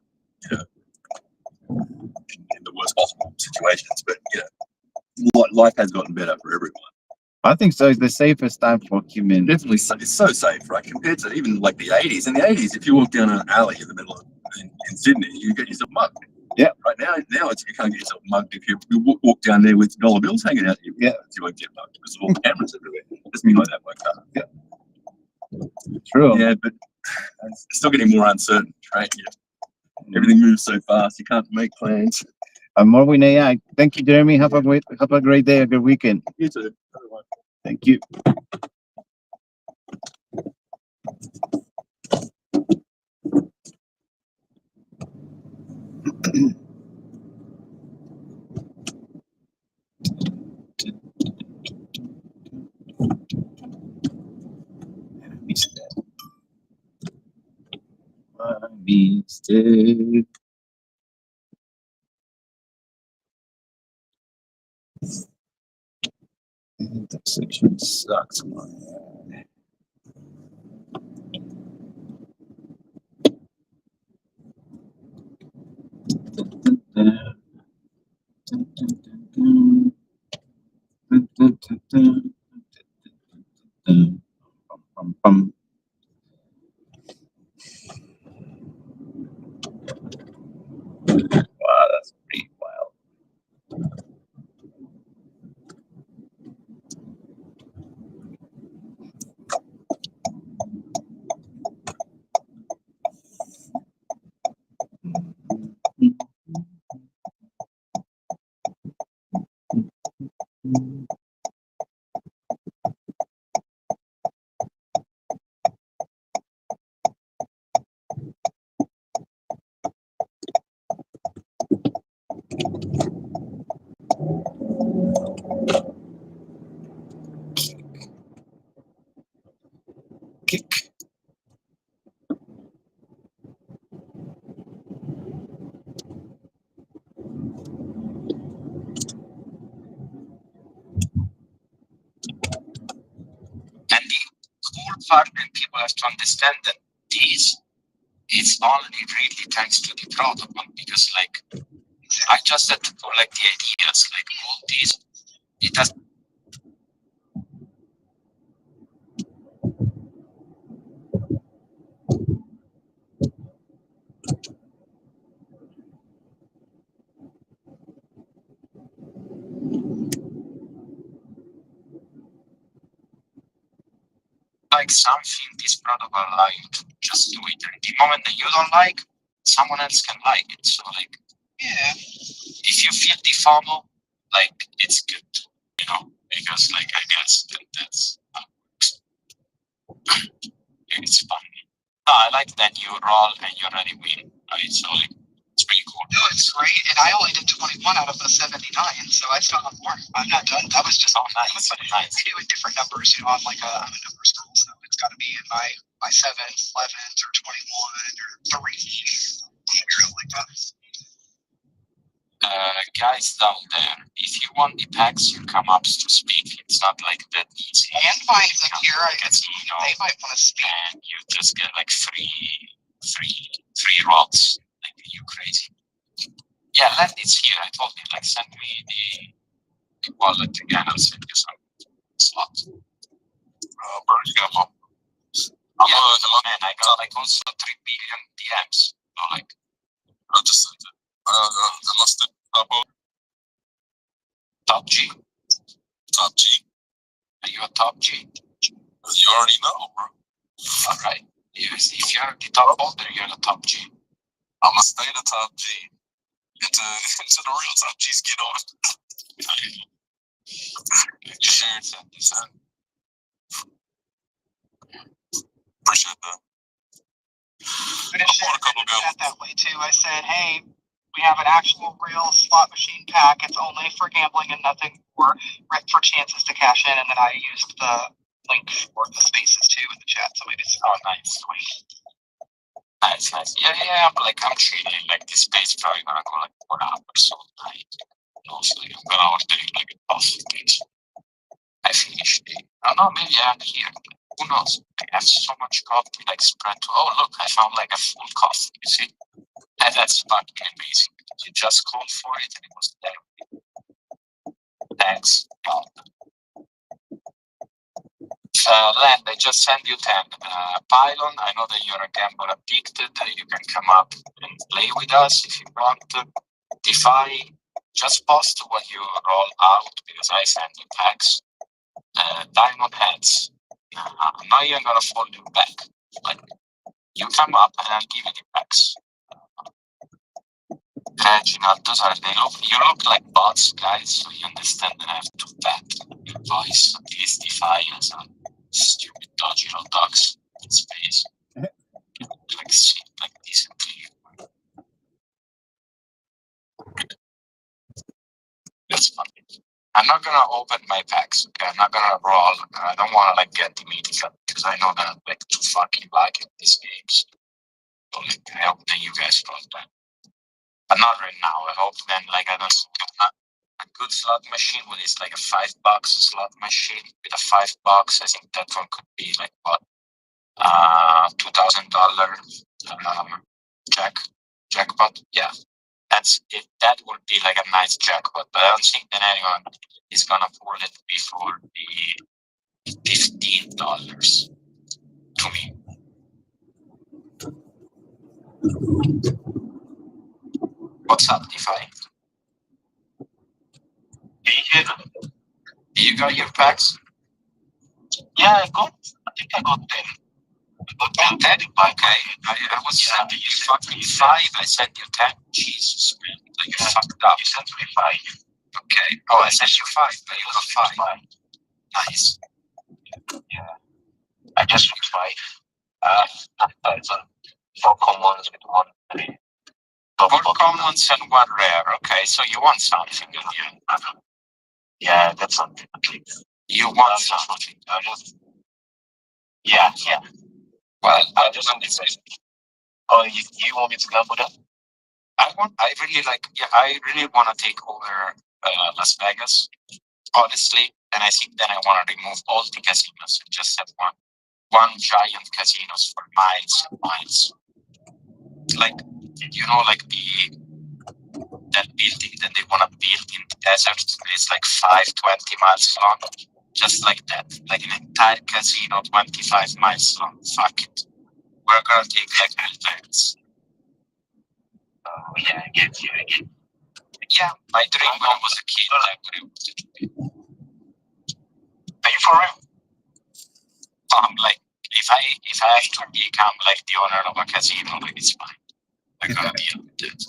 in the worst possible situations. But life has gotten better for everyone. I think so. It's the safest time for human. Definitely, it's so safe, right? Compared to even like the 80s. In the 80s, if you walk down an alley in the middle of in Sydney, you get yourself mugged. Yeah. Right now it's you can't get yourself mugged if you walk down there with dollar bills hanging out. You won't get mugged because of all the cameras everywhere. Doesn't mean like that by car. Yeah. True. Yeah, but it's still getting more uncertain, right? Yeah. Everything moves so fast, you can't make plans. And more with AI. Thank you, Jeremy. Have a great day, a good weekend. You too. Thank you. Mistake. That section sucks, man. Wow, that's pretty wild. Kick. And the cool part, and people have to understand that this is only really thanks to the protocol, because like I just had to collect the ideas, like all this, it has like something this protocol allow you to just do it. And the moment that you don't like, someone else can like it. So like, yeah, if you feel the FOMO, like it's good, because like I guess that's how it works. It's fun. No, I like that you roll and you already win. Right? So like, it's pretty cool. No, it's great. And I only did 21 out of the 79, so I still have more. I'm not done. That was just nice. I do it different numbers, I'm like I'm a numbers girl, so it's got to be in my 7s, 11s, or 21, or 3. Like that. Guys down there, if you want the packs, you come up to speak. It's not like that easy. And finds like here, I guess they might want to speak. And you just get like three rods. Like you crazy. Yeah, Landis here. I told him like send me the wallet again. I'll send you some slots. Bird, you got more. Man, I got like also 3 billion DMs. So like, I just sent it. I must have top G. Top G. Are you a top G? You already know, bro. All right. If you're the top holder, you're the top G. I'm gonna stay the top G until the real top G's get on. You shared that. Appreciate that. I shared it that way too. I said, hey, we have an actual real slot machine pack. It's only for gambling and nothing for chances to cash in. And then I used the link for the spaces too in the chat. So maybe it's nice. Nice. Yeah. But like I'm treating like this space probably gonna go like 4 hours. So like also like, I'm gonna order like a coffee place. I finished it. I don't know, maybe I'm here. Who knows? I have so much coffee like spread to look, I found like a full coffee, you see? And that's fucking amazing. You just called for it and it was there. Thanks, God. Len, I just sent you 10. Pylon, I know that you're a gamble addicted. You can come up and play with us if you want. Defy, just post what you roll out because I send you packs. Diamond heads. I'm not even gonna fold you back. Like, you come up and I'll give you the packs. Reginald, those are you look like bots, guys, so you understand that I have to bet your voice. Please defy as a stupid dodgy little dogs in space. Like shit, like decently. That's funny. I'm not gonna open my packs, okay? I'm not gonna roll. I don't wanna like get the media because I know that I'm like too fucking like in these games. So like I hope that you guys roll that. But not right now. I hope then like I don't a good slot machine with it's like a $5 slot machine with a $5. I think that one could be like what $2,000 jackpot. Yeah, that's it. That would be like a nice jackpot. But I don't think that anyone is gonna pull it before the $15 to me. What's up, DeFi? You got your packs? Yeah, I got. I think I got 10. I got 10. Okay, I was sending you fucking 5. I sent you 10. Jesus, man, you fucked up. You sent me 5. Okay. Oh, I sent you 5, but you got 5. Nice. Yeah. I just took 5. It's 4 commons with 1 3. 4 commons and 1 rare. Okay, so you want something in the end. Yeah, that's something. You want something. Yeah. Well, I just want to say. Oh, you want me to gamble that? I really want to take over Las Vegas, honestly. And I think then I want to remove all the casinos and just have one giant casinos for miles and miles. Like, like that building that they want to build in the desert. It's like 20 miles long. Just like that. Like an entire casino, 25 miles long. Fuck it. We're gonna take like hotels. Oh yeah, I get you. Yeah, my dream when I was a kid, like what I wanted to be. Are you for real? Like if I have to become like the owner of a casino, like it's fine. I'm gonna deal with that.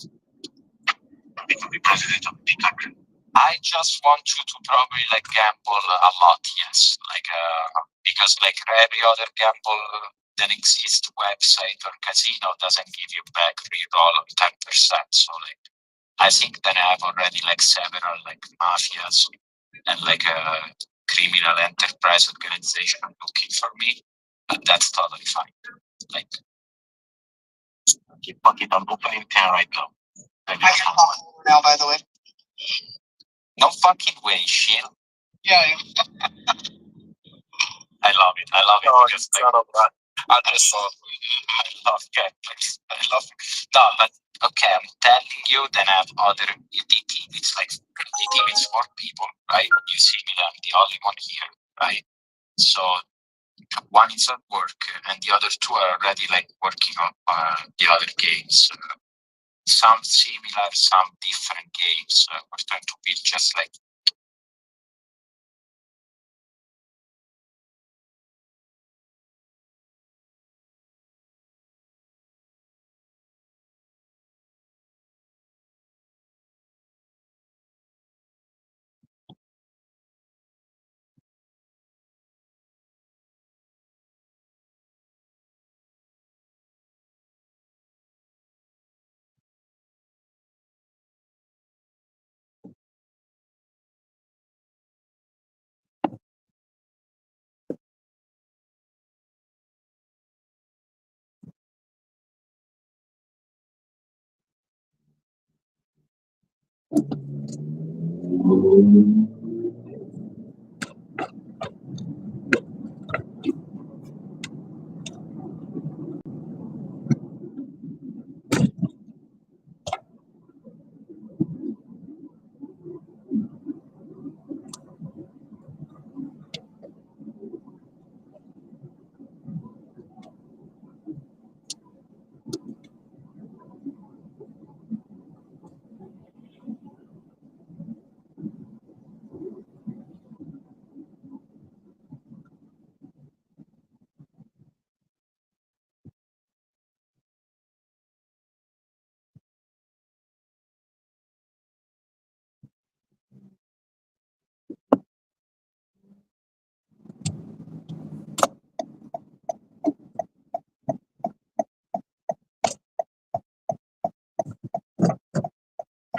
You to be president of the country. I just want you to probably like gamble a lot, yes. Like because like every other gamble that exists website or casino doesn't give you back re-roll of 10%. So like I think that I have already like several like mafias and like a criminal enterprise organization looking for me. But that's totally fine. Like keep fucking I'm opening 10 right now. I can call now, by the way. No fucking way, Shield. Yeah. I love it. Oh, because like, I love gameplays. I love it. No, but okay, I'm telling you, then I have other team. It's like the team is 4 people, right? You see me, I'm the only one here, right? So one is at work, and the other 2 are already like working on the other games. Some similar, some different games. We're trying to build just like.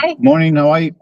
Hi. Morning, how are you?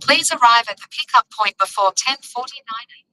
Please arrive at the pickup point before 10:49 a.m.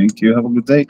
Thank you. Have a good day.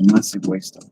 Massive waste of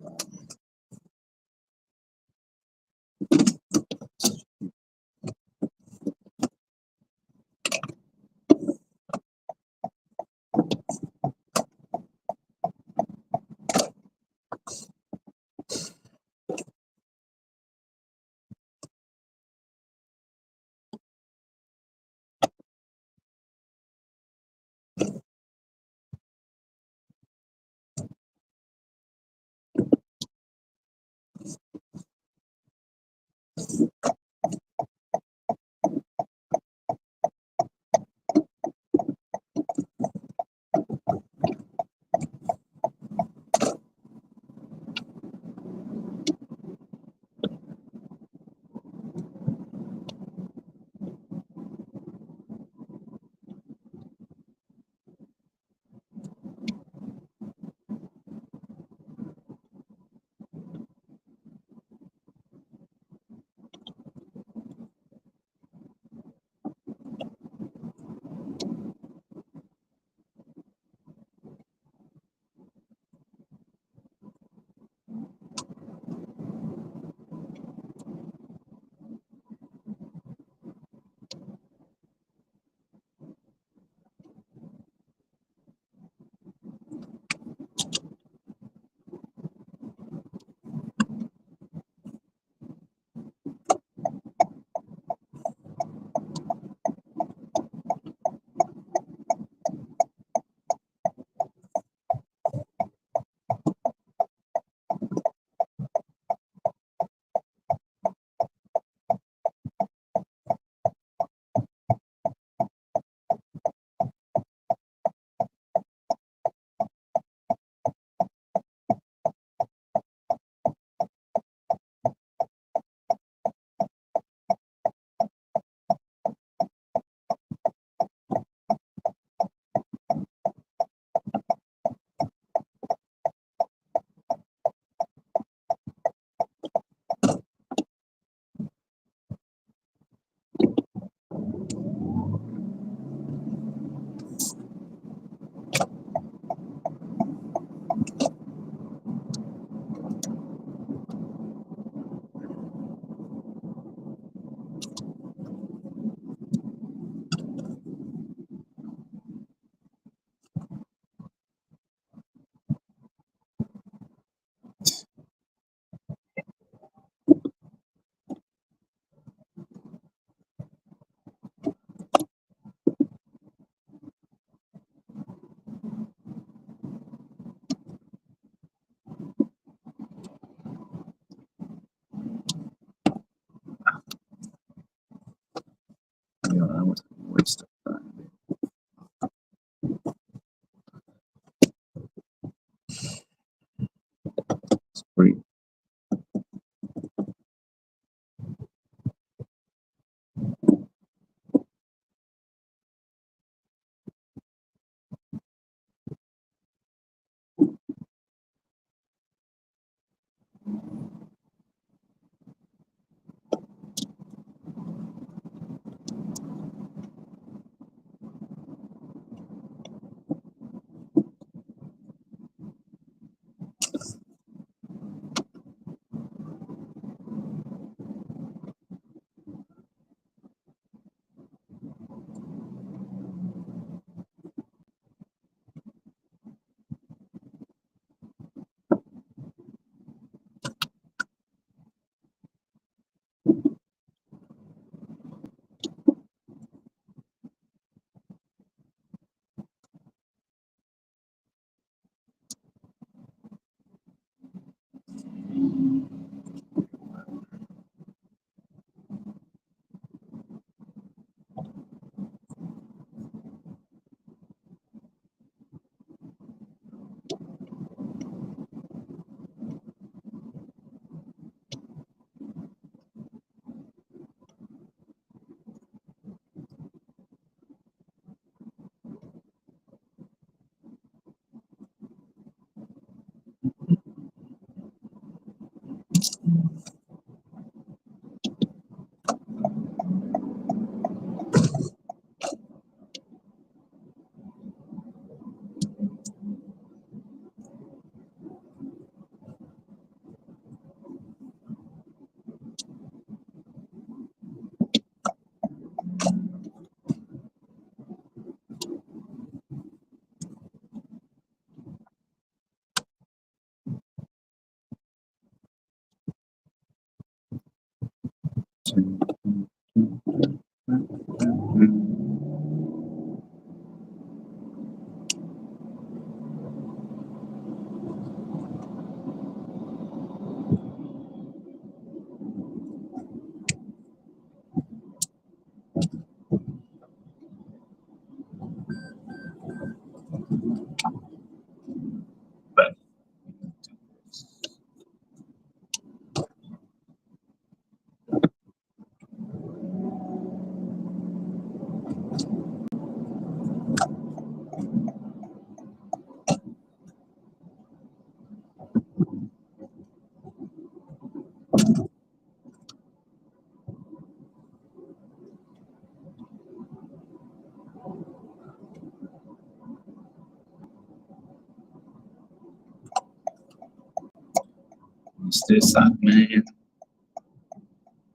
Mr. Sandman,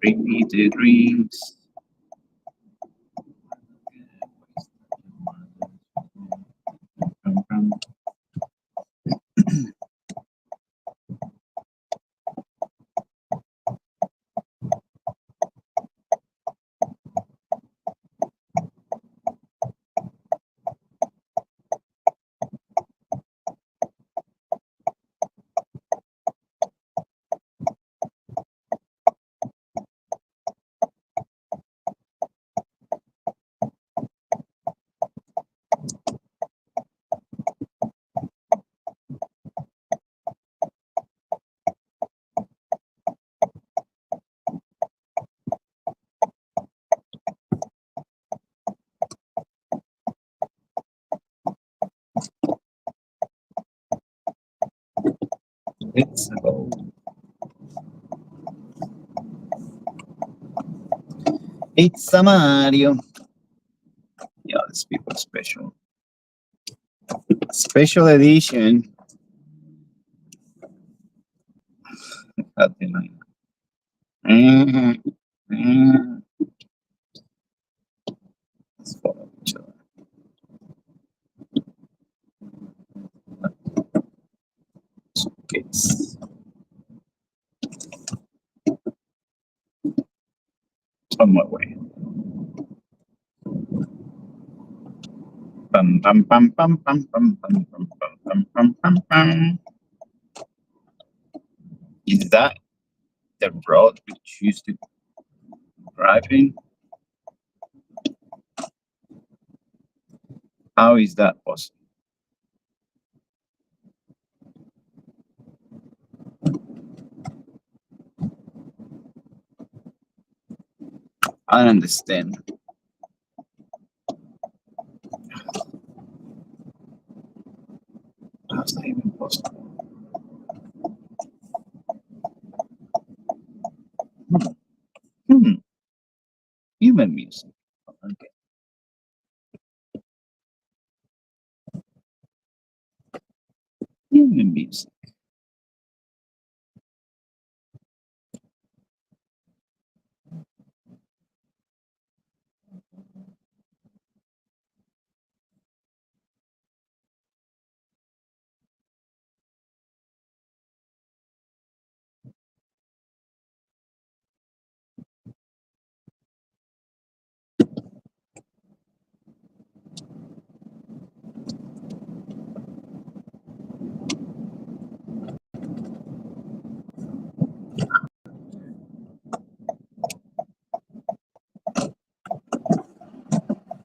bring me the drinks. It's a go. It's a Mario. Yeah, this people special. Special edition. Nothing. Let's follow each other. Suitcase. On my way. Bum, bum, bum, bum, bum, bum, bum, bum, bum, bum, bum, bum. Is that the road we choose to drive in? How is that possible? I don't understand. How's that even possible? Human music. Okay. Human music.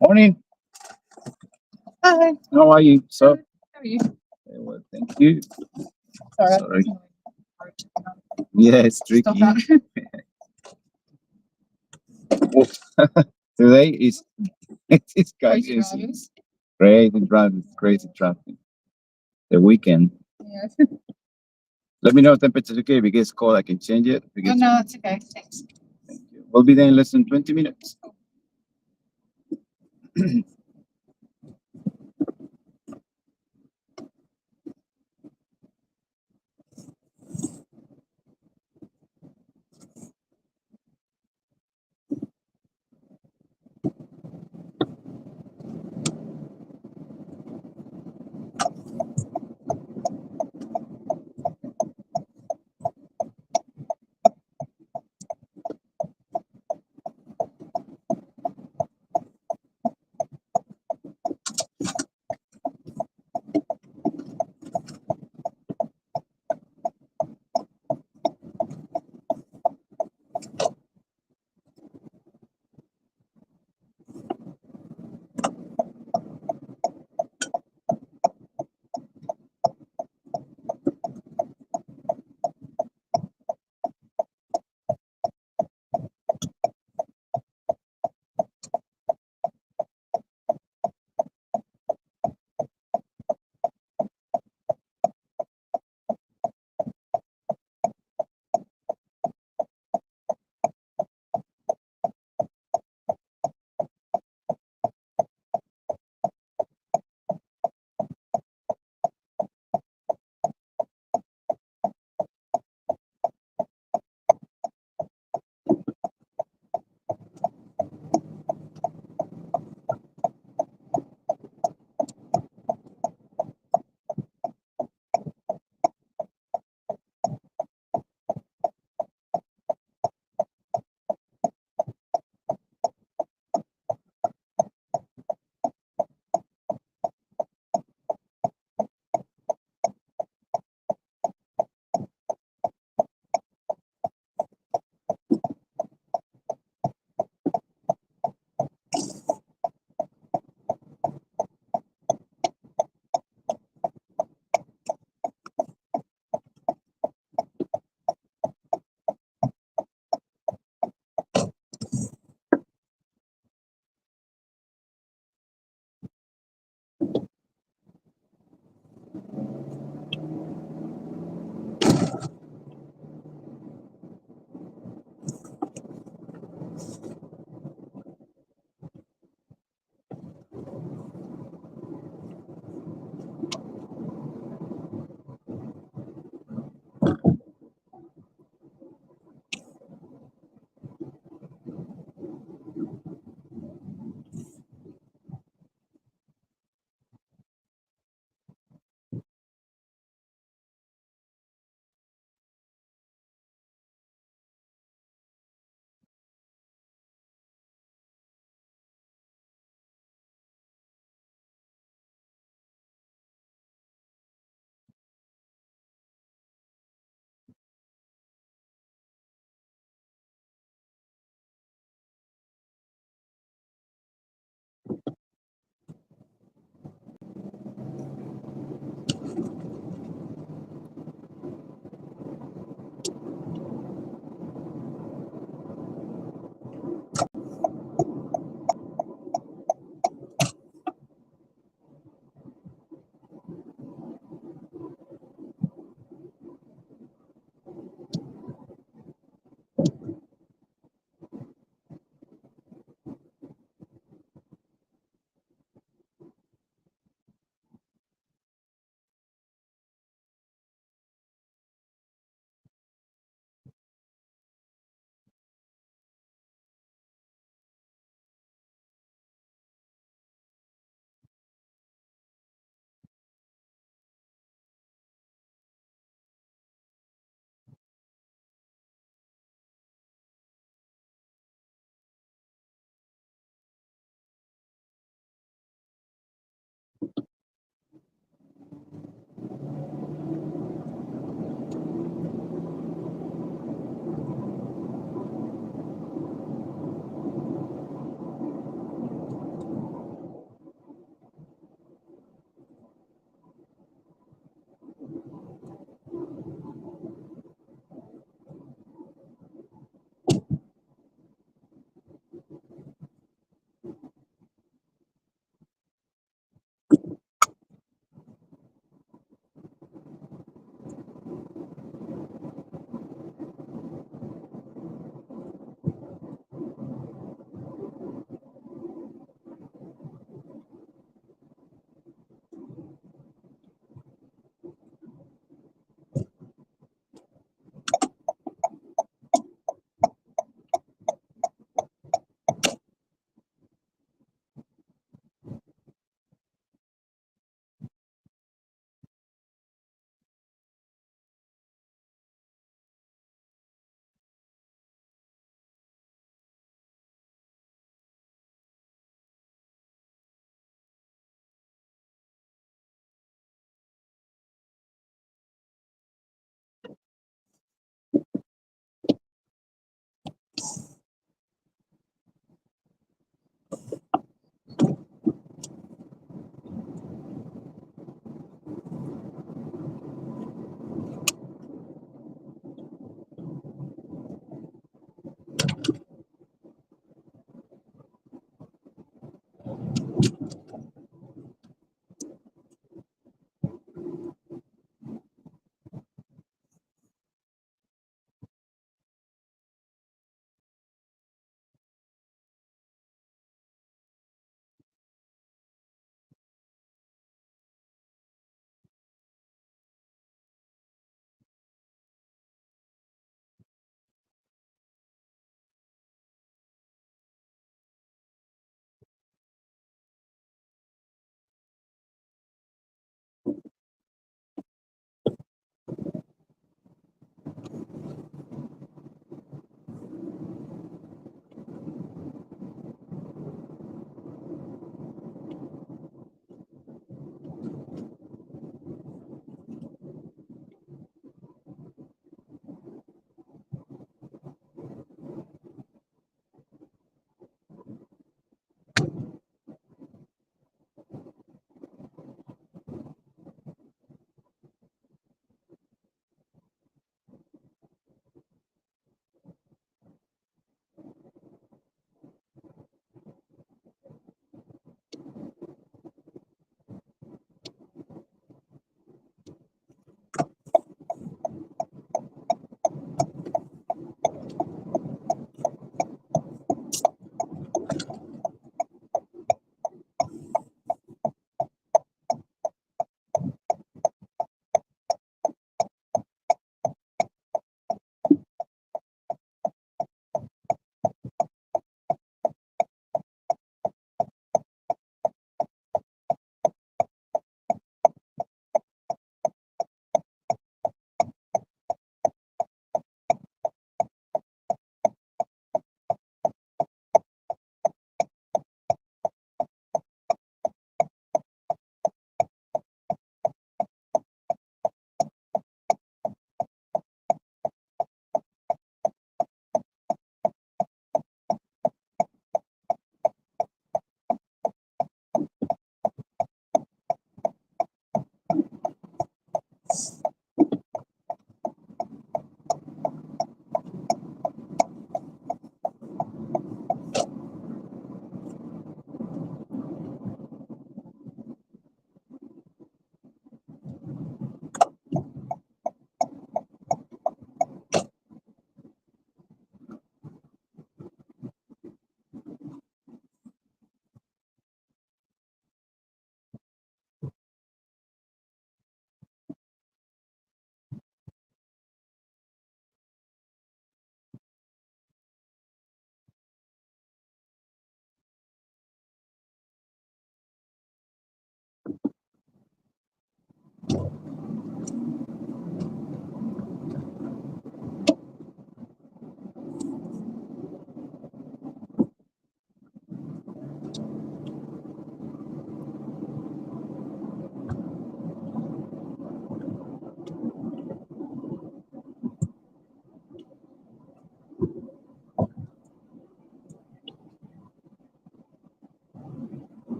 Morning. Hi. How are you? So, How are you? very well, thank you. Sorry. Sorry. Yeah, it's tricky. Stop that. Today is it's Crazy crazy. drivers. Crazy driving, crazy traffic. The weekend. Yeah. Let me know if temperature's okay. If it gets cold, I can change it. If it Oh, gets no, it's okay. Thanks. Thank you. We'll be there in less than 20 minutes.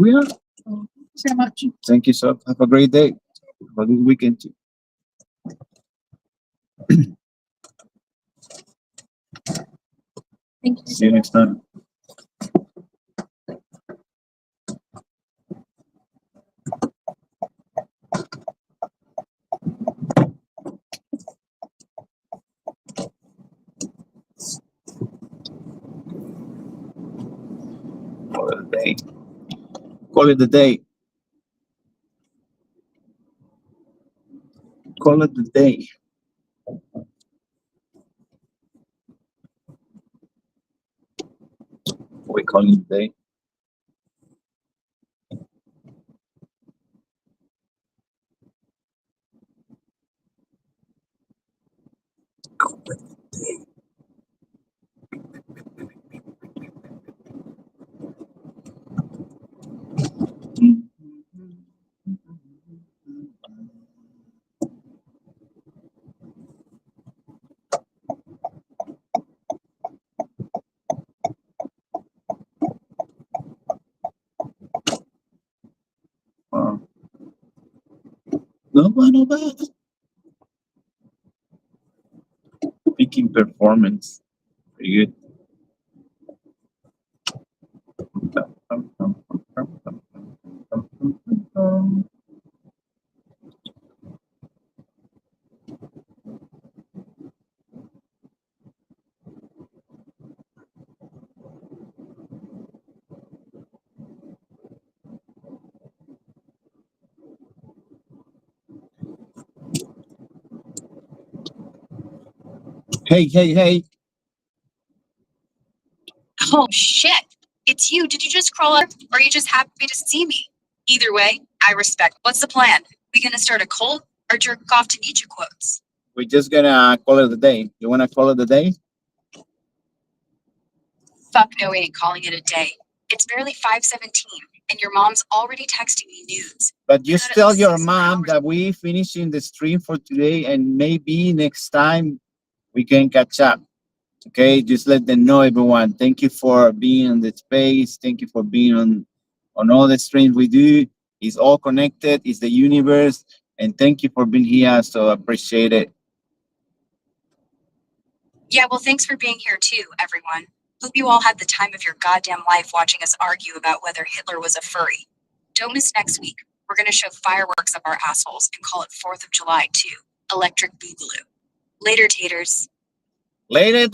we are. So much. Thank you, sir. Have a great day. Have a good weekend too. Thank you. See you next time. Call it a day. Call it a day. Call it a day. We call it a day. No bad. Peaking performance. Pretty good. Hey. Oh shit! It's you. Did you just crawl up, or are you just happy to see me? Either way, I respect. What's the plan? We gonna start a cult or jerk off to Nietzsche quotes? We're just gonna call it a day. You wanna call it a day? Fuck no, we ain't calling it a day. It's barely 5:17, and your mom's already texting me news. But just Not at tell least your 6 more mom hours. that we finishing the stream for today, and maybe next time we can catch up. Okay, just let them know, everyone. Thank you for being on the space. Thank you for being on all the streams we do. It's all connected. It's the universe, and thank you for being here. So I appreciate it. Yeah, well, thanks for being here too, everyone. Hope you all had the time of your goddamn life watching us argue about whether Hitler was a furry. Don't miss next week. We're gonna shove fireworks up our assholes and call it 4th of July too. Electric Boogaloo. Later, taters. Later.